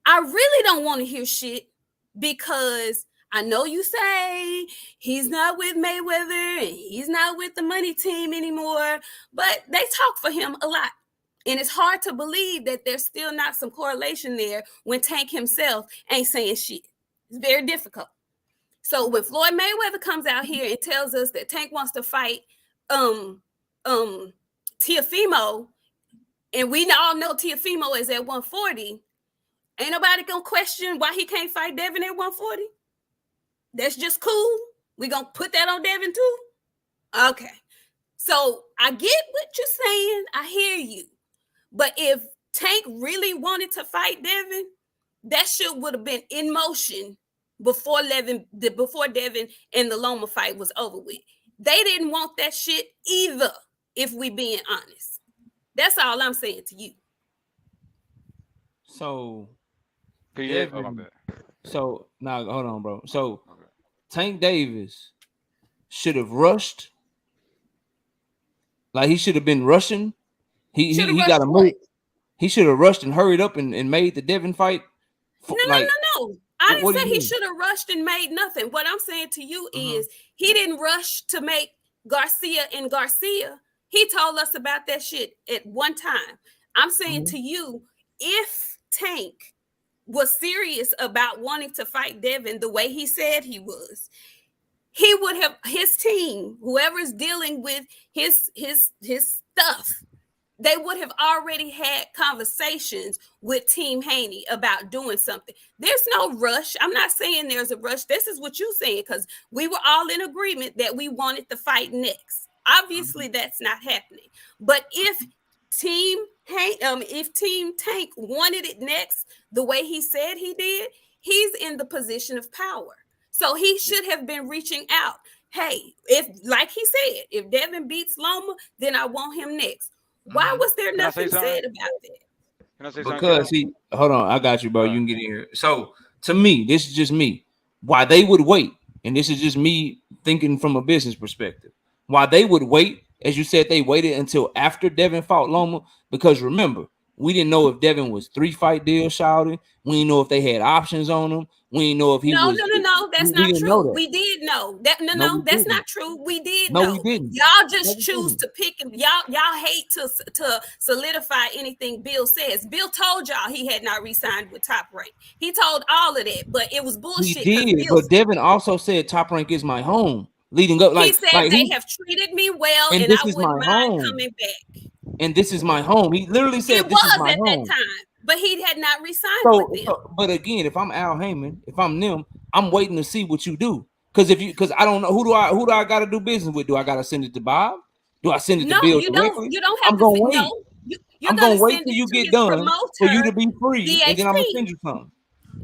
I really don't want to hear shit because I know you say he's not with Mayweather and he's not with the money team anymore, but they talk for him a lot. And it's hard to believe that there's still not some correlation there when Tank himself ain't saying shit. It's very difficult. So when Floyd Mayweather comes out here and tells us that Tank wants to fight Teofimo, and we all know Teofimo is at 140, ain't nobody gonna question why he can't fight Devin at 140. That's just cool. We gonna put that on Devin too? Okay. So I get what you're saying. I hear you. But if Tank really wanted to fight Devin, that shit would have been in motion before Devin and the Loma fight was over with. They didn't want that shit either, if we being honest. That's all I'm saying to you. So Devin. Oh, my bad. So now hold on, bro. So Tank Davis should have rushed. Like he should have been rushing. He got a move. He should have rushed and hurried up and made the Devin fight. No. I didn't say he should have rushed and made nothing. What I'm saying to you is he didn't rush to make Garcia and Garcia. He told us about that shit at one time. I'm saying to you, if Tank was serious about wanting to fight Devin the way he said he was, he would have his team, whoever's dealing with his stuff, they would have already had conversations with Team Haney about doing something. There's no rush. I'm not saying there's a rush. This is what you're saying, because we were all in agreement that we wanted the fight next. Obviously, that's not happening. But if Team Tank wanted it next the way he said he did, he's in the position of power. So he should have been reaching out. Hey, if, like he said, if Devin beats Loma, then I want him next. Why was there nothing said about that? Can I say because hold on, I got you, bro. You can get in here. So to me, this is just me. Why they would wait, and this is just me thinking from a business perspective. Why they would wait, as you said, they waited until after Devin fought Loma, because remember, we didn't know if Devin was 3-fight deal shouting. We didn't know if they had options on him. We didn't know if he was. No. That's not true. We did know that. No, that's not true. We did know. We didn't. Y'all just choose to pick him. Y'all hate to solidify anything Bill says. Bill told y'all he had not re-signed with Top Rank. He told all of that, but it was bullshit. He did, but Devin also said Top Rank is my home. Leading up, he said they have treated me well, and I wouldn't mind coming back. And this is my home. He literally said this is my home. That time, but he had not resigned with them. But again, if I'm Al Heyman, if I'm Nim, I'm waiting to see what you do. Because I don't know who do I got to do business with. Do I got to send it to Bob? Do I send it to Bill directly? You don't have I'm to. Gonna wait. No, I'm gonna wait till you get done for you to be free, DHP. And then I'm gonna send you something.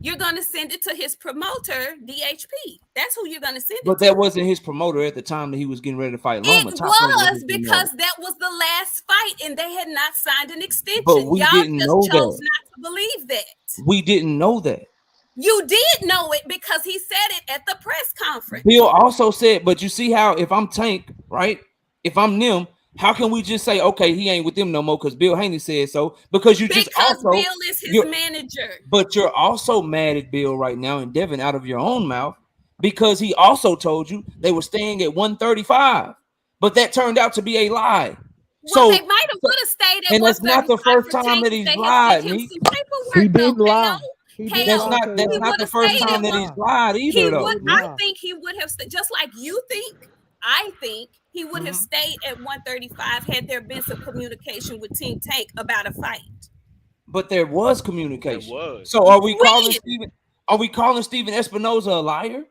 You're gonna send it to his promoter, DHP. That's who you're gonna send it. But that wasn't his promoter at the time that he was getting ready to fight Loma. It was because that was the last fight, and they had not signed an extension. But we didn't know that. Chose not to believe that. We didn't know that. You did know it because he said it at the press conference. Bill also said, but you see how if I'm Tank, right? If I'm Nim, how can we just say, okay, he ain't with them no more because Bill Haney said so? Because Bill is his manager. But you're also mad at Bill right now and Devin out of your own mouth because he also told you they were staying at 135. But that turned out to be a lie. Well, they might have would have stayed at 135. And that's not the first time that he's lied. He didn't lie. That's not the first time that he's lied either, though. I think he would have, just like you think, I think he would have stayed at 135 had there been some communication with Team Tank about a fight. But there was communication. So are we calling Steven? Are we calling Steven Espinoza a liar?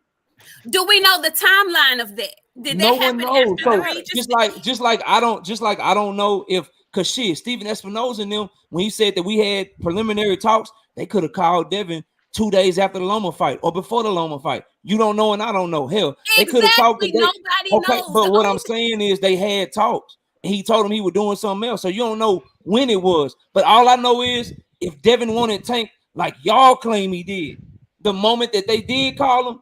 Do we know the timeline of that? Did no that one happen knows. So just like I don't know if Steven Espinoza and them, when he said that we had preliminary talks, they could have called Devin 2 days after the Loma fight or before the Loma fight. You don't know and I don't know. Hell, they could have talked. Nobody knows. But what I'm saying is they had talks. And he told him he was doing something else. So you don't know when it was. But all I know is if Devin wanted Tank like y'all claim he did, the moment that they did call him,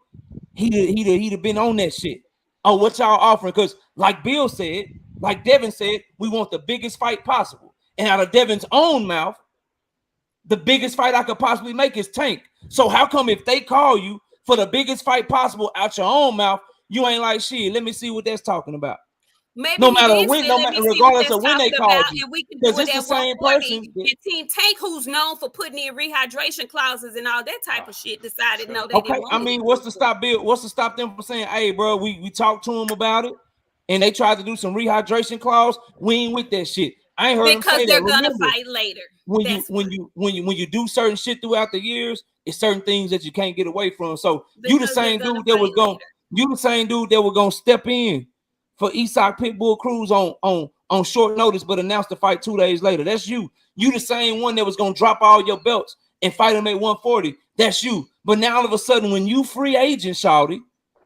he'd have been on that shit. Oh, what y'all offering? Because like Bill said, like Devin said, we want the biggest fight possible. And out of Devin's own mouth, the biggest fight I could possibly make is Tank. So how come if they call you for the biggest fight possible out your own mouth, you ain't like, shit, let me see what that's talking about. Maybe no matter when, regardless of when they called you, because it's the same person. And Team Tank, who's known for putting in rehydration clauses and all that type of shit, decided no, they didn't want I mean, what's to stop Bill? What's to stop them from saying, "Hey, bro, we talked to him about it, and they tried to do some rehydration clause. We ain't with that shit." I ain't heard them say that. Because they're gonna fight later. When you do certain shit throughout the years, it's certain things that you can't get away from. So you the same dude that was going. You the same dude that was gonna step in for Eastside Pitbull Cruz on short notice, but announced the fight 2 days later. That's you. You the same one that was gonna drop all your belts and fight him at 140. That's you. But now all of a sudden, when you free agent, shawty,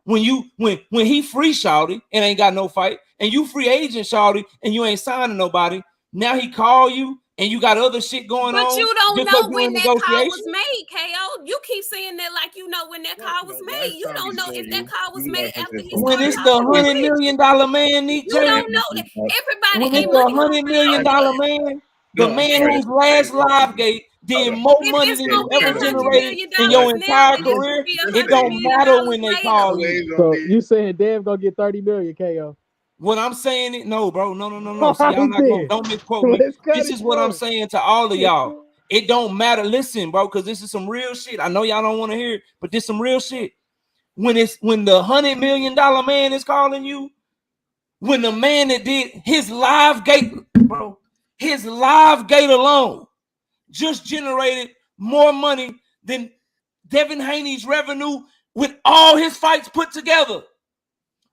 when he free shawty and ain't got no fight, and you free agent shawty and you ain't signing nobody, now he call you and you got other shit going But on. you don't just know 'cause you when in that call was negotiations? made, KO. You keep saying that like you know when that call was made. You don't know if that call was made after he When started it's the talking to $100 million man, Nick You J. don't know that. Everybody When it's ain't the money $100 million hungry. man, the man whose last live gate did more If money it's than gonna you be ever $100 generated million in your now, entire then it's gonna career, be it $100 don't million matter when they later. call you. So you saying Dev gonna get 30 million, KO? What I'm saying it, no, bro, no. See, y'all Right not gonna then. don't misquote me. Let's cut This it is what I'm short. saying to all of y'all. It don't matter. Listen, bro, because this is some real shit. I know y'all don't want to hear it, but this some real shit. When the $100 million man is calling you, when the man that did his live gate, bro, his live gate alone just generated more money than Devin Haney's revenue with all his fights put together.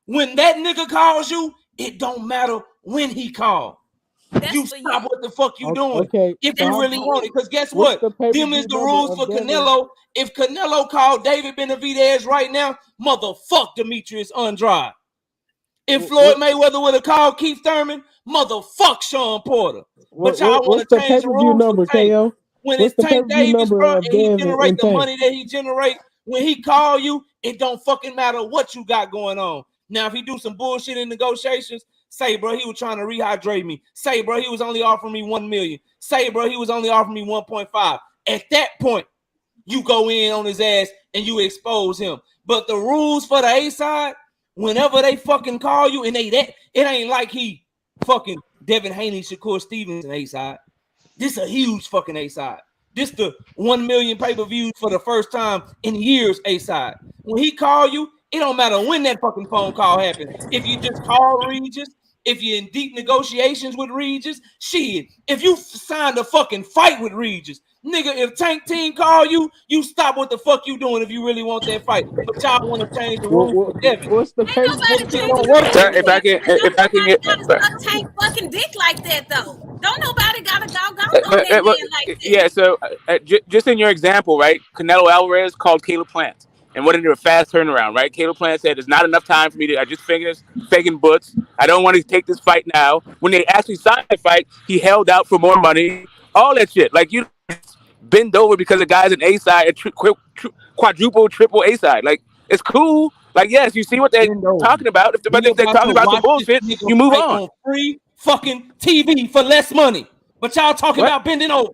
When that nigga calls you, it don't matter when he called. You stop what the fuck you doing. Okay. If you really want it. Because guess What's what? the pay-per-view Them is the number rules of for Devin? Canelo. If Canelo called David Benavidez right now, motherfuck Demetrius Andrade. If Floyd Mayweather would have called Keith Thurman, motherfuck Sean Porter. But y'all What's want to the change the pay-per-view rules for number, Tank. KO? When What's it's the Tank pay-per-view Davis, number bro, of and he Devin generate and the Tank? money that he generate, when he call you, it don't fucking matter what you got going on. Now, if he do some bullshit in negotiations, say, bro, he was trying to rehydrate me. Say, bro, he was only offering me $1 million. Say, bro, he was only offering me 1.5. At that point, you go in on his ass and you expose him. But the rules for the A side, whenever they fucking call you and they that, it ain't like he fucking Devin Haney, Shakur Stevenson A side. This a huge fucking A side. This the 1 million pay-per-views for the first time in years A side. When he call you, it don't matter when that fucking phone call happens. If you just call Regis, if you're in deep negotiations with Regis, shit. If you signed a fucking fight with Regis, nigga, if Tank Team call you, you stop what the fuck you doing if you really want that fight. But y'all want to change the rules for Devin. What's the Ain't pay-per-view? nobody It changing don't the work rules that for way. Devin, but don't nobody gotta suck Tank fucking dick like that though. Don't nobody gotta doggone on that man like that. Yeah, so just in your example, right? Canelo Alvarez called Caleb Plant and wanted to do a fast turnaround, right? Caleb Plant said, "There's not enough time for me to. I just finished faking butts. I don't want to take this fight now." When they actually signed the fight, he held out for more money. All that shit, like you bend over because the guy's an A side, quadruple, triple A side. Like it's cool. Like yes, you see what they're talking about. We If they're about talking to about some watch this bullshit, nigga you move fight on. on free fucking TV for less money. But y'all talking about bending over.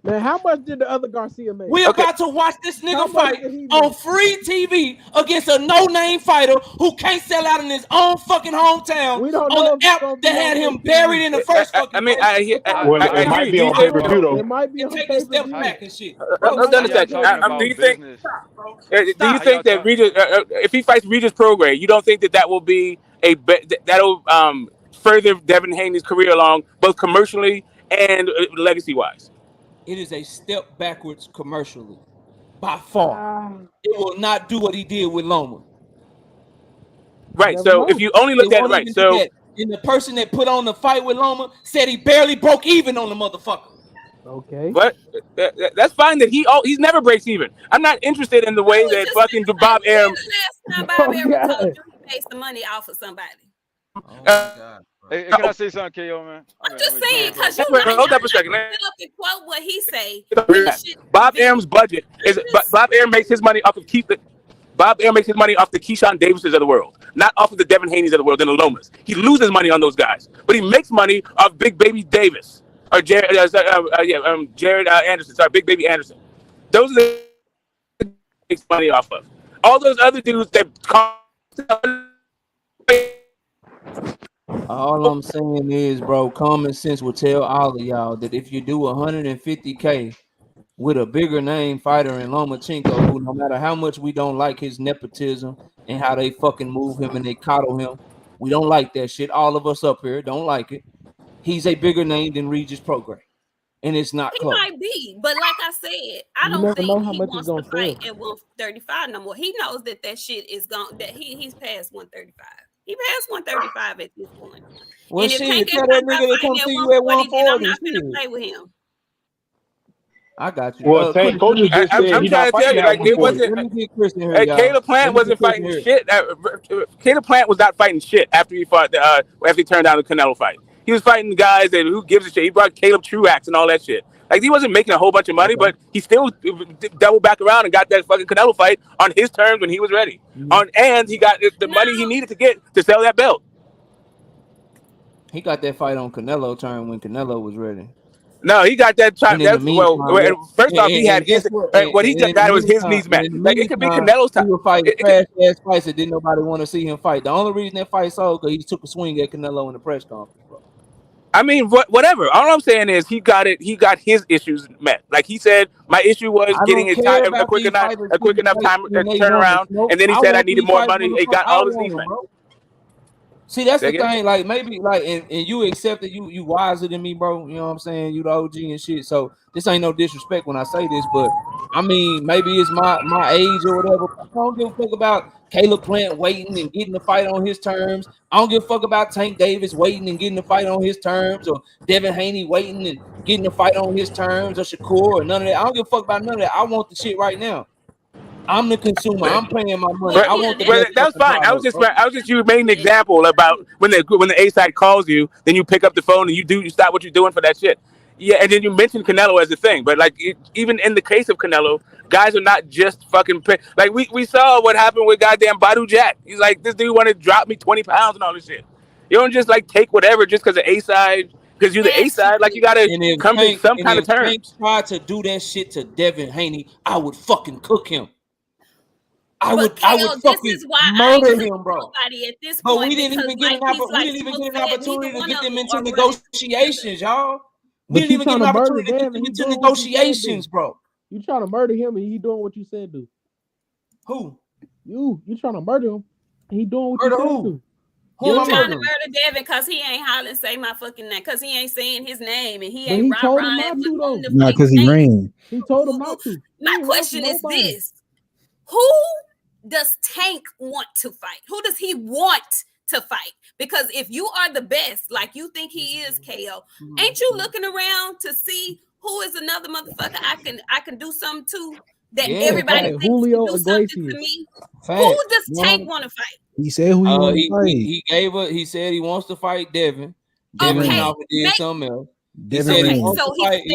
Man, how much did the other Garcia make? We about to watch this How nigga much fight did he on make? free TV against a no-name fighter who can't sell out in his own fucking hometown We don't on know the if it's app gonna that be had on him free buried TV. in the first fucking place. Well, it I might agree. be Do you on think? pay-per-view though. It might be And on take a step pay-per-view. back and shit. Bro, Hold on a stop. second. Do you think? Stop, bro. Do you Stop. think that Regis, if he fights Regis Prograis, you don't think that will be that'll further Devin Haney's career along both commercially and legacy wise? It is a step backwards commercially. By far. It will not do what he did with Loma. Right. Never So if know. you only They look at won't right, even do so that. And the person that put on the fight with Loma said he barely broke even on the motherfucker. Okay. but that's fine that he's never breaks even. I'm not interested in the way was that just fucking gonna say, Bob when Arum. the last time Oh, Bob ever God. told you he made some money off of somebody? Oh my God. Hey, can I say something, KO, man? I'm just saying, bro. cause you know, Hold y'all up a second. sit up and quote what he say when the shit Bob big. Arum's budget is Bob Arum makes his money off of Bob Arum makes his money off the Keyshawn Davises of the world, not off of the Devin Haneys of the world and the Lomas. He loses money on those guys, but he makes money off Big Baby Davis or Jared Anderson. Sorry, Big Baby Anderson. Those are the makes money off of. All those other dudes that All I'm saying is, bro, common sense will tell all of y'all that if you do 150K with a bigger name fighter in Lomachenko, who no matter how much we don't like his nepotism and how they fucking move him and they coddle him, we don't like that shit. All of us up here don't like it. He's a bigger name than Regis Prograis, and it's not He close. might be, but like I said, I You don't never think know how he much it's wants gonna to fight sell. at 135 no more. He knows that shit is gone. That he's past 135. He passed 135 at this point. Well, And if shit, Tank tell ain't that about nigga to fighting come at see you at 140, then I'm 140. not gonna Shit. play with him. I got you. Well, Chris, Tank coaches just said I'm he's not trying to tell fighting you, at like it 140. wasn't. let me get Chris in here, y'all. Caleb Plant Let me wasn't get Chris fighting in here. shit. Caleb Plant was not fighting shit after he fought after he turned down the Canelo fight. He was fighting guys that who gives a shit. He brought Caleb Truax and all that shit. Like, he wasn't making a whole bunch of money, but he still doubled back around and got that fucking Canelo fight on his terms when he was ready. And he got the money he needed to get to sell that belt. He got that fight on Canelo turn when Canelo was ready. No, he got that. And in the meantime, First off, he had his. What he got was his knees met. Like, it could be Canelo's time. He was fighting trash ass fights that didn't nobody want to see him fight. The only reason that fight sold because he took a swing at Canelo in the press conference, bro. I mean, whatever. All I'm saying is he got it. He got his issues met. Like he said, my issue was getting a quick enough time turnaround, and then he said I needed more money. He got all his needs met. See, that's the thing. Like, maybe, like, and you accept that you wiser than me, bro. You know what I'm saying? You the OG and shit. So this ain't no disrespect when I say this, but I mean, maybe it's my age or whatever. I don't give a fuck about Caleb Plant waiting and getting the fight on his terms. I don't give a fuck about Tank Davis waiting and getting the fight on his terms, or Devin Haney waiting and getting the fight on his terms, or Shakur, or none of that. I don't give a fuck about none of that. I want the shit right now. I'm the consumer. I'm paying my money. I want the that's fine. I was just you made an example about when the A side calls you, then you pick up the phone and you stop what you're doing for that shit. Yeah, and then you mentioned Canelo as a thing, but like even in the case of Canelo, guys are not just fucking like we saw what happened with goddamn Badu Jack. He's like, this dude wanted to drop me 20 pounds and all this shit. You don't just like take whatever just because of A side. Because you're the A side, like you gotta come to some kind of terms. If Tank tried to do that shit to Devin Haney, I would fucking cook him. I would fucking murder him, bro. At this but point we didn't even get an opportunity to get them into negotiations, y'all. We didn't even get an opportunity to get them into negotiations, bro. You trying to murder him and he doing what you said do. Who? You trying to murder him and he doing what you said do. You trying to murder Devin because he ain't hollering say my fucking name, because he ain't saying his name and he ain't told him not to though. Not because he ran. He told him not to. My question is this: who does Tank want to fight? Who does he want to fight? Because if you are the best, like you think he is, KO, ain't you looking around to see who is another motherfucker I can do something to that everybody thinks Julio can do something to me? Who does Tank want to fight? He said who he said he wants to fight Devin. Devin did something else. He said he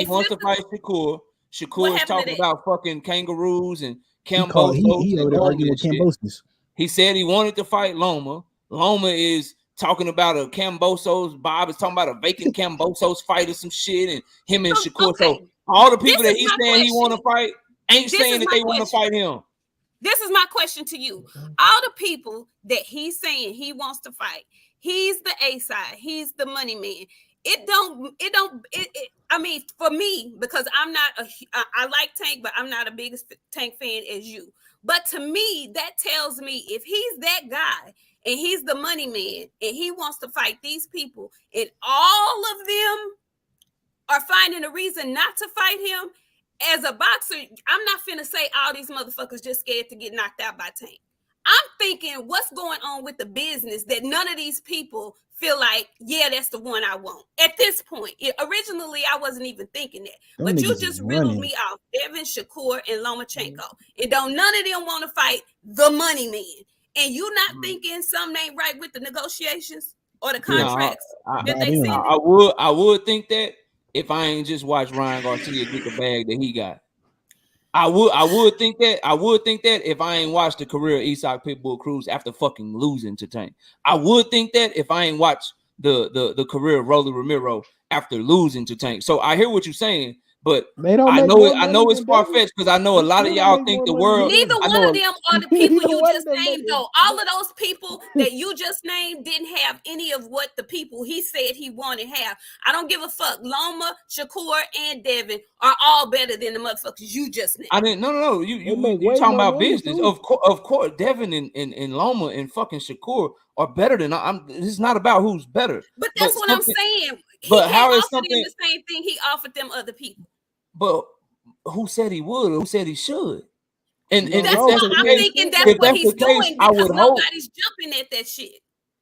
wants to fight Shakur. Shakur is talking about fucking kangaroos and Cambosos. He said he wanted to fight Loma. Loma is talking about a Cambosos. Bob is talking about a vacant Cambosos fight or some shit, and him and Shakur. So all the people that he's saying he want to fight ain't saying that they want to fight him. This is my question to you. All the people that he's saying he wants to fight, he's the A side, he's the money man. I mean, for me, because I like Tank, but I'm not a biggest Tank fan as you. But to me, that tells me if he's that guy and he's the money man and he wants to fight these people and all of them are finding a reason not to fight him, as a boxer, I'm not finna say all these motherfuckers just scared to get knocked out by Tank. I'm thinking what's going on with the business that none of these people feel like, yeah, that's the one I want. At this point, originally I wasn't even thinking that. But you just riddled me off Devin, Shakur, and Lomachenko. And don't none of them want to fight the money man. And you not thinking something ain't right with the negotiations or the contracts that they send? I would think that if I ain't just watch Ryan Garcia get the bag that he got. I would think that if I ain't watched the career of Isak Pitbull Cruz after fucking losing to Tank. I would think that if I ain't watched the career of Rolly Romero after losing to Tank. So I hear what you're saying, but I know it's far-fetched because I know a lot of y'all think the world. Neither one of them are the people you just named, though. All of those people that you just named didn't have any of what the people he said he wanted have. I don't give a fuck. Loma, Shakur, and Devin are all better than the motherfuckers you just named. I didn't. No. You talking about business? Of course. Devin and Loma and fucking Shakur are better than It's not about who's better. But that's what I'm saying. But how is something the same thing he offered them other people? But who said he would? Or who said he should? And that's what I'm thinking. That's what he's doing because nobody's jumping at that shit.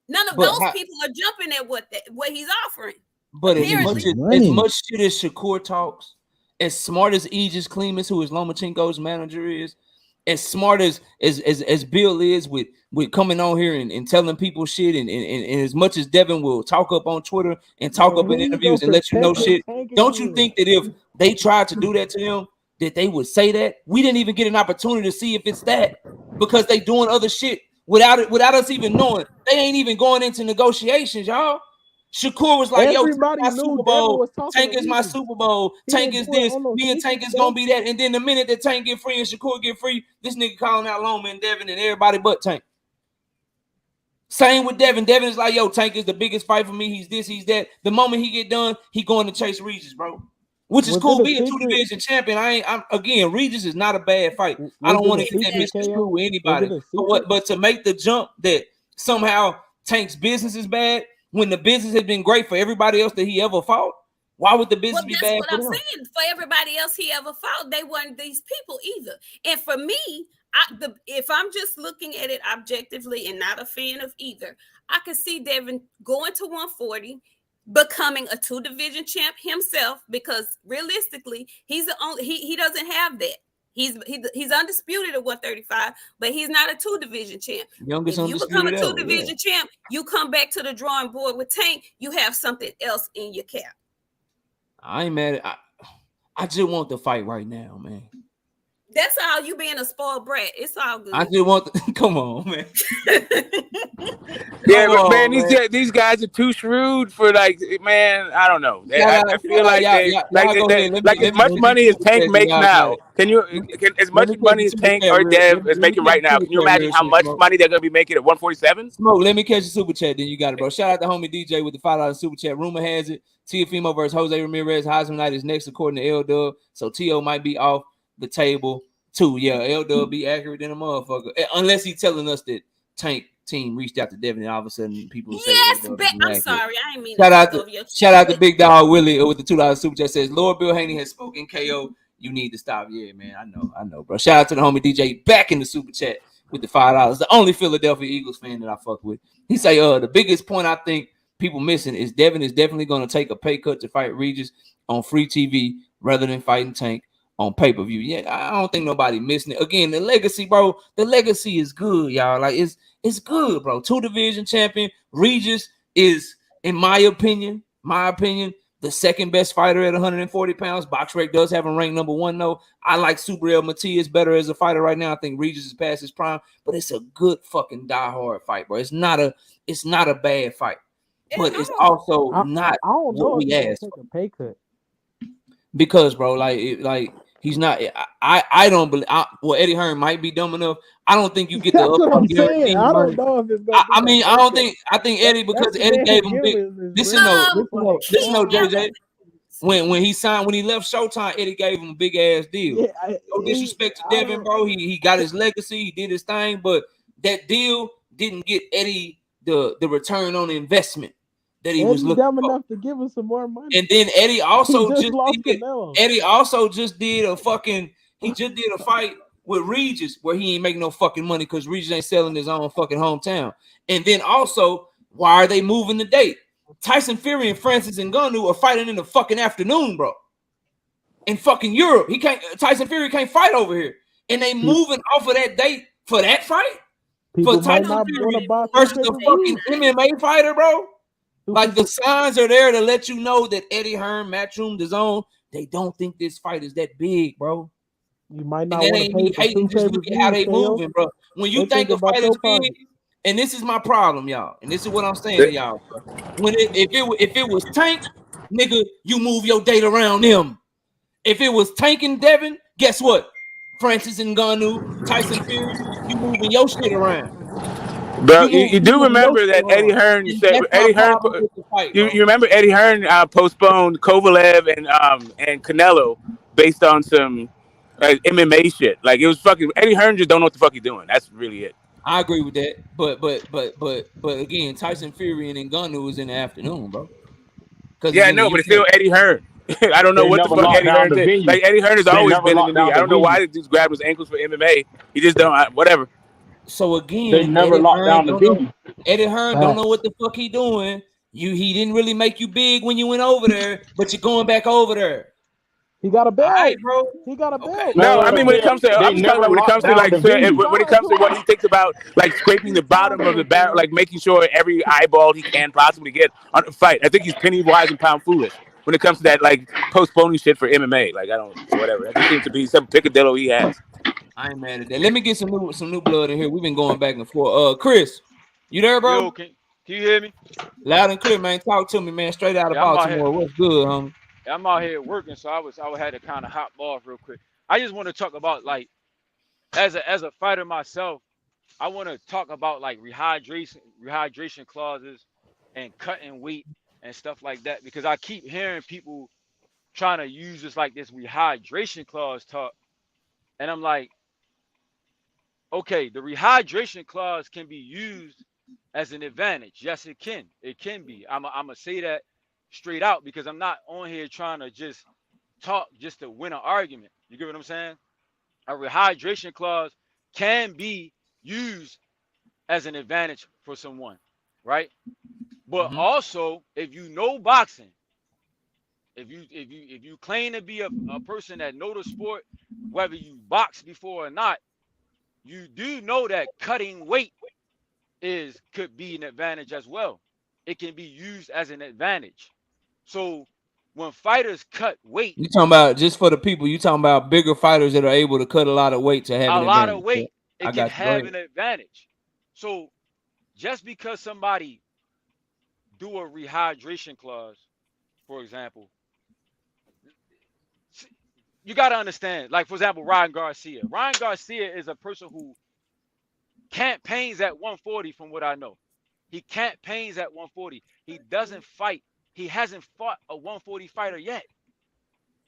None of those people are jumping at what he's offering. But as much shit as Shakur talks, as smart as Aegis Clemens, who is Lomachenko's manager, is, as smart as Bill is with coming on here and telling people shit, and as much as Devin will talk up on Twitter and talk up in interviews and let you know shit, don't you think that if they tried to do that to him, that they would say that? We didn't even get an opportunity to see if it's that, because they doing other shit without us even knowing. They ain't even going into negotiations, y'all. Shakur was like, everybody yo, knew Super Devin Bowl. was talking Tank to is my Regis. Super Bowl. He Tank didn't is do it this. on no Me and sneaky Tank is stuff. gonna be that. And then the minute that Tank get free and Shakur get free, this nigga calling out Loma and Devin and everybody but Tank. Same with Devin. Devin is like, yo, Tank is the biggest fight for me. He's this, he's that. The moment he get done, he going to chase Regis, bro. Which is Was cool. it a Being secret? 2-division champion. I'm again, Regis is not a bad fight. Was I don't it want a to get that secret, misconstrued KO? with anybody. Was it a secret? But to make the jump that somehow Tank's business is bad when the business has been great for everybody else that he ever fought, why would the business be bad what for I'm them? saying. For everybody else he ever fought, they weren't these people either. And for me, if I'm just looking at it objectively and not a fan of either, I can see Devin going to 140, becoming a 2-division champ himself, because realistically, he's the only he doesn't have that. He's undisputed at 135, but he's not a 2-division champ. Youngest if you become a undisputed 2-division champ, you come back to the drawing board with Tank, you have something else in your cap. I ain't mad at I just want the fight right now, man. That's all, you being a spoiled brat. It's all good. I just want come on, man. Yeah, but man, these guys are too shrewd for, like, man, I don't know. I feel like as much money as Tank makes now, can as much money as Tank or Dev is making right now, can you imagine how much money they're gonna be making at 147? Smoke, let me catch a super chat, then you got it, bro. Shout out to homie DJ with the $5 super chat. Rumor has it Teofimo versus Jose Ramirez Heisman night is next, according to L Dub. So T.O. might be off the table too. Yeah, L Dub be accurate than a motherfucker, unless he's telling us that Tank team reached out to Devin and all of a sudden people say, I'm sorry, I didn't mean shout out to Big Dog Willie with the $2 super chat. Says Lord Bill Haney has spoken. KO, you need to stop. Yeah, man, I know, bro. Shout out to the homie DJ back in the super chat with the $5. The only Philadelphia Eagles fan that I fuck with. He say, the biggest point I think people missing is Devin is definitely going to take a pay cut to fight Regis on free TV rather than fighting Tank on pay-per-view. Yeah, I don't think nobody missing it. Again, the legacy, bro. The legacy is good, y'all. Like it's good, bro. 2-division champion. Regis is, in my opinion, the second best fighter at 140 pounds. BoxRec does have him ranked number 1, though. I like Super El Matias better as a fighter right now. I think Regis is past his prime, but it's a good fucking diehard fight, bro. It's not a bad fight, but it's also not what we asked. Take a pay cut. Because, bro, he's not. I don't believe. Well, Eddie Hearn might be dumb enough. I don't think you get the. That's what I'm saying. I don't know if it's gonna. I don't think. I think Eddie, because Eddie gave him big. Listen, JJ. When he left Showtime, Eddie gave him a big ass deal. Yeah, no disrespect to Devin, bro. He got his legacy. He did his thing, but that deal didn't get Eddie the return on investment that he was looking dumb for. Enough to give him some more money. And then Eddie also just did a fight with Regis where he ain't making no fucking money because Regis ain't selling his own fucking hometown. And then also, why are they moving the date? Tyson Fury and Francis Ngannou are fighting in the fucking afternoon, bro. In fucking Europe. Tyson Fury can't fight over here. And they moving off of that date for that fight? People for Tyson Fury versus the fucking MMA fighter, bro? Like, the signs are there to let you know that Eddie Hearn, Matchroom, DAZN, they don't think this fight is that big, bro. You might not want to pay for hating, just look at how they moving, bro. When you think a fight is big, and this is my problem, y'all, and this is what I'm saying to y'all, bro. If it was Tank, nigga, you move your date around him. If it was Tank and Devin, guess what? Francis Ngannou, Tyson Fury, you moving your shit around. Bro, you do remember that Eddie Hearn said you remember Eddie Hearn postponed Kovalev and Canelo based on some MMA shit. Like, it was fucking Eddie Hearn just don't know what the fuck he's doing. That's really it. I agree with that, but again, Tyson Fury and Ngannou is in the afternoon, bro. Yeah, I know, but it's still Eddie Hearn. I don't know what the fuck Eddie Hearn did. Like, Eddie Hearn has always been in the league. I don't know why the dudes grab his ankles for MMA. He just don't. Whatever. So again, they never locked down the venue. Eddie Hearn don't know what the fuck he doing. He didn't really make you big when you went over there, but you're going back over there. He got a All right, belt. bro. He got a Okay. belt. No, No, I no, mean no. when it comes to, They I'm just talking never about when it locked comes to down like the so venue. when it comes to what he thinks about like scraping the bottom of the barrel, like making sure every eyeball he can possibly get on a fight. I think he's penny wise and pound foolish when it comes to that like postponing shit for MMA. Like I don't whatever. That just seems to be some picadillo he has. I ain't mad at that. Let me get some new blood in here. We've been going back and forth. Chris, you there, Yo, bro? can you hear me? Loud and clear, man. Talk to me, man. Straight out of Yeah, I'm out here. Baltimore. What's good, homie? I'm out here working, so I had to kind of hop off real quick. I just want to talk about like as a fighter myself. I want to talk about like rehydration clauses and cutting weight and stuff like that because I keep hearing people trying to use this rehydration clause talk, and I'm like, okay, the rehydration clause can be used as an advantage. Yes, it can. It can be. I'm gonna say that straight out because I'm not on here trying to just talk just to win an argument. You get what I'm saying? A rehydration clause can be used as an advantage for someone, right? But Mm-hmm. also, if you know boxing, if you claim to be a person that know the sport, whether you box before or not, you do know that cutting weight is could be an advantage as well. It can be used as an advantage. So when fighters cut weight, You talking about just for the people? You talking about bigger fighters that are able to cut a lot of weight to have a an lot of advantage? Yeah. weight, I it can got you. Go have ahead. an advantage. So just because somebody do a rehydration clause, for example, you got to understand. Like for example, Ryan Garcia. Ryan Garcia is a person who campaigns at 140, from what I know. He campaigns at 140. He doesn't fight. He hasn't fought a 140 fighter yet.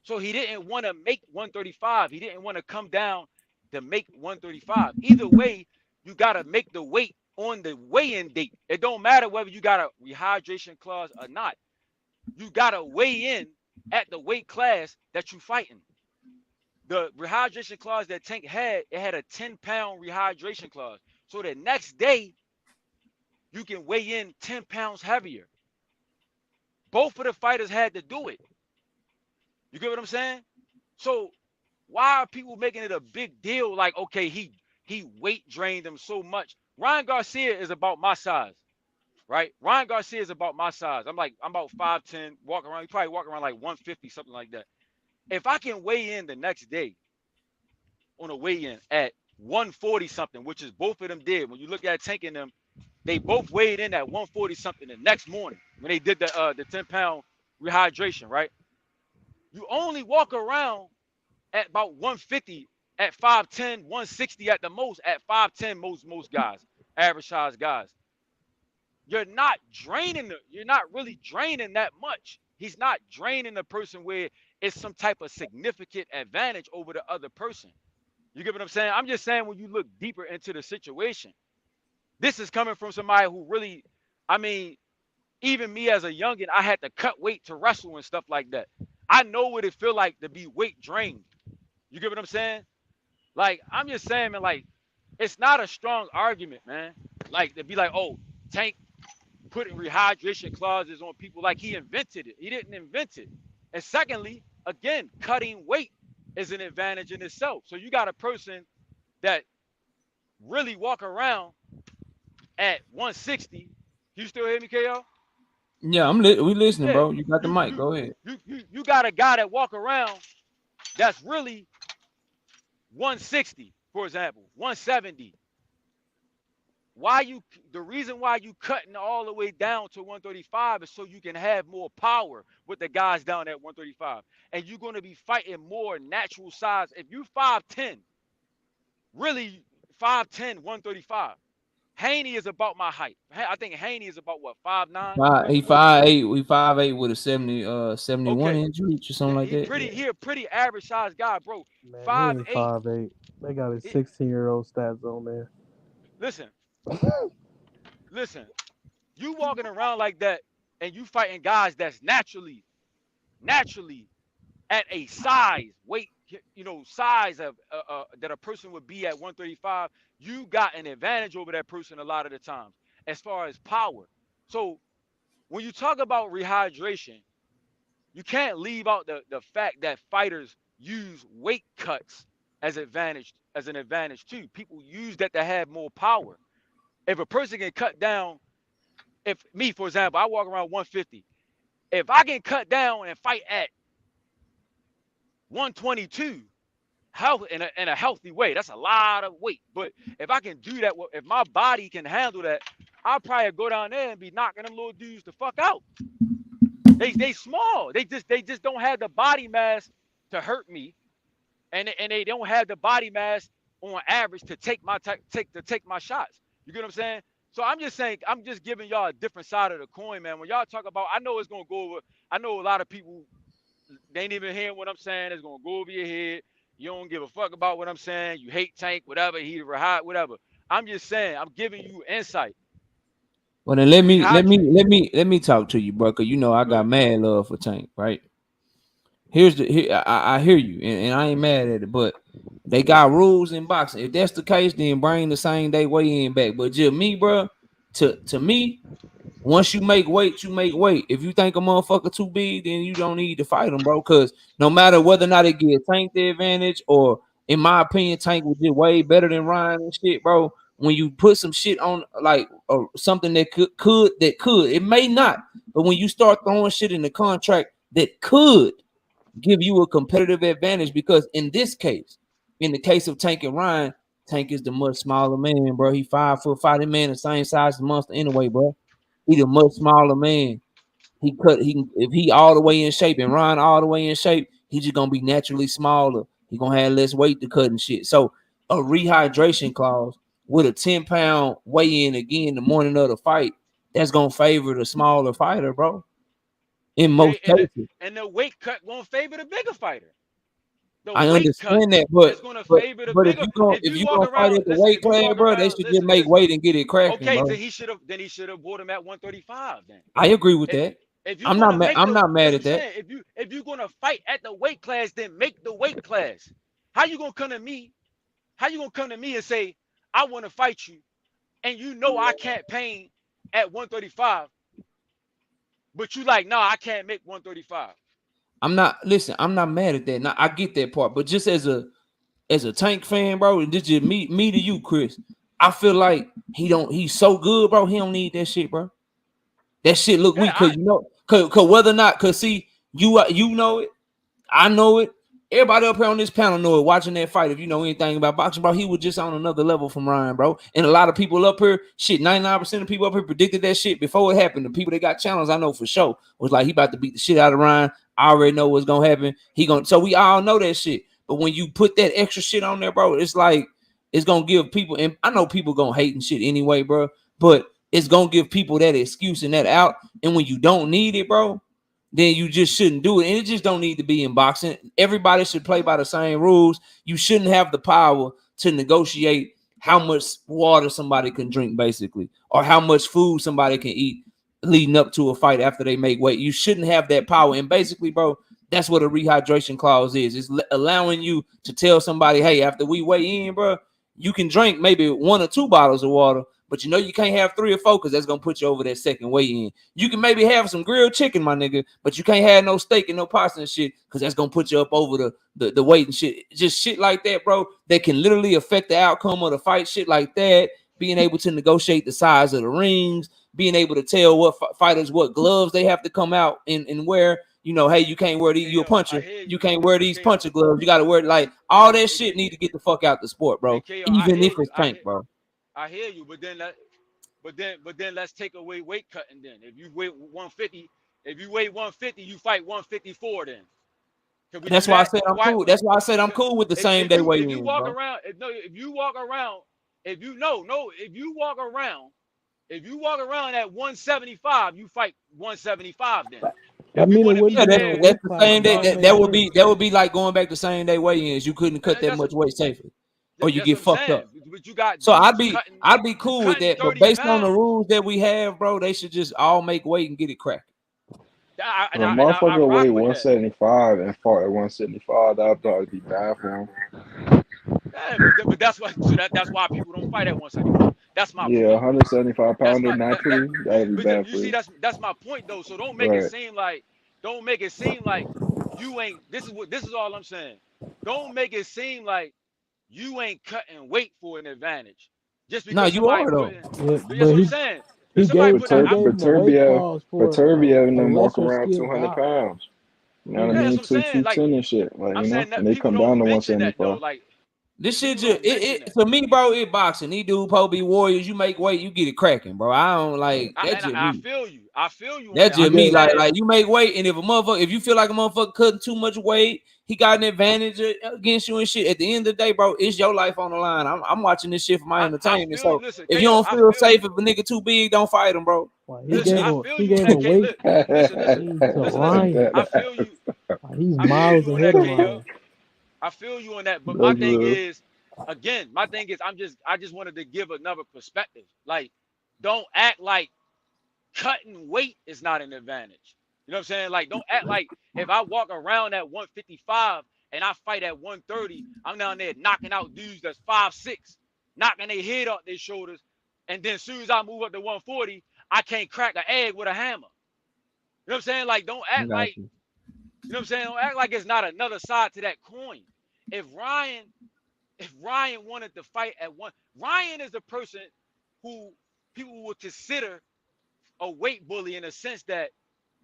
So he didn't want to make 135. He didn't want to come down to make 135. Either way, you got to make the weight on the weigh-in date. It don't matter whether you got a rehydration clause or not. You got to weigh in at the weight class that you fighting. The rehydration clause that Tank had, it had a 10-pound rehydration clause. So the next day, you can weigh in 10 pounds heavier. Both of the fighters had to do it. You get what I'm saying? So why are people making it a big deal? Like, okay, he weight drained them so much. Ryan Garcia is about my size, right? Ryan Garcia is about my size. I'm about 5'10", walk around. He probably walk around like 150, something like that. If I can weigh in the next day on a weigh-in at 140 something, which is both of them did. When you look at Tank and them, they both weighed in at 140 something the next morning when they did the 10-pound rehydration, right? You only walk around at about 150 at 5'10, 160 at the most, at 5'10 most guys, average size guys. You're not really draining that much. He's not draining the person where it's some type of significant advantage over the other person. You get what I'm saying? I'm just saying when you look deeper into the situation, this is coming from somebody who really, I mean, even me as a youngin, I had to cut weight to wrestle and stuff like that. I know what it feel like to be weight drained. You get what I'm saying? Like, I'm just saying, man, like, it's not a strong argument, man. Like, to be like, oh, Tank putting rehydration clauses on people like he invented it. He didn't invent it. And secondly, again, cutting weight is an advantage in itself. So you got a person that really walk around at 160. You still hear me, KO? Yeah, we listening, Yeah. bro. You got the You mic. you Go ahead. you got a guy that walk around that's really 160, for example, 170. Why you the reason why you cutting all the way down to 135 is so you can have more power with the guys down at 135. And you're going to be fighting more natural size. If you 5'10, really 5'10, 135. Haney is about my height. I think Haney is about what, 5'9? He 5'8". We 5'8" with a 71 Okay. inch reach or Yeah, something like that. Yeah. he a pretty average size guy, bro. Man, he Five ain't eight. 5'8". They got his It, 16-year-old stats on there. listen, listen. You walking around like that and you fighting guys that's naturally at a size, weight, size of that a person would be at 135, you got an advantage over that person a lot of the times as far as power. So when you talk about rehydration, you can't leave out the fact that fighters use weight cuts as an advantage too. People use that to have more power. If a person can cut down, if me, for example, I walk around 150. If I can cut down and fight at 122, in a healthy way, that's a lot of weight. But if I can do that, if my body can handle that, I'll probably go down there and be knocking them little dudes the fuck out. They small. They just don't have the body mass to hurt me, and they don't have the body mass on average to take my shots. You get what I'm saying? So I'm just saying, I'm just giving y'all a different side of the coin, man. When y'all talk about, I know it's gonna go over. I know a lot of people, they ain't even hearing what I'm saying. It's gonna go over your head. You don't give a fuck about what I'm saying. You hate Tank, whatever. He hot, whatever. I'm just saying, I'm giving you insight. Well, then let me talk to you, bro. Cause you know I got mad love for Tank, right? I hear you, and I ain't mad at it, but they got rules in boxing. If that's the case, then bring the same day weigh in back. But just me, bro, to me, once you make weight, you make weight. If you think a motherfucker too big, then you don't need to fight him, bro. Because no matter whether or not it give Tank the advantage, or in my opinion, Tank was just way better than Ryan and shit, bro. When you put some shit on, like something that could, it may not, but when you start throwing shit in the contract that could give you a competitive advantage, because in this case, in the case of Tank and Ryan, Tank is the much smaller man, bro. He 5 foot fighting man, the same size as Monster anyway, bro. He the much smaller man. If he all the way in shape and Ryan all the way in shape, he just gonna be naturally smaller. He gonna have less weight to cut and shit. So a rehydration clause with a 10-pound weigh-in again the morning of the fight, that's gonna favor the smaller fighter, bro. In most cases. And the weight cut won't favor the bigger fighter. I understand that, but it's gonna favor the bigger. If you gonna fight at the weight class, bro, they should just make weight and get it cracking. Okay, bro. then he should have brought him at 135. Then I agree with that. I'm not mad at that. If you're gonna fight at the weight class, then make the weight class. How you gonna come to me? How you gonna come to me and say I want to fight you, and you know I can't pain at 135, but you like, nah, I can't make 135. I'm not mad at that. Now I get that part, but just as a Tank fan, bro, and this just me to you, Chris. I feel like he's so good, bro. He don't need that shit, bro. That shit look weak, cause cause whether or not, cause see, you know it, I know it. Everybody up here on this panel know it. Watching that fight, if you know anything about boxing, bro, he was just on another level from Ryan, bro. And a lot of people up here, 99% of people up here predicted that shit before it happened. The people that got challenged, I know for sure, was like, he about to beat the shit out of Ryan. I already know what's gonna happen. So we all know that shit. But when you put that extra shit on there, bro, it's like it's gonna give people, and I know people gonna hate and shit anyway, bro. But it's gonna give people that excuse and that out. And when you don't need it, bro, then you just shouldn't do it. And it just don't need to be in boxing. Everybody should play by the same rules. You shouldn't have the power to negotiate how much water somebody can drink, basically, or how much food somebody can eat leading up to a fight after they make weight. You shouldn't have that power. And basically, bro, that's what a rehydration clause is. It's allowing you to tell somebody, hey, after we weigh in, bro, you can drink maybe 1 or 2 bottles of water, but you know you can't have 3 or 4 because that's gonna put you over that second weigh-in. You can maybe have some grilled chicken, my nigga, but you can't have no steak and no pasta and shit because that's gonna put you up over the weight and shit. Just shit like that, bro, that can literally affect the outcome of the fight. Shit like that, being able to negotiate the size of the rings, being able to tell what fighters what gloves they have to come out and wear. You know, hey, you can't wear these. You a puncher. You can't wear these puncher gloves. You got to wear like all that shit. Need to get the fuck out the sport, bro. Even if it's Tank, bro. I hear you, but then let's take away weight cutting. Then if you weigh 150, you fight 154. Then that's why I said I'm cool. That's why I said I'm cool with the same day weigh-in. If you walk around at 175, you fight 175. Then. I mean, that's the same day. That would be like going back to same day weigh-ins. You couldn't cut that much weight safely, or you get fucked up. So I'd be cool with that. But based on the rules that we have, bro, they should just all make weight and get it cracking. A motherfucker weighed 175 and fought at 175. That would be bad for him. Yeah, but that's why people don't fight at 175. That's my point. 175 pounder naturally. That'd be bad for you. See, that's my point though. So don't make it seem like don't make it seem like you ain't. This is all I'm saying. Don't make it seem like you ain't cutting weight for an advantage. Just No, because you somebody are though. putting, Yeah, but that's but what I'm saying. If he somebody gave put that, he gave him the weight clause for and a them walk lesser around skilled 200 guy. pounds. You know what I yeah, that's mean? what I'm saying. Like 210 and shit. Like, I'm you know? saying that And they people come down don't to mention that though. 175. Like This shit people just don't mention that. to me, bro. It boxing. These dudes probably be warriors. You make weight, you get it cracking, bro. I don't like that's just I me. feel you. I feel you on That's that. I'm just just me. saying. Like you make weight, and if you feel like a motherfucker cutting too much weight, he got an advantage against you and shit. At the end of the day, bro, it's your life on the line. I'm watching this shit for my I entertainment. feel you. So Listen, if you KO, don't I feel feel safe, you. if a nigga too big, don't fight him, bro. Like Listen, I feel you on that. Listen. to Ryan. I feel you. Like, he's I feel miles you on ahead that, of KO. Ryan. I feel you on that. But my thing is, again, I just wanted to give another perspective. Like, don't act like cutting weight is not an advantage. You know what I'm saying? Like, don't act like if I walk around at 155 and I fight at 130, I'm down there knocking out dudes that's 5'6", knocking their head off their shoulders. And then as soon as I move up to 140, I can't crack an egg with a hammer. You know what I'm saying? Like, don't I act got like, you. you know what I'm saying? Don't act like it's not another side to that coin. If Ryan wanted to fight at one, Ryan is the person who people would consider a weight bully in a sense that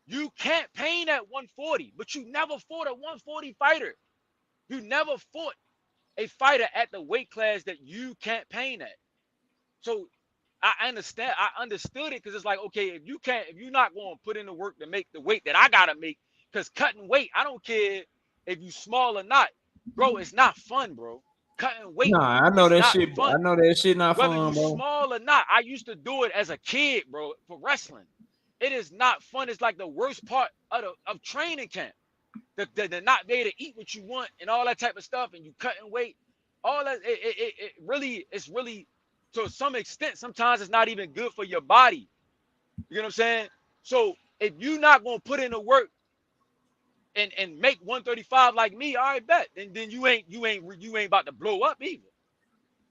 you can't pain at 140, but you never fought a 140 fighter. You never fought a fighter at the weight class that you can't pain at. So I understand. I understood it because it's like, okay, if you're not going to put in the work to make the weight that I gotta make, because cutting weight, I don't care if you small or not, bro. It's not fun, bro. Cutting weight Nah, I know is that not shit. fun. I know that shit not Whether fun, you bro. small or not, I used to do it as a kid, bro, for wrestling. It is not fun. It's like the worst part of training camp. The not be able to eat what you want and all that type of stuff, and you cutting weight. All that it's really to some extent. Sometimes it's not even good for your body. You know what I'm saying? So if you're not gonna put in the work and make 135 like me, I bet. Then you ain't about to blow up either.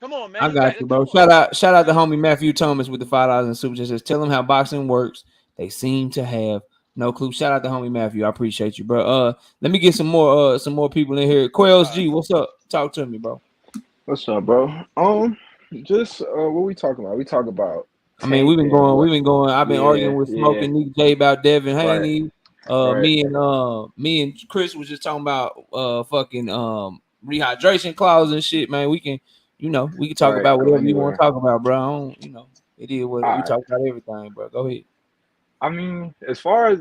Come on, man. I got you, Come bro. on. Shout out to homie Matthew Thomas with the $5 in super. Just tell him how boxing works. They seem to have no clue. Shout out to homie Matthew. I appreciate you, bro. Let me get some more people in here. Quells G, what's up? Talk to me, bro. What's up, bro? Just what we talking about? We talk about I mean, we've Tank been and what? going. I've been arguing with Smoke Yeah, and Nick J about Devin right, Haney. right, Me and Chris was just talking about fucking rehydration clause and shit, man. We can talk right. about Go whatever you want to anywhere. talk about, bro. I don't, it is what All we right. talk about everything, bro. Go ahead. I mean, as far as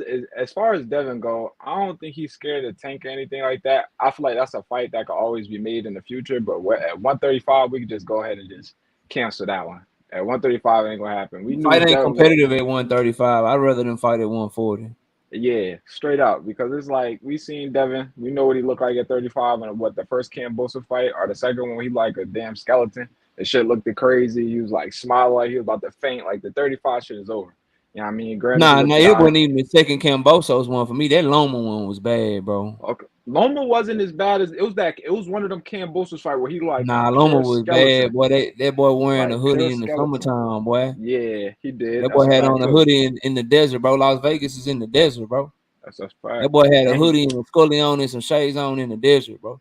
Devin go, I don't think he's scared to Tank or anything like that. I feel like that's a fight that could always be made in the future. But at 135, we could just go ahead and just cancel that one. At 135, it ain't gonna happen. We knew Fight ain't Devin was. competitive at 135. I'd rather than fight at 140. Yeah, straight up. Because it's like we seen Devin. We know what he looked like at 35 and what the first Cambosa fight or the second one he like a damn skeleton. The shit looked crazy. He was like smiling like he was about to faint. Like the 35 shit is over. You know what I mean? Granted, he Nah, looked it shy. wasn't even the second Cambosos one for me. That Loma one was bad, bro. Okay. Loma wasn't as bad as it was that. It was one of them Cambosos fight where he like Nah, Loma pure was bad, skeleton, boy. That boy wearing a like pure hoodie in the skeleton. summertime, boy. Yeah, he did. That boy That's a had fact on a too. hoodie in the desert, bro. Las Vegas is in the desert, bro. That's a That fact. boy had a And hoodie and a scully on and some shades on in the desert, bro.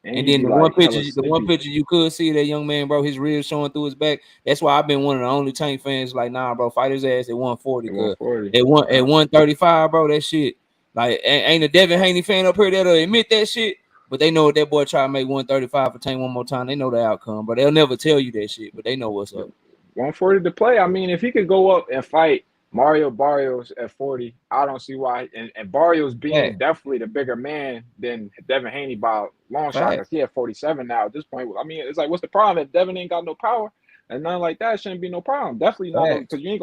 And he then be like hella the one snippy. picture you could see that young man, bro, his ribs showing through his back. That's why I've been one of the only Tank fans like, nah, bro, fight his ass at 140. At Cause 140. at Yeah. 135, bro, that shit. Like, ain't a Devin Haney fan up here that'll admit that shit. But they know if that boy try to make 135 for Tank one more time, they know the outcome. But they'll never tell you that shit. But they know what's up. 140 to play. I mean, if he could go up and fight Mario Barrios at 40, I don't see why. And Barrios being definitely the bigger man than Devin Haney by a long shot because he at 47 now at this point. I mean, it's like, what's the problem? If Devin ain't got no power and nothing like that, shouldn't be no problem. Definitely not because you ain't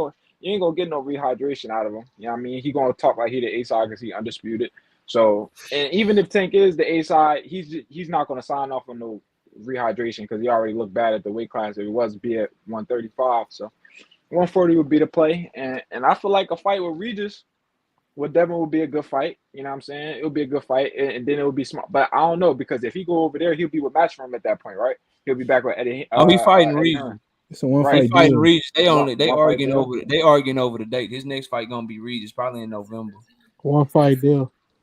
gonna get no rehydration out of him. You know what I mean? He gonna talk like he the A side because he undisputed. So, and even if Tank is the A side, he's not gonna sign off on no rehydration because he already looked bad at the weight class if it was be at 135. So 140 would be the play. And I feel like a fight with Regis with Devin would be a good fight. You know what I'm saying? It would be a good fight. And then it would be smart. But I don't know because if he go over there, he'll be with Matchroom at that point, right? He'll be back with Eddie. He fighting Eddie Regis. Hearn. It's a one Right. fight Fighting deal. Regis. They One arguing over the date. His next fight gonna be Regis, probably in November. One fight deal.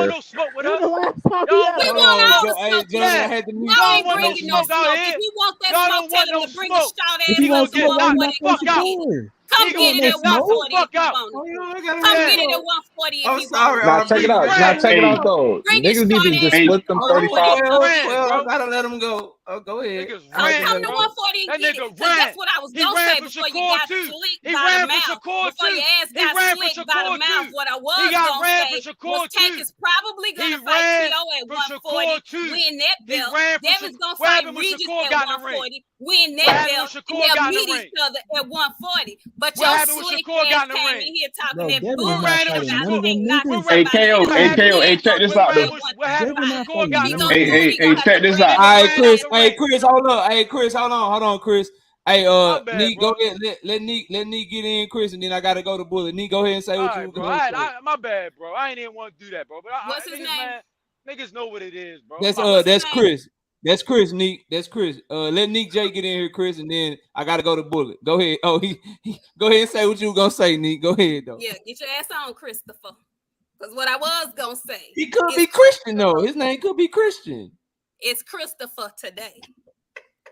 want no smoke with us. The last time Y'all he don't had We want a- no want all smoke. the smoke. Yeah. I had to mute. Y'all Y'all ain't want no bringing no smoke out smoke. here. If he want that Y'all smoke, don't tell want him no to bring a smoke. short If ass he He gonna wants gun to get smoke, why he knocked the not 140 gonna and fuck come out. get it. support? Come If He he get gonna want it no get at knocked the smoke, 140 if fuck you out. want Oh, it. you know, I gotta Come let get him it Yeah. at go. 140 if I'm he want sorry, it. Nah, RB. check it out. Nah, Ran. check it Hey, out though. Bring his Niggas need short to just ass hey, gun split to them Hold on, 35. 140 and come get Ran, it. I bro. gotta let him go. Oh, go ahead. Niggas I ran, Come gotta to let him bro. go. 140 and That get it. nigga Because that's ran. what I was He going to ran say for before you Shakur got too. slicked He by the ran for mouth. Shakur Before your too. ass He got ran for slicked by the Shakur mouth, too. what I He was got going to ran for say was Shakur Tank too. is probably going He to fight ran T.O. at for 140, Shakur too. win that He belt. ran for Devin's Shakur. going to What fight happened when Regis Shakur at got in the ring? 140. win What that happened belt, when and Shakur they'll got in meet the each ring? other at 140. But What your happened when slick Shakur ass got in the came ring? in here talking Bro, that Devin is What not bullshit Randall? fighting about none of he them can't knock niggas. Hey, somebody KO, out. What hey, happened? KO, hey, Then check this What out, Rand? though. What happened Devin when not Shakur fighting got in He the none of gonna ring? them. do it. He Hey, gonna have check to this bring out. his What All right, Rand Chris. in the Hey, ring? Chris, hold up. Hey, Chris, hold on. Hold on, Chris. Hey, My bad, Neek, go bro. ahead. Let Neek get in, Chris, and then I gotta go to Bullet. Neek, go ahead and say All what you right, were bro. gonna say. My bad, bro. I ain't even want to do that, bro. But What's his niggas, name? man, niggas know what it is, bro. I'm That's about to What's his leave. that's name? Chris. That's Chris, Neek. That's Chris. Let Neek J get in here, Chris, and then I gotta go to Bullet. Go ahead. Oh, he go ahead and say what you were gonna say, Neek. Go ahead though. Yeah, get your ass on, Christopher. Because what I was gonna say He could is be Christian though. Christopher. His name could be Christian. It's Christopher today.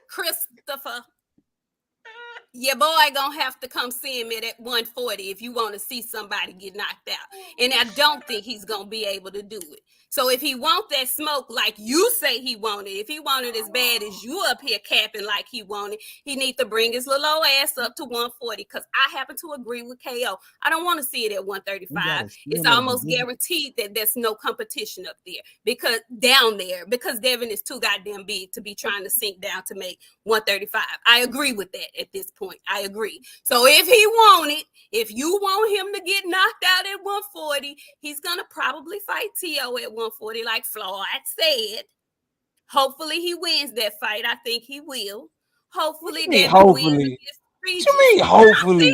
Christopher. Your boy gonna have to come see him at 140 if you want to see somebody get knocked out. And I don't think he's gonna be able to do it. So if he want that smoke like you say he wanted, if he wanted as bad as you up here capping like he wanted, he need to bring his little old ass up to 140. Because I happen to agree with KO. I don't want to see it at 135. It's almost guaranteed that there's no competition up there because Devin is too goddamn big to be trying to sink down to make 135. I agree with that at this point. I agree. So if he want it, if you want him to get knocked out at 140, he's gonna probably fight T.O. at 140, like Floyd said. Hopefully he wins that fight. I think he will. Hopefully Devin wins Hopefully. against What Regis. you mean, hopefully?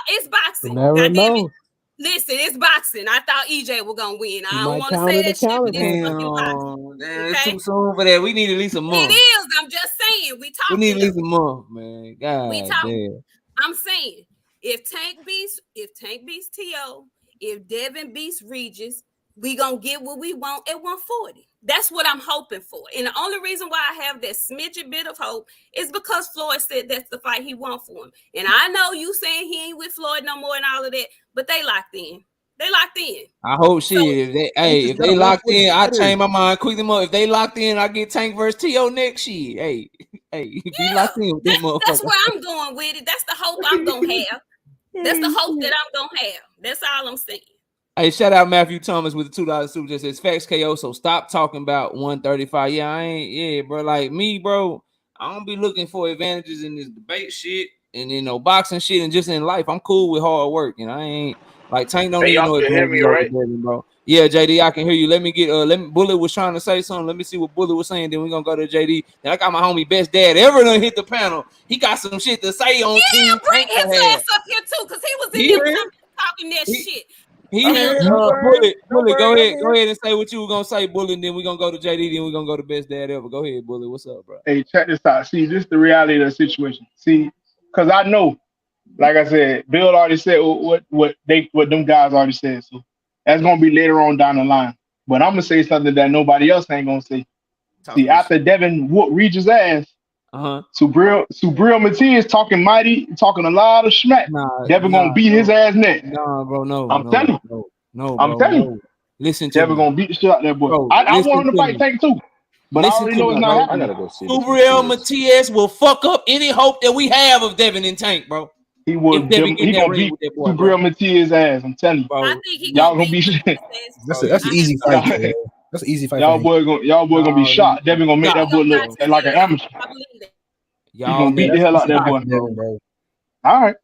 It's You boxing. never God damn it. know. Listen, it's boxing. I thought EJ was gonna win. He I don't might want to counter say the that shit, but it's counter fucking boxing. Damn, it's Okay? too soon for that. We need at least a It month. is. I'm just saying. We We need talking at least though. a month, man. We God talking. damn. I'm saying if Tank beats T.O., if Devin beats Regis, we gonna get what we want at 140. That's what I'm hoping for. And the only reason why I have that smidget bit of hope is because Floyd said that's the fight he wants for him. And I know you saying he ain't with Floyd no more and all of that, but they locked in. They locked in. I hope So shit. If they locked in, I change my mind. Quick them up. If they locked in, I get Tank versus T.O. next year. Hey, be locked in with them that's motherfuckers. where I'm going with it. That's the hope I'm gonna have. That's the hope that I'm gonna have. That's all I'm saying. Hey, shout out Matthew Thomas with the $2 super just says facts KO. So stop talking about 135. Yeah, I ain't. Yeah, bro. Like me, bro. I don't be looking for advantages in this debate shit and boxing shit and just in life. I'm cool with hard work, and I ain't like Tank don't Hey, need y'all no can hear me, advantages over right? Devin, bro. Yeah, JD, I can hear you. Let me. Bullet was trying to say something. Let me see what Bullet was saying. Then we're gonna go to JD. Then I got my homie Best Dad ever done hit the panel. He got some shit to say on Team Bring Tank. his ass up here too, because he was in them comments talking that shit. He I'm here. here. Don't worry. Bullet, I'm go ahead here. and say what you were gonna say, Bullet. And then we're gonna go to JD. Then we're gonna go to Best Dad ever. Go ahead, Bullet. What's up, bro? Hey, check this out. See, this is the reality of the situation. See, because I know, like I said, Bill already said what them guys already said. So that's gonna be later on down the line. But I'm gonna say something that nobody else ain't gonna say. Talk See, that after Devin whooped Regis' ass, Uh-huh. Subriel Matias talking mighty, talking a lot of smack. Devin gonna beat his ass next. Nah, bro, I'm telling you. I'm telling you. Listen to Devin me, gonna beat the shit out of that boy. bro. I Listen want him to to fight me. Tank too, but I Listen already to know me, it's not bro. I happening. gotta go see this. Subriel Matias will fuck up any hope that we have of Devin and Tank, bro. He will. If Devin get He in that gonna ring beat with that boy, bro. Subriel Matias' ass. I'm telling you. Bro, I think he Y'all gonna gonna be beat his ass. That's bro, an easy I fight. have y'all, That's an easy fight. y'all boys gonna be shot. Devin gonna make stop, that boy look bro. like an amateur. I believe that. He Y'all gonna beat need the to hell out of that stop, boy. bro. All right.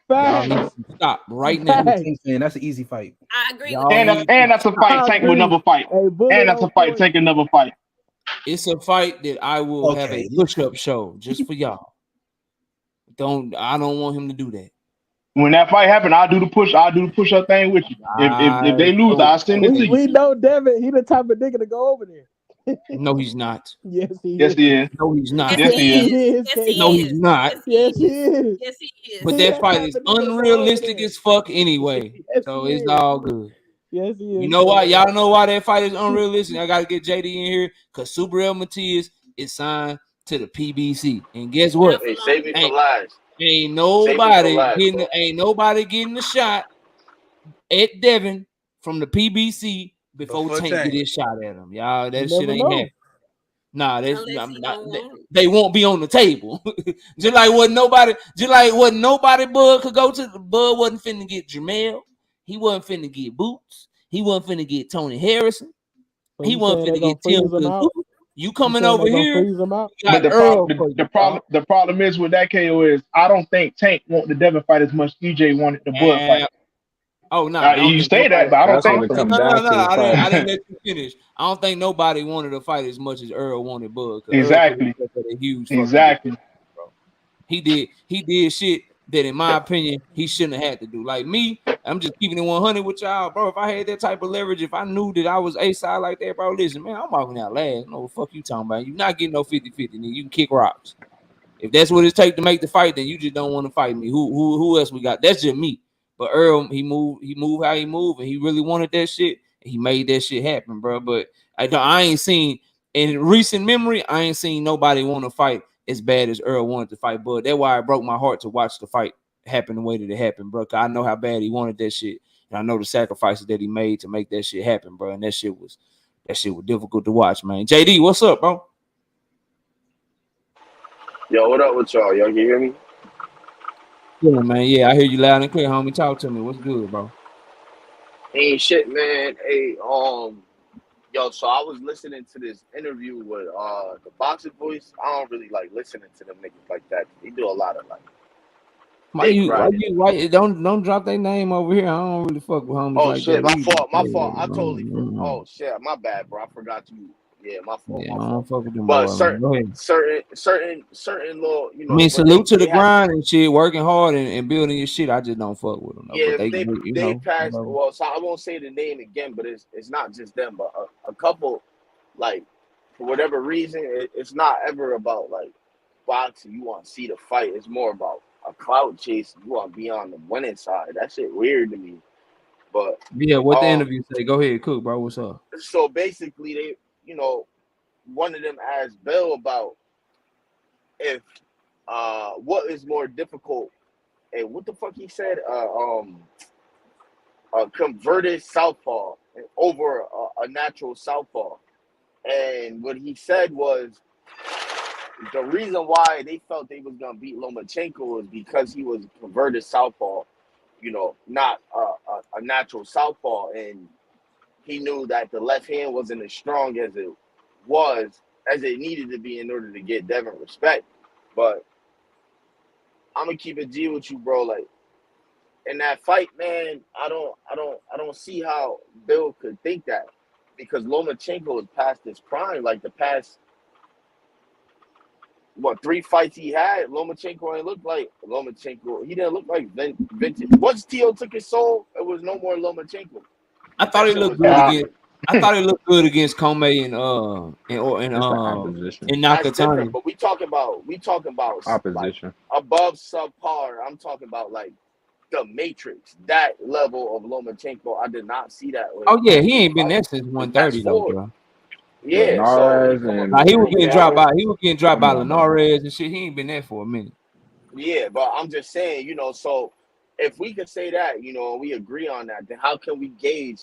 Y'all need Facts. to stop right I'm now. a Tank fan. That's an easy fight. I agree with Y'all And that. that's a fight I Tank will agree. never fight. Hey, Bullet And that's a on fight point. Tank will never fight. It's a fight that I will have a Okay. push-up show just for y'all. I don't want him to do that. When that fight happen, I'll do the push up thing with you. If they lose, I'll send it to you. We know Devin. He the type of nigga to go over there. No, he's not. Yes, he Yes, is. he is. No, he's not. Yes, Yes, he he is. is. Yes, he No, is. he's not. Yes, he is. Yes, he is. But He that that fight type is of nigga to go over unrealistic there. as fuck anyway. Yes, So he it's is. all good. Yes, he is. You know why? Y'all know why that fight is unrealistic? I gotta get JD in here because Subriel Matias is signed to the PBC. And guess what? Hey, save me for last. Ain't nobody getting the shot at Devin from the PBC before Tank get his shot at him. Y'all, that shit ain't happening. Nah, Unless he don't want it. they won't be on the table. just like what nobody Bud could go to. Bud wasn't finna get Jamel. He wasn't finna get Boots. He wasn't finna get Tony Harrison. So He you wasn't saying they finna gonna get Tim freeze him out? Kazoo. You You coming saying over they gonna here, freeze him out? you But got the Earl problem, for the you, problem, the problem is with that KO is I don't think Tank want the Devin fight as much. EJ wanted the Bud fight. and oh no, I don't You think say that, nobody. but I don't That's I what think don't it think so. comes no, no, down no. to. I didn't let you finish. I don't think nobody wanted to fight as much as Earl wanted Bud, because Earl put Exactly, himself at a huge fucking exactly. disadvantage, bro. He did shit that, in my opinion, he shouldn't have had to do. Like me, I'm just keeping it 100 with y'all, bro. If I had that type of leverage, if I knew that I was A side like that, bro, listen, man, I'm walking out last. No, what the fuck you talking about? You not getting no 50-50, then you can kick rocks. If that's what it takes to make the fight, then you just don't want to fight me. Who else we got? That's just me. But Earl, he moved how he moved, and he really wanted that shit. And he made that shit happen, bro. But I ain't seen, in recent memory, I ain't seen nobody want to fight as bad as Earl wanted to fight. But that's why it broke my heart to watch the fight happen the way that it happened, bro. Cause I know how bad he wanted that shit, and I know the sacrifices that he made to make that shit happen, bro. And that shit was difficult to watch, man. JD, what's up, bro? Yo, what up with y'all? Y'all can hear me? Yeah, man. Yeah, I hear you loud and clear, homie. Talk to me. What's good, bro? Ain't shit, man. Hey, yo, so I was listening to this interview with the boxing voice. I don't really like listening to them niggas like that. They do a lot of like dick riding. Why don't drop their name over here? I don't really fuck with homies Oh like that shit, my either. fault, my fault. I totally Yeah, oh shit, my bad, bro. I forgot you. Yeah, my fault, yeah, my I don't fault. fuck with them But boys, man. Go ahead. certain little, I mean, but they salute to the they have grind and shit, working hard and building your shit. I just don't fuck with them though. yeah, But they, you they know, passed. whatever. Well, so I won't say the name again, but it's not just them, but a couple like for whatever reason, it's not ever about like boxing. You want to see the fight. It's more about a clout chase. You want to be on the winning side. That shit weird to me. But Yeah, what the um, interview say? Go ahead, cook, bro. What's up? so basically, they one of them asked Bill about if what is more difficult. And what the fuck he said? A converted southpaw over a natural southpaw. And what he said was the reason why they felt they was gonna beat Lomachenko is because he was a converted southpaw, not a natural southpaw, and he knew that the left hand wasn't as strong as it needed to be in order to get Devin respect. But I'm gonna keep it G with you, bro. Like in that fight, man, I don't see how Bill could think that because Lomachenko is past his prime. Like the past three fights he had, Lomachenko ain't looked like Lomachenko. He didn't look like vintage. Once Tio took his soul, it was no more Lomachenko. I Like thought that he shit looked was good done. against. I thought he looked good against Comey and It's the opposition. That's different. Nakatani. But we talking about like Opposition. above subpar. I'm talking about like the Matrix. That level of Lomachenko, I did not see that Oh yeah, he in his ain't been fight. there since His past 130 though, four. bro. Yeah, so he Linares come up. Like and he was getting Yeah, dropped Lomachenko. by. He was getting dropped Come by on, man. Linares and shit. He ain't been there for a minute. yeah, but I'm just saying, so if we could say that, and we agree on that, then how can we gauge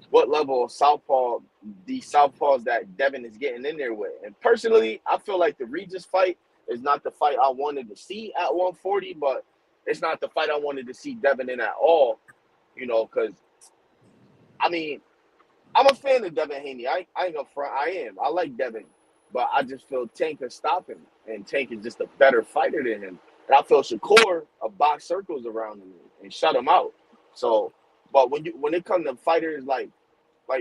what level of southpaw these southpaws that Devin is getting in there with? And personally, I feel like the Regis fight is not the fight I wanted to see at 140, but it's not the fight I wanted to see Devin in at all, because I mean, I'm a fan of Devin Haney. I ain't gonna front. I am. I like Devin, but I just feel Tank can stop him, and Tank is just a better fighter than him. And I feel Shakur box circles around him and shut him out. So, but when it comes to fighters like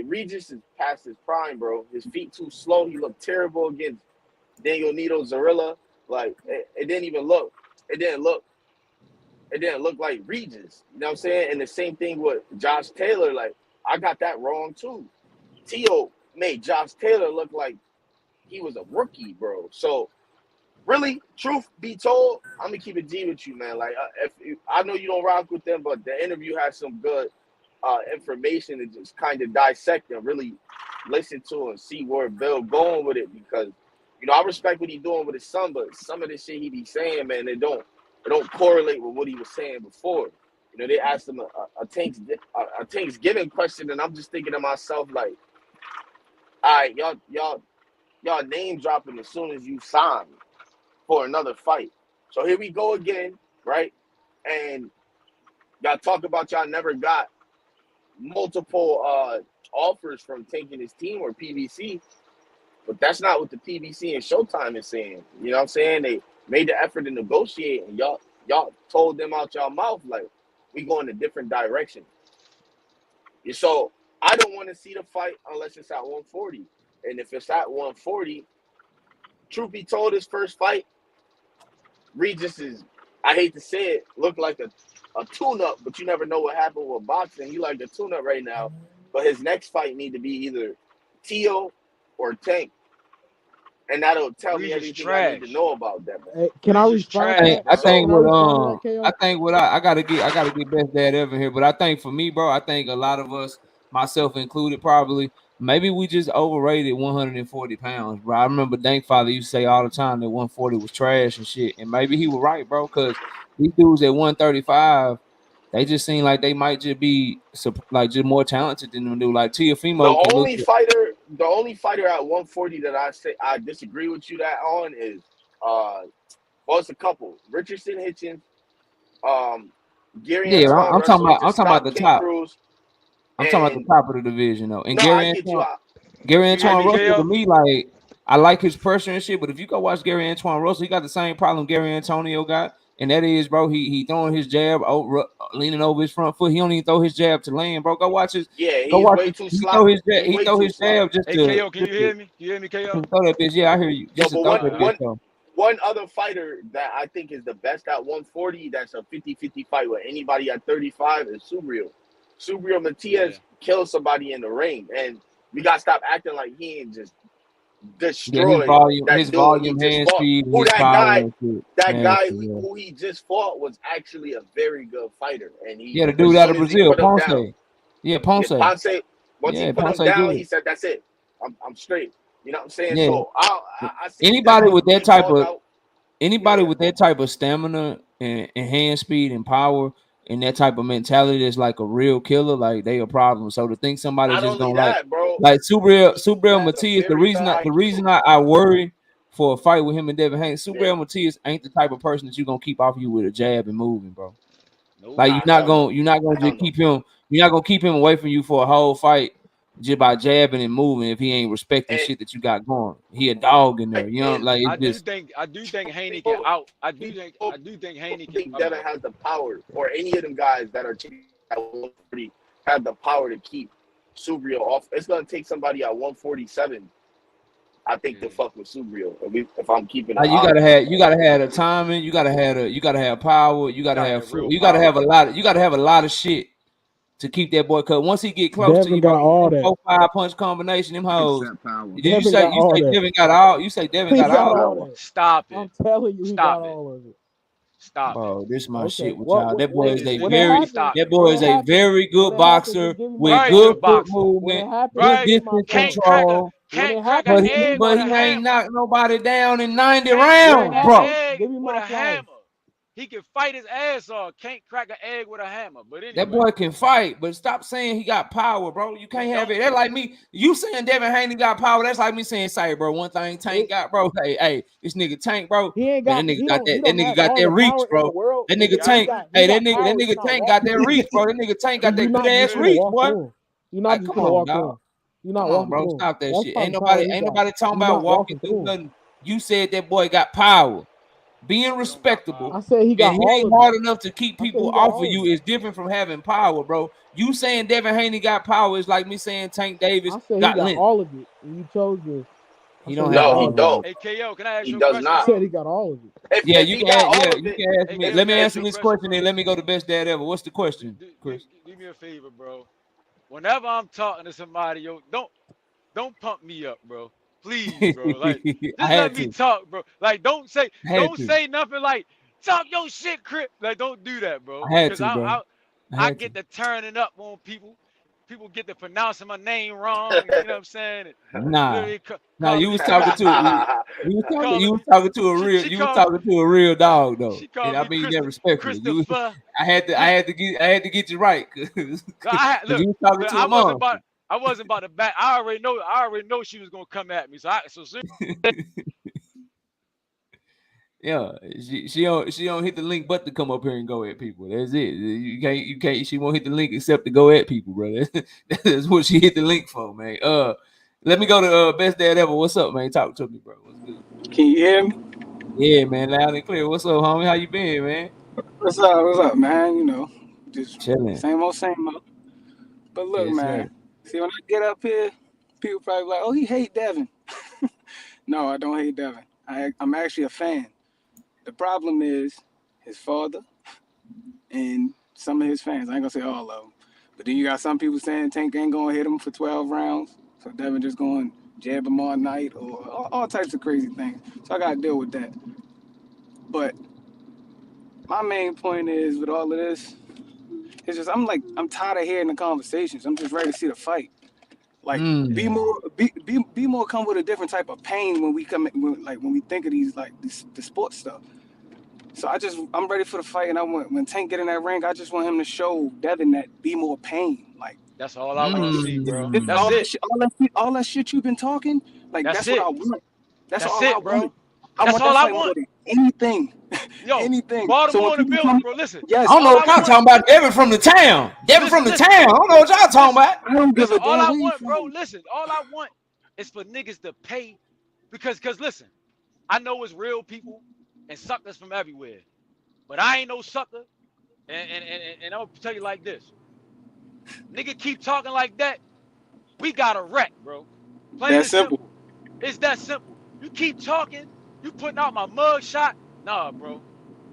Regis is past his prime, bro. His feet too slow. He looked terrible against Daniel Nito Zarilla. Like it didn't even look. It didn't look. It didn't look like Regis. You know what I'm saying? And the same thing with Josh Taylor. Like I got that wrong too. Tio made Josh Taylor look like he was a rookie, bro. So really, truth be told, I'm gonna keep it G with you, man. Like I know you don't rock with them, but the interview has some good information to just kind of dissect and really listen to and see where Bill going with it because I respect what he's doing with his son, but some of the shit he be saying, man, it don't correlate with what he was saying before. They asked him a Thanksgiving question, and I'm just thinking to myself like, all right, y'all name dropping as soon as you sign for another fight. So here we go again, right? And y'all talk about y'all never got multiple offers from taking his team or PBC. But that's not what the PBC and Showtime is saying. You know what I'm saying? They made the effort to negotiate, and y'all told them out y'all mouth like we going a different direction. So I don't want to see the fight unless it's at 140. And if it's at 140, truth be told, his first fight, Regis is, I hate to say it, looked like a tune-up, but you never know what happened with boxing. He like the tune-up right now. But his next fight need to be either Tio or Tank. And that'll tell me everything I need to know about that. Hey, can I respond to that? I think Can I respond to that, KO? I think what I gotta get best dad ever here. But I think for me, bro, I think a lot of us, myself included, probably maybe we just overrated 140 pounds, bro. I remember Dank Father used to say all the time that 140 was trash and shit, and maybe he was right, bro, because these dudes at 135. They just seem like they might just be like just more talented than them do. Like Teofimo can look. The only fighter at 140 that I say I disagree with you that on is well, it's a couple. Richardson Hitchens, Gary Antoine I'm talking about the King top. Cruz, I'm talking about the top of the division though. And no, Gary I get you. Antoine Russell to me, like I like his pressure and shit, but if you go watch Gary Antoine Russell, he got the same problem Gary Antonio got. And that is, bro, he throwing his jab, leaning over his front foot. He don't even throw his jab to land, bro. Go watch his. Yeah, he's go watch way too sloppy. sloppy. He throw his jab just to. Hey, KO, can you hear me? Can you hear me, KO? Throw that bitch. Yeah, I hear you. Just one other fighter that I think is the best at 140, that's a 50-50 fight with anybody at 35 is Subriel. Subriel Matias killed somebody in the ring, and we got to stop acting like he ain't just destroyed his volume, hand speed, his power. That guy who he just fought was actually a very good fighter, and he the dude out of Brazil, Ponce. Yeah, Ponce. Once he put him down, he said, "That's it. I'm straight." You know what I'm saying? Yeah. So I see anybody with that type of with that type of stamina and hand speed and power and that type of mentality that's like a real killer, like they a problem. So to think somebody's just gonna like Subriel Matias, the reason I worry for a fight with him and Devin Haney, Subriel Matias ain't the type of person that you're gonna keep off you with a jab and moving, bro. Like you're not gonna just keep him. You're not gonna keep him away from you for a whole fight just by jabbing and moving if he ain't respecting shit that you got going. He a dog in there, you know. Like I do think Haney can out. I do think Haney can. Devin has the power, or any of them guys that are at 140 have the power to keep Subriel off. It's gonna take somebody at 147. I think to fuck with Subriel. If I'm keeping it, you gotta have the timing. You gotta have power. You gotta have a lot of shit to keep that boy cut. Once he get close to you, got all that 4-5 punch combination, them hoes. You say Devin got all? You say Devin got all that? Stop it! I'm telling you, he got all of it. Stop. Bro, this is my shit with y'all. That boy is a very good boxer with good foot movement, good distance control. But he ain't knocked nobody down in 90 rounds, bro. Give me my hammer. He can fight his ass off. Can't crack an egg with a hammer. But anyway. That boy can fight, but stop saying he got power, bro. You can't have it. That's like me. You saying Devin Haney got power. That's like me saying, "Say, bro, one thing Tank got, bro. Hey, this nigga Tank, bro. He ain't got. That nigga got that reach, bro. That nigga Tank. That nigga Tank got that reach, bro. That nigga Tank got that good ass reach, boy. You're not just gonna walk through. You're not walking, bro. Stop that shit. Ain't nobody talking about walking through nothing. You said that boy got power. Being respectable. I said he ain't hard enough to keep people off of you is different from having power, bro. You saying Devin Haney got power is like me saying Tank Davis got length. All of it, and you chose this. He don't have all of it. Hey KO, can I ask you a question? He does not. He said he got all of it. Yeah, you can ask me. Let me answer this question, and let me go to best dad ever. What's the question, Chris? Do me a favor, bro. Whenever I'm talking to somebody, don't pump me up, bro. Please, bro. Like, just let me talk, bro. Like, don't say nothing like talk your shit, Crip. Like, don't do that, bro. Because I get to turning up on people. People get to pronouncing my name wrong. You know what I'm saying? Nah, you was talking to you was talking to a real dog though. And I mean that respectfully. I had to get you right. You was talking to a mom. I wasn't about to back. I already know she was gonna come at me. Yeah, she don't hit the link but to come up here and go at people. That's it. You can't. She won't hit the link except to go at people, bro. That's what she hit the link for, man. Let me go to best dad ever. What's up, man? Talk to me, bro. What's good? Can you hear me? Yeah, man, loud and clear. What's up, homie? How you been, man? What's up? What's up, man? You know, just Chilling. same old, same old. But look, Yes, sir. man. See, when I get up here, people probably be like, "Oh, he hate Devin." No, I don't hate Devin. I'm actually a fan. The problem is his father and some of his fans. I ain't gonna say all of them, but then you got some people saying Tank ain't gonna hit him for 12 rounds, so Devin just going to jab him all night, or all types of crazy things. So I gotta deal with that. But my main point is with all of this, it's just I'm tired of hearing the conversations. I'm just ready to see the fight. Like be more come with a different type of pain when we when we think of these the sports stuff. So I'm ready for the fight, and I want when Tank get in that ring, I just want him to show Devin that be more pain. Like That's all I want to see, bro. That's all it. all that shit you've been talking. Like that's what I want. That's all it, I bro. want. That's all I want. Anything. Yo, anything. Baltimore in the building, bro. Listen. Yes. I don't know what y'all talking about. Devin from the town. Devin from the town. I don't know what y'all talking about. I don't give a all damn I where you want, from. bro. Listen, all I want is for niggas to pay because listen, I know it's real people and suckers from everywhere, but I ain't no sucker. And I'm gonna tell you like this: nigga keep talking like that, we got a wreck, bro. Plain and simple. It's that simple. You keep talking, you putting out my mug shot. Nah, bro.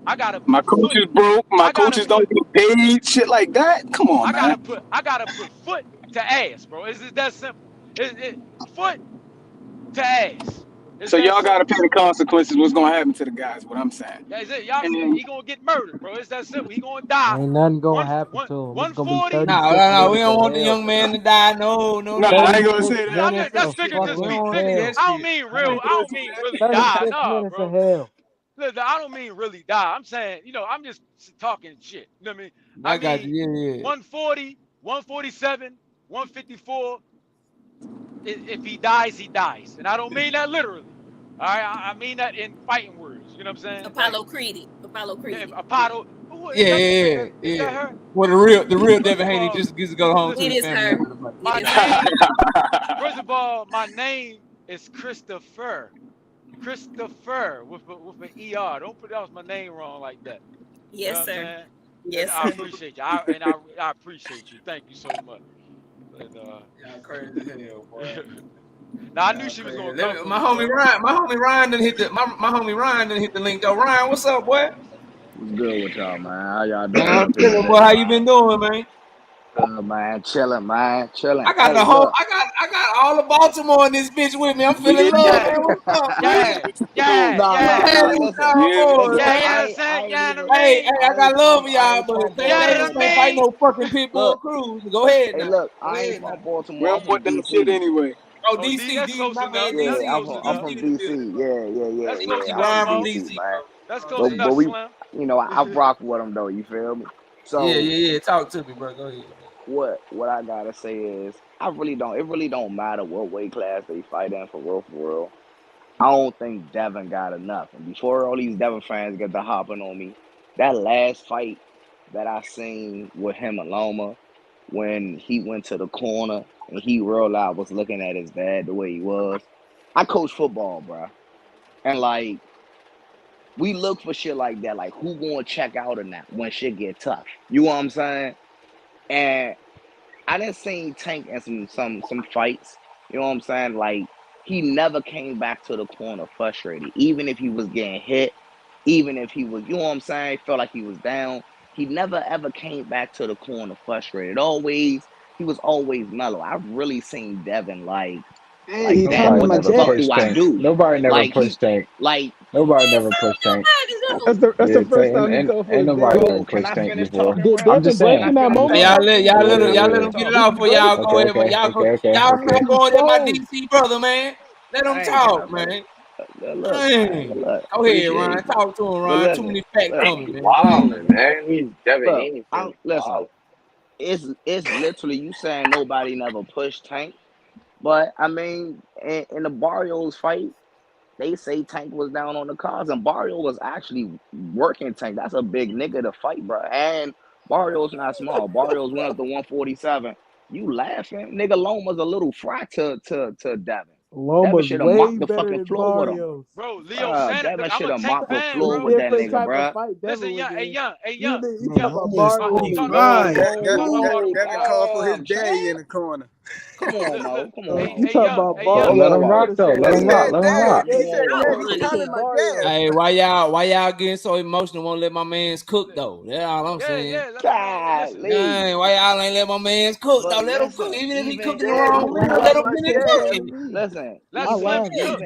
I gotta put my coaches broke. My coaches don't get paid. Shit like that. Come on, man. I gotta put foot to ass, bro. It's that simple. Foot to ass. It's So that y'all gotta simple. pay the consequences. What's gonna happen to the guys? What I'm saying. Yeah, he gonna get murdered, bro. It's that simple. He gonna die. Ain't nothing gonna happen to him. It's gonna be 140. 36 No. We minutes don't of want the hell. young man to die. No. I ain't gonna 36 say that. minutes That's of figurative fucking speech. hell. I don't mean real. I don't mean really die. 36 Nah, minutes of bro. hell. Listen, I don't mean really die. I'm saying, I'm just talking shit. You know what I mean? I got you. Yeah. 140, 147, 154. If he dies, he dies. And I don't mean that literally. All right. I mean that in fighting words. You know what I'm saying? Apollo Creedy. Yeah, Apollo. Yeah. Is that her? Well, the real Devin Haney just gets to go home to It his is family her. after the fight. My name, first of all, my name is Christopher. Christopher with an ER. Don't pronounce my name wrong like that. You know Yes, what I'm sir. saying? Yes, I sir. appreciate you. I appreciate you. Thank you so much. And Y'all crazy as hell, boy. now I knew she was gonna come for My me, homie bro. Ryan. My homie Ryan didn't hit my homie Ryan didn't hit the link though. Ryan, what's up, boy? What's good with y'all, man? How y'all Man, doing I'm up in chilling, there? boy. How you been doing, man? Man, chilling, man, chilling. I got Hey, the whole. look. I got all of Baltimore in this bitch with me. I'm We feeling didn't love, know. man. What's up, man? Nah. Hey, Listen, boys. listen. Yeah, you know what I'm I saying? ain't Yeah, what even. I Hey, mean? I got love for I y'all, ain't but from they Yeah, just what I Baltimore. can't fight mean? no fucking Pitbull Look, Cruz. Go ahead hey, now. look. Go I ain't ahead now. from We Baltimore. I'm don't from want that shit DC. anyway. Oh, Oh, D, that's DC, close my enough. bad, That's Yeah, DC, close I'm enough. from DC in the building, DC. bro. Yeah, That's close I'm enough, from Ryan from Mo. DC, DC, man. bro. That's close But enough, we, Slim. I rock with them though. You feel me? So Yeah. Talk to me, bro. Go ahead, man. what I gotta say is I really don't. It really don't matter what weight class they fight in for real, for real. I don't think Devin got enough. And before all these Devin fans get to hopping on me, that last fight that I seen with him and Loma, when he went to the corner and he real out was looking at his dad the way he was. I coach football, bro, and like we look for shit like that. Like who gonna check out in that when shit get tough? You know what I'm saying? And I didn't see Tank in some fights. You know what I'm saying? Like he never came back to the corner frustrated, even if he was getting hit, even if he was, you know what I'm saying, felt like he was down. He never ever came back to the corner frustrated. He was always mellow. I've really seen Devin like He damn, climbing Nobody what my the never fuck jet. do pushed I Tank. do? Nobody never Like pushed Tank. like Nobody Yes, never sir. pushed Tank. Nobody do. That's Yeah, the first Tank, time he told for ain't his nobody dad. never can pushed I Tank finish before. talking, Did bro? I'm Devin just break Can I in saying. that finish Hey, moment? y'all talking? let Yeah, y'all let him yeah, y'all let yeah. him get it Did off he for break? y'all go ahead, man. Y'all Okay. not going at my Bro, DC brother, man. Let him Dang, can I talk, finish? man. Look, man, Dang. look, Go ahead, Ryan. appreciate you. Talk to him, But Ryan. Too listen, many facts look, coming, man. Go ahead. Wildin', man. He's Devin look, Haney I'm fan. listen. Wow. It's literally you saying nobody never pushed Tank, but I mean, in the Barrios fight, they say Tank was down on the cards, and Barrio was actually working Tank. That's a big nigga to fight, bro. And Barrio's not small. Barrios went up to 147. You laughing? Nigga Loma's a little fry to Devin. Devin Loma's should have way mopped the better fucking than floor with him. Barrios. Bro, Leo Santa. Devin Look, I'm should a have Tank mopped the fan, floor bro. with that Different nigga, type of bruh. fight Devin Listen, was young, hey, in. young, hey, You young. talking Young. about Loma is Barrios? You talking fine. Devin called for his daddy in Damn. the corner. Come on, look, Mo. look. Come on, Hey, Mo. You hey, talking young, about hey, young. Let him Barrios? rock Just though. say Let He him that. rock. said Let him rock. dad. He Say said that. I dad. don't He want to calling hear my Barrio. dad. Hey, why y'all getting so emotional? Won't let my man's cook though? That's all I'm Yeah, saying. yeah. Let my man. Listen, Golly. Dang, why y'all ain't let my man's cook though? But Let him cook, listen, even if he even cooking the Dad, wrong he meal. calling Let him my finish What dad. you cooking. mean? listen, let I Slim laughed. cook.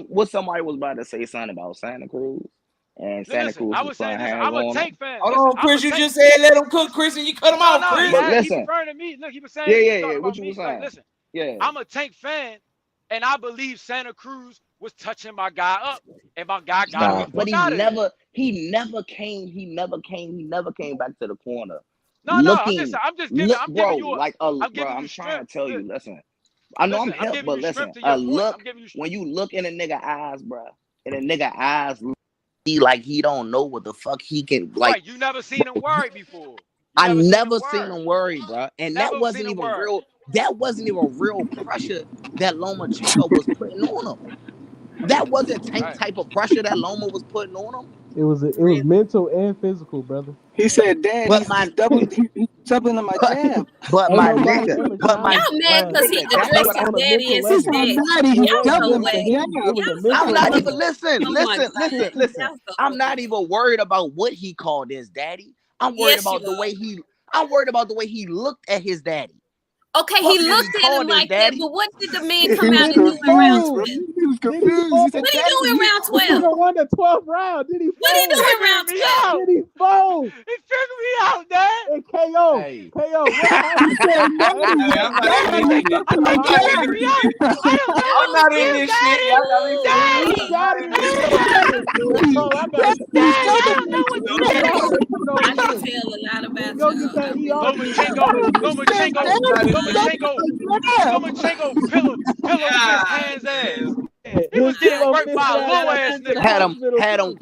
what somebody was about to say something about Santa Cruz, and Santa Listen, Cruz I was was saying putting this. hands I'm a on him. Tank fan. Hold Listen, on, I'm a Chris. You Tank. just said let him cook, Chris, and you cut him No, off, no, Chris. But he listen, referring to me. Look, he was yeah, saying he yeah, was yeah. talking What about you me. was Like, saying? listen, Yeah. I'm a Tank fan, and I believe Santa Cruz was touching my guy up, and my guy got him the Nah. But fuck out of there. he never came back to the corner. No. I'm just, Looking, giving, bro, like I'm bro, giving I'm you trying strength. to tell Look, you, listen. I know I'm listen, I'm hip, giving but you strength listen, to a your point. look I'm giving you strength. when you look in a nigga eyes, bro, and a nigga eyes he like he don't know what the fuck he can like. Right, you never seen him worried before. You I never seen him never seen worried. him worry, bro. And that Never seen wasn't him even worried. real. That wasn't even real pressure that Lomachenko was putting on him. That wasn't Tank Right. type of pressure that Loma was putting on him. It was mental and physical, brother. He said, "Dad, But he's doubling on my jab." but Ain't my nobody nigga, ever but challenged Y'all mad Brian. because he nigga, that's But what addressed I. his on a daddy mental as his level, daddy. it Y'all wasn't so even. whack. It was a Y'all I'm mental so not level. even whack. listen, Oh my listen, God. listen, listen. Y'all so I'm not whack. even worried about what he called his daddy. I'm worried Yes, you about the way are. he. I'm worried about the way he looked at his daddy. Okay, he Fuck what he looked at him called his like that, daddy. but what did the man He come was out Did and he do in round confused, bro. 12? fold? He was Did he confused. He fold? said, What did he "Daddy, do in round The 12? nigga won the 12th round. Did he What did he do fold? That in tripping round me 12? out. Did he fold? He tripping me out, Dad. And KO, Hey, KO, what happened? Hey, I'm not in this You shit. took him He out. tripping me out. I don't know I'm who not in his this shit. daddy. Y'all got me fucked You up. Daddy. I'm got not him in to this no shit. finish. That's all I gotta His say. daddy. I don't know what You got him daddy. to no I can finish. tell a lot Then about go get y'all. that I ER really scan. can. Lomachenko, I'm not in this shit. Lomachenko pillow fist God hands ass. damn. He His was getting pillow worked fist by a ass little got ass sent to the nigga. hospital too.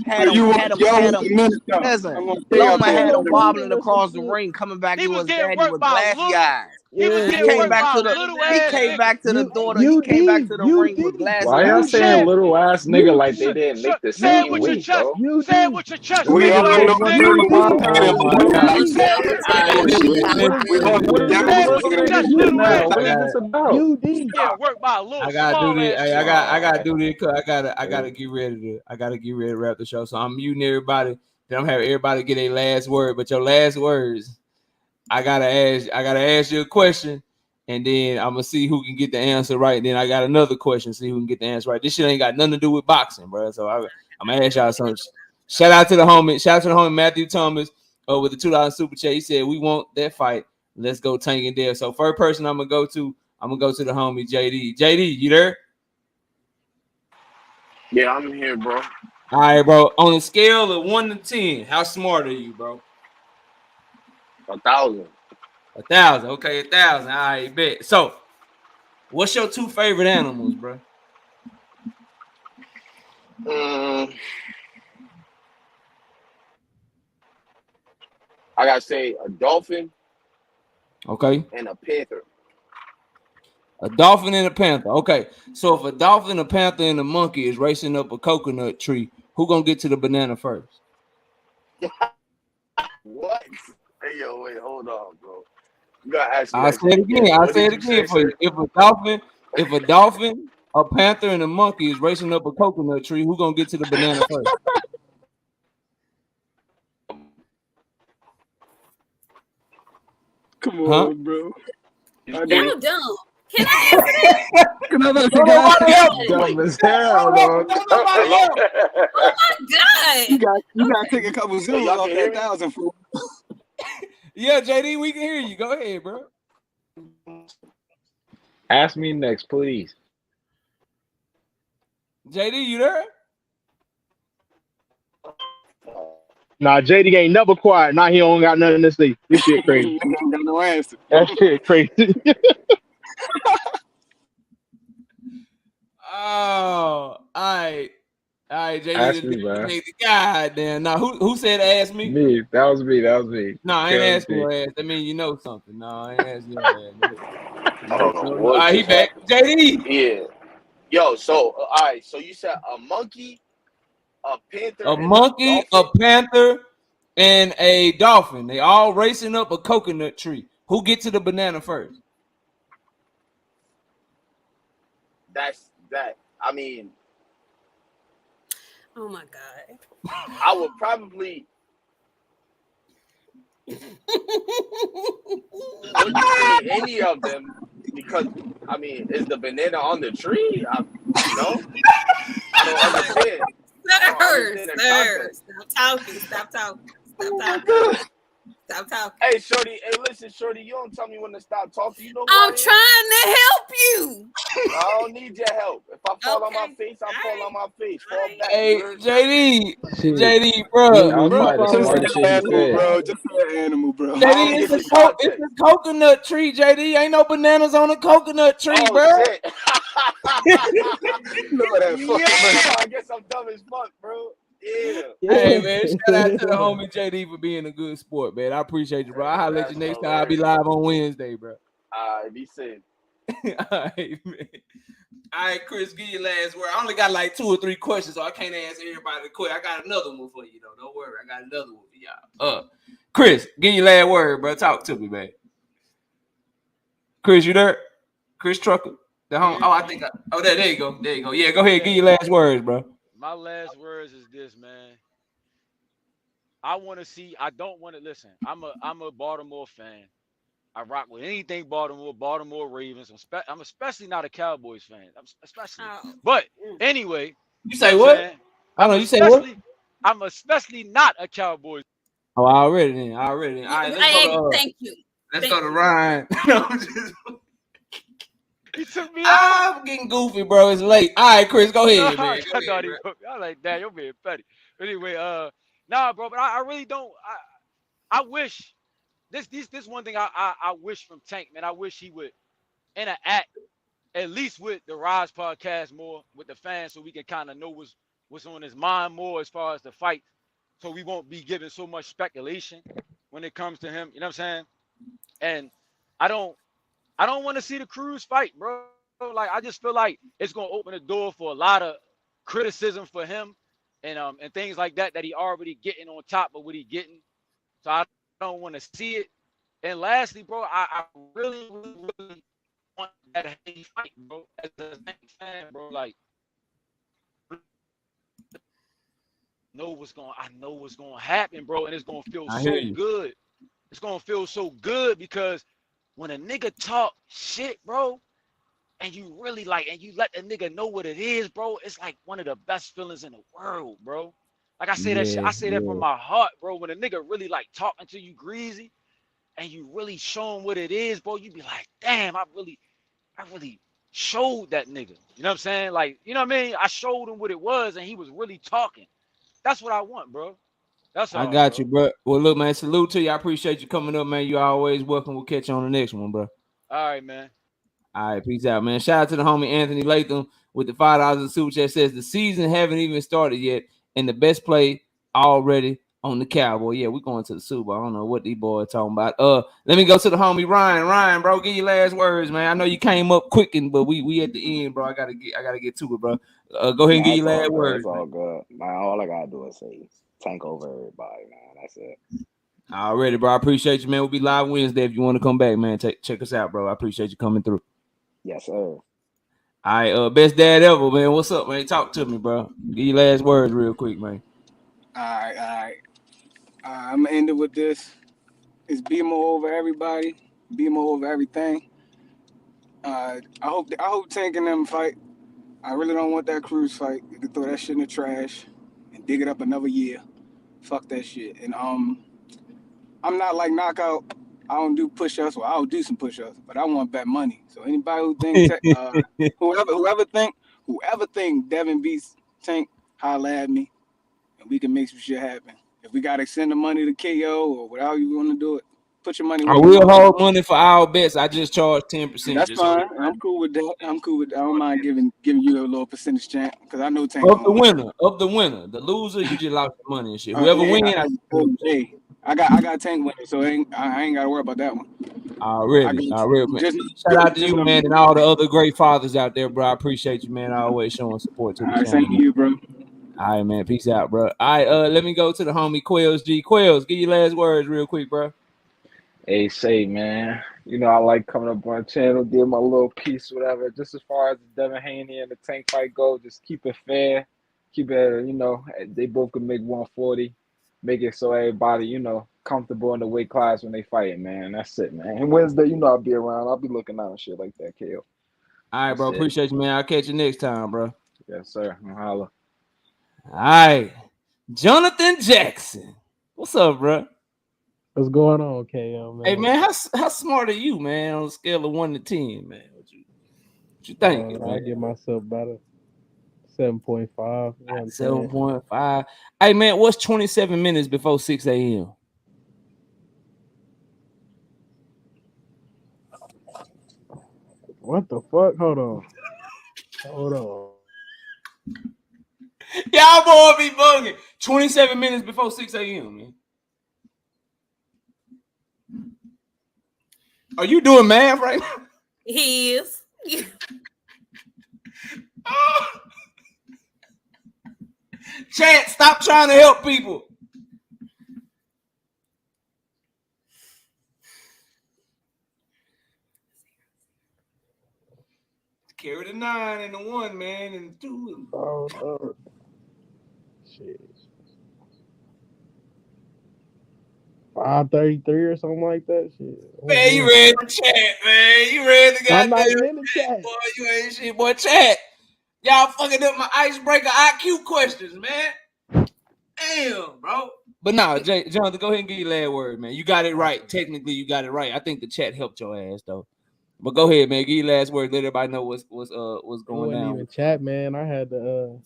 y'all want the minute though. listen. I'm gonna stay up Loma here. had Pillow him wobbling bleeding or some across the shit. ring, coming back He to was his getting daddy worked with by a glassy little. eyes. He was Yeah, He getting came worked yeah. back by to a the little he ass came nigga. back to the daughter. He came back UD, to the ring with UD, glassy Why y'all eyes. saying UD, little ass nigga UD, like they didn't make the Say it same with your weight, chest. bro? Say it UD, with your chest, We big all legs, know Little what nigga. little ass UD, nigga oh is. my Little god. ass UD, Say it nigga. with All right, your chest. What is We gonna what put is that this Say on it little with your nigga chest, shit little now? ass What I is nigga. got this about? He was UD. getting worked by a little I gotta do small this. ass Hey, chick. I gotta do this. I Yeah. gotta get ready to. I gotta get ready to wrap the show. So I'm muting everybody. Then I'm having everybody get a last word. But your last words, I gotta ask you a question, and then I'm gonna see who can get the answer right. Then I got another question, see who can get the answer right. This shit ain't got nothing to do with boxing, bro. So I'm gonna ask y'all something. Shout out to the homie Matthew Thomas with the $2 super chat. He said we want that fight. Let's go Tank and Dale. So first person I'm gonna go to the homie JD. JD, you there? Yeah, I'm here, bro. All right, bro. On a scale of 1 to 10, how smart are you, bro? 1,000. 1,000. Okay, 1,000. All right, bet. So, what's your two favorite animals, bro? I gotta say a dolphin Okay. and a panther. A dolphin and a panther. Okay. So, if a dolphin, a panther, and a monkey is racing up a coconut tree, who gonna get to the banana first? What? Hey, yo, wait, hold on, bro. You gotta ask me I'll that say shit it again. again. I'll What say did it you again say, for you. sir? If a dolphin, a panther, and a monkey is racing up a coconut tree, who gonna get to the banana first? Come Huh? on, bro. I do. Y'all dumb. Can I answer that? Can I let the Don't guy? nobody else. Dumb as Don't hell, help. dog. Don't nobody else. Oh my God. You got to Okay. take a couple Hey, zeros y'all off can that hear me? 1,000 for. Yeah, JD, we can hear you. Go ahead, bro. Ask me next, please. JD, you there? Nah, JD ain't never quiet. Now he don't got nothing to say. This shit crazy. Ain't got no answer. That shit crazy. Oh, all right. All right, Ask JD, me, man. God damn. Now, who said ask me? Me. That was me. No, I ain't asking your ass. That means you know something. No, I ain't asking your ass. I don't know No. All what right, he just back. happened. JD. Yeah. Yo, so all right, so you said a monkey, a panther, A and a monkey, a dolphin? panther, and a dolphin. They all racing up a coconut tree. Who get to the banana first? That's that. I mean, Oh my god. I would probably wouldn't say any of them because I mean, is the banana on the tree? No, I don't understand. I don't understand the context. Stop talking. Stop talking. Oh Stop my talking. god. Stop talking. Hey, shorty. Hey, listen, shorty. You don't tell me when to stop talking. You know who I'm I am. trying to help you. I don't need your help. If I fall on my Okay. face, I All fall right. on my face. All Fall right. back. You Hey, heard? Shit. bro, When That was you probably the fall Just on an smartest shit he animal, said. bro. Just an animal, bro. I don't JD, get the it's context. a coconut tree, JD. Ain't no bananas on a coconut tree, Oh bro. shit. Lord have fucking mercy. Yeah, I guess I'm dumb as fuck, bro. Yeah. Hey man, shout out to the homie JD for being a good sport, man. I appreciate you, bro. I'll holler at you That's next time. I'll be hilarious. live on Wednesday, bro. Be safe. All right, man. All right, Chris, give your last word. I only got like 2 or 3 questions, so I can't answer everybody quick. I got another one for you, though. Don't worry. I got another one for y'all. Chris, give your last word, bro. Talk to me, man. Chris, you there? Chris Trucker. The home. Oh, I think. There you go. There you go. Yeah, go ahead. Give your last words, bro. My last words is this, man. I want to see. I don't want to listen. I'm a Baltimore fan. I rock with anything Baltimore Ravens. I'm especially not a Cowboys fan. I'm especially. Oh. But anyway, You you know what say I'm what? saying? I don't know. You say what? I'm especially not a Cowboys. Oh, already then. All right, let's go to. Thank you. Let's go to Ryan. You took me out. I'm getting goofy, bro. It's late. All right, Chris, go ahead, man. Go I ahead, thought he bro. put me. I was like, damn, you're being petty. Anyway, nah, bro, but I really don't. I wish this one thing I wish from Tank, man. I wish he would interact at least with the Rise podcast more with the fans, so we can kind of know what's on his mind more as far as the fight, so we won't be giving so much speculation when it comes to him. You know what I'm saying? And I don't want to see the Cruz fight, bro. Like I just feel like it's gonna open the door for a lot of criticism for him and things like that he already getting on top of what he getting. So I don't want to see it. And lastly, bro, I really want that Haney fight, bro. As a fan, bro, like I know what's gonna happen, bro, and it's gonna feel I hear so you. good. It's gonna feel so good because when a nigga talk shit, bro, and you really and you let the nigga know what it is, bro, it's like one of the best feelings in the world, bro. Like I say that shit, I say that from my heart, bro. When a nigga really talking to you greasy and you really show him what it is, bro, you be like, damn, I really showed that nigga. You know what I'm saying? Like, you know what I mean? I showed him what it was and he was really talking. That's what I want, bro. That's I all, got you, bro. bro. Well, look, man, salute to you. I appreciate you coming up, man. You always welcome. We'll catch you on the next one, bro. All right, man. All right, peace out, man. Shout out to the homie Anthony Latham with the $5 in super chat. Says the season haven't even started yet, and the best play already on the Cowboy. Yeah, we're going to the Super Bowl. I don't know what these boys talking about. Let me go to the homie Ryan. Ryan, bro, give your last words, man. I know you came up quicking, but we at the end, bro. I gotta get to it, bro. Go ahead and give It's your all last good. words. It's all good. Man, all I gotta do is say Tank over everybody, man. That's it. Already, bro. I appreciate you, man. We'll be live Wednesday if you want to come back, man. Check us out, bro. I appreciate you coming through. Yes, sir. All right, best dad ever, man. What's up, man? Talk to me, bro. Give your last words real quick, man. All right. I'm gonna end it with this. It's BMO over everybody. BMO over everything. I hope Tank and them fight. I really don't want that Cruz fight. You can throw that shit in the trash and dig it up another year. Fuck that shit. And I'm not like knockout. I don't do push-ups. Well, I'll do some push-ups, but I want bet money. So anybody who think whoever think Devin beats Tank, holla at me, and we can make some shit happen. If we gotta send the money to KO or whatever you want to do it, Put your money I where your will mouth is. hold money for our bets. I just charge 10%. That's Just fine. I'm cool with that. I'm cool with that. I don't mind giving you a little percentage chance because I know Tank of gonna the win. winner. The loser, you just lost your money and shit. Whoever Hey, win, I get 10%. hey, I got Tank winning, so I ain't got to worry about that one. Already. Man. Just Shout out to just you, know. man, and all the other great fathers out there, bro. I appreciate you, man. Always showing support to All the right, channel, thank man. you, bro. All right, man. Peace out, bro. All right, let me go to the homie Quells G. Quells, give your last words real quick, bro. Hey, say, man, I like coming up on the channel, give my little piece, whatever. Just as far as the Devin Haney and the Tank fight go, just keep it fair. Keep it, they both can make 140. Make it so everybody, comfortable in the weight class when they fighting, man. That's it, man. And Wednesday, I'll be around. I'll be looking out and shit like that, KO. All right, That's bro. it. Appreciate you, man. I'll catch you next time, bro. Yes, sir. Holla. All right. Jonathan Jackson. What's up, bro? What's going on, KO, man? Hey, man, how smart are you, man, on a scale of 1 to 10, man? What you thinking, man? I give myself about a 7.5, 110. 7.5. Hey, man, what's 27 minutes before 6 a.m.? What the fuck? Hold on. Y'all boy be bugging. 27 minutes before 6 a.m., man. Are you doing math right now? He is. Chat, stop trying to help people. Carry the 9 and the 1, man, and the 2. Oh, no. Shit. 5:33 or something like that. Shit. Man, you read the chat, man. You read the I'm goddamn not even in the chat. boy. You ain't shit, boy. Chat. Y'all fucking up my icebreaker IQ questions, man. Damn, bro. But no, Jonathan, go ahead and get your last word, man. You got it right. Technically, you got it right. I think the chat helped your ass, though. But go ahead, man. Get your last word. Let everybody know what's It going wasn't down. even chat, man. I had to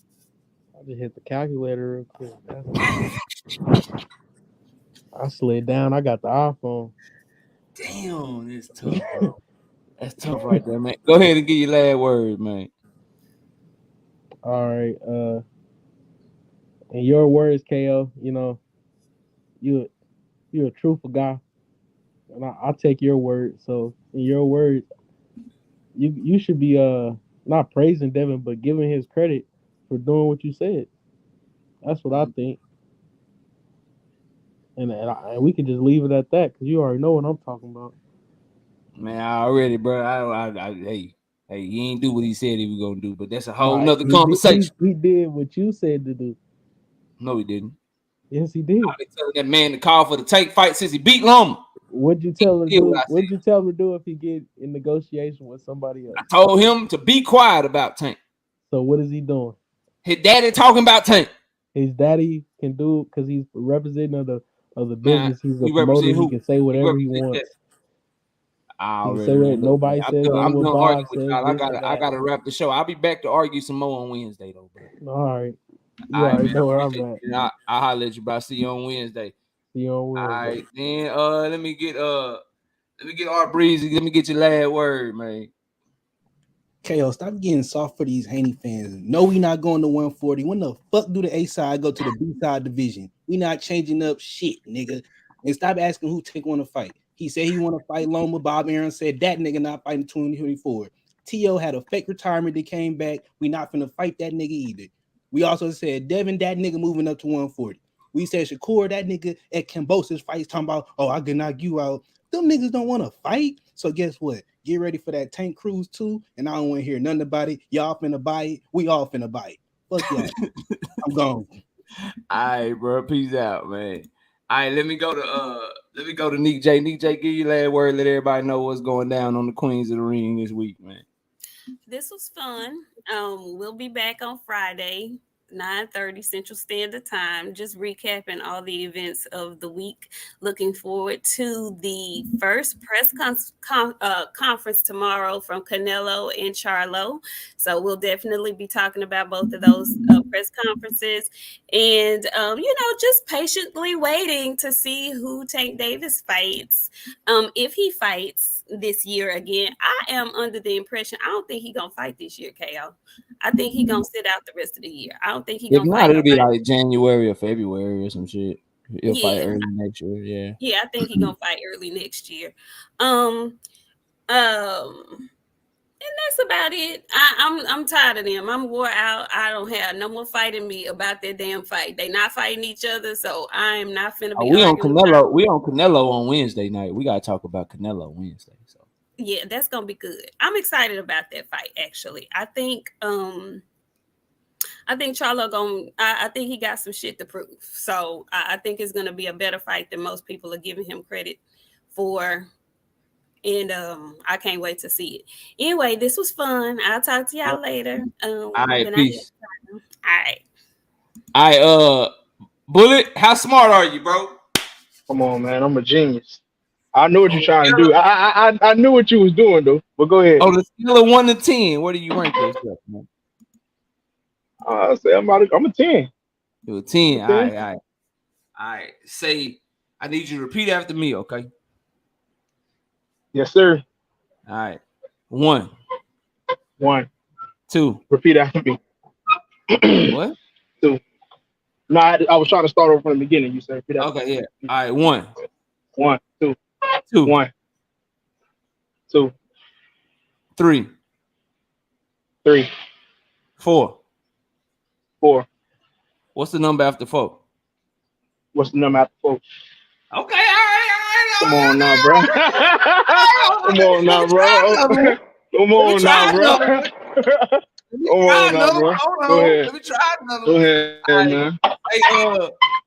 I just hit the calculator real quick. I slid down. I got the iPhone. Damn, that's tough, bro. That's tough right there, man. Go ahead and get your last word, man. All right. In your words, KO, you're a truthful guy, and I'll take your word. So in your words, you should be not praising Devin, but giving his credit for doing what you said. That's what I think. And we can just leave it at that because you already know what I'm talking about. Man, I already, bro. Hey, he ain't do what he said he was gonna do, but that's a whole Right. nother conversation. He did what you said to do. No, he didn't. Yes, he did. I've been telling that man to call for the Tank fight since he beat Loma. What'd you tell him to He did do? what I What'd said. you tell him to do if he get in negotiation with somebody else? I told him to be quiet about Tank. So what is he doing? His daddy talking about Tank. His daddy can do because he's representing of the Man, business. He's a he promoter. represent He who? can say He whatever he represent wants. that. I He can already, say what man. Look, man, nobody says. Ain't I'm what done Bob arguing with says. y'all. This and I that. gotta wrap the show. I'll be back to argue some more on Wednesday, though, bro. All right. You All right, already man. know I where I'm appreciate at. you. I'll holler at you, bro. I'll see you on Wednesday. See you on All Wednesday. right, then let me get Art Breezy. Let me get your last word, man. KO, stop getting soft for these Haney fans. No, we not going to 140. When the fuck do the A side go to the B side division? We not changing up shit, nigga. And stop asking who Tank want to fight. He said he want to fight Loma. Bob Aaron said that nigga not fighting 2024. T.O. had a fake retirement that came back. We not finna fight that nigga either. We also said Devin, that nigga moving up to 140. We said Shakur, that nigga at Cambosa's fights talking about, oh, I can knock you out. Them niggas don't want to fight. So guess what? Get ready for that Tank Cruise too. And I don't want to hear nothing about it. Y'all finna buy it. We all finna buy it. Fuck y'all. I'm gone. All right, bro. Peace out, man. All right, let me go to Nick J. Nick J, give you last word. Let everybody know what's going down on the Queens of the Ring this week, man. This was fun. We'll be back on Friday, 9:30 Central Standard Time, just recapping all the events of the week. Looking forward to the first press conference tomorrow from Canelo and Charlo. So we'll definitely be talking about both of those press conferences, and just patiently waiting to see who Tank Davis fights. If he fights this year again, I am under the impression I don't think he's gonna fight this year, KO. I think he's gonna sit out the rest of the year. I don't think he's If gonna not, fight it'll be nobody. like January or February or some shit. He'll fight Yeah. early next year. Yeah. Yeah, I think he's gonna fight early next year. And that's about it. I'm tired of them. I'm wore out. I don't have no more fighting me about that damn fight. They not fighting each other, so I am not finna be We on arguing. Canelo. We on Canelo on Wednesday night. We gotta talk about Canelo Wednesday. So yeah, that's gonna be good. I'm excited about that fight. Actually, I think Charlo gonna. I think he got some shit to prove. So I think it's gonna be a better fight than most people are giving him credit for. And I can't wait to see it. Anyway, this was fun. I'll talk to y'all later. all right, peace. All right. All right, Bullet, how smart are you, bro? Come on, man. I'm a genius. I know what you're trying to do. I knew what you was doing though. But go ahead. Oh, the scale of 1 to 10. Where do you rank yourself, man? I say I'm a 10. You're a 10. All right. Say, I need you to repeat after me, okay? Yes, sir. All right. 1. 2. Repeat after me. What? 2. No, I was trying to start over from the beginning. You said repeat after Okay, yeah. All right. 1. 1, 2. 2. 1, 2. 3. 3. 4. 4. What's the number after 4? What's the number after 4? Okay, all right. Come on now, bro. Come on now, bro. Come on now, bro. Come on now, bro. Go ahead. Let me try another. Go ahead, right, man. Hey,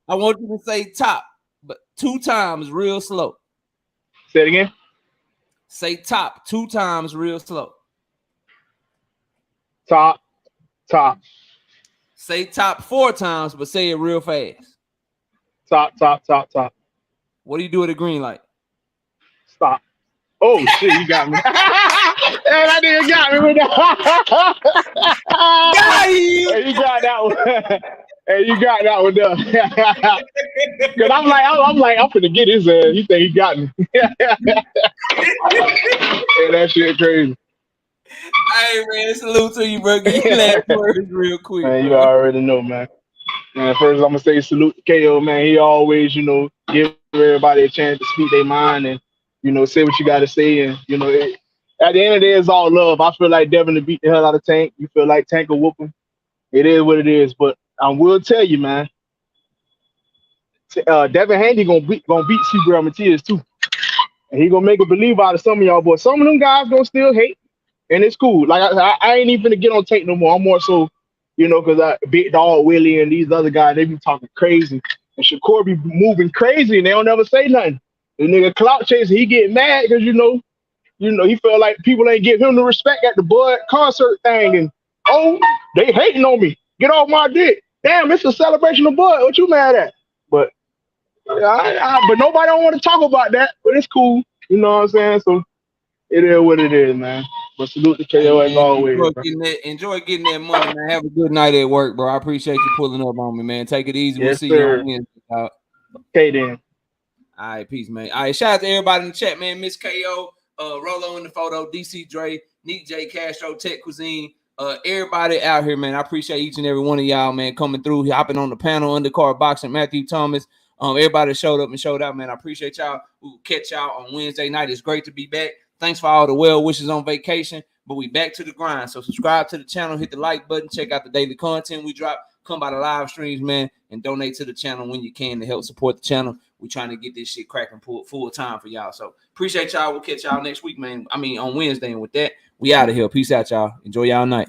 I want you to say top, but 2 times real slow. Say it again. Say top 2 times real slow. Top. Say top 4 times, but say it real fast. Top. What do you do at a green light? Stop. Oh shit, you got me. Hey, that nigga got me with that. Hey, you got that one. Hey, you got that one done. Cause I'm like, I'm finna get his ass. He think he got me. Hey, that shit crazy. Hey man, salute to you, bro. Get your last words real quick. Man, you bro. already know, man. Man, first I'm gonna say salute to KO, man. He always, give everybody a chance to speak their mind and, say what you gotta say. And, at the end of the day, it's all love. I feel like Devin to beat the hell out of Tank. You feel like Tank will whoop him. It is what it is. But I will tell you, man, Devin Haney gonna beat Seagram Matias too. And he gonna make a believe out of some of y'all, but some of them guys gonna still hate. And it's cool. Like I ain't even gonna get on Tank no more. I'm more so, because Big Dog Willie and these other guys, they be talking crazy. And Shakur be moving crazy and they don't ever say nothing. The nigga clout chaser, he get mad because he felt like people ain't give him the respect at the Bud concert thing. And they hating on me. Get off my dick. Damn, it's a celebration of Bud. What you mad at? But but nobody don't want to talk about that. But it's cool. You know what I'm saying? So it is what it is, man. But salute to KO as always. Enjoy getting that money, man. Have a good night at work, bro. I appreciate you pulling up on me, man. Take it easy. Yes, we'll see sir. you on Wednesday. Okay, then. All right, peace, man. All right, shout out to everybody in the chat, man. Miss KO, Rolo in the photo, DC Dre, Neat J, Castro, Tech Cuisine, everybody out here, man. I appreciate each and every one of y'all, man, coming through, hopping on the panel, undercard boxing, Matthew Thomas. Everybody showed up and showed out, man. I appreciate y'all. We'll catch y'all on Wednesday night. It's great to be back. Thanks for all the well wishes on vacation, but we back to the grind. So subscribe to the channel, hit the like button, check out the daily content we drop. Come by the live streams, man, and donate to the channel when you can to help support the channel. We're trying to get this shit cracking full time for y'all. So appreciate y'all. We'll catch y'all next week, man. On Wednesday. And with that, we out of here. Peace out, y'all. Enjoy y'all night.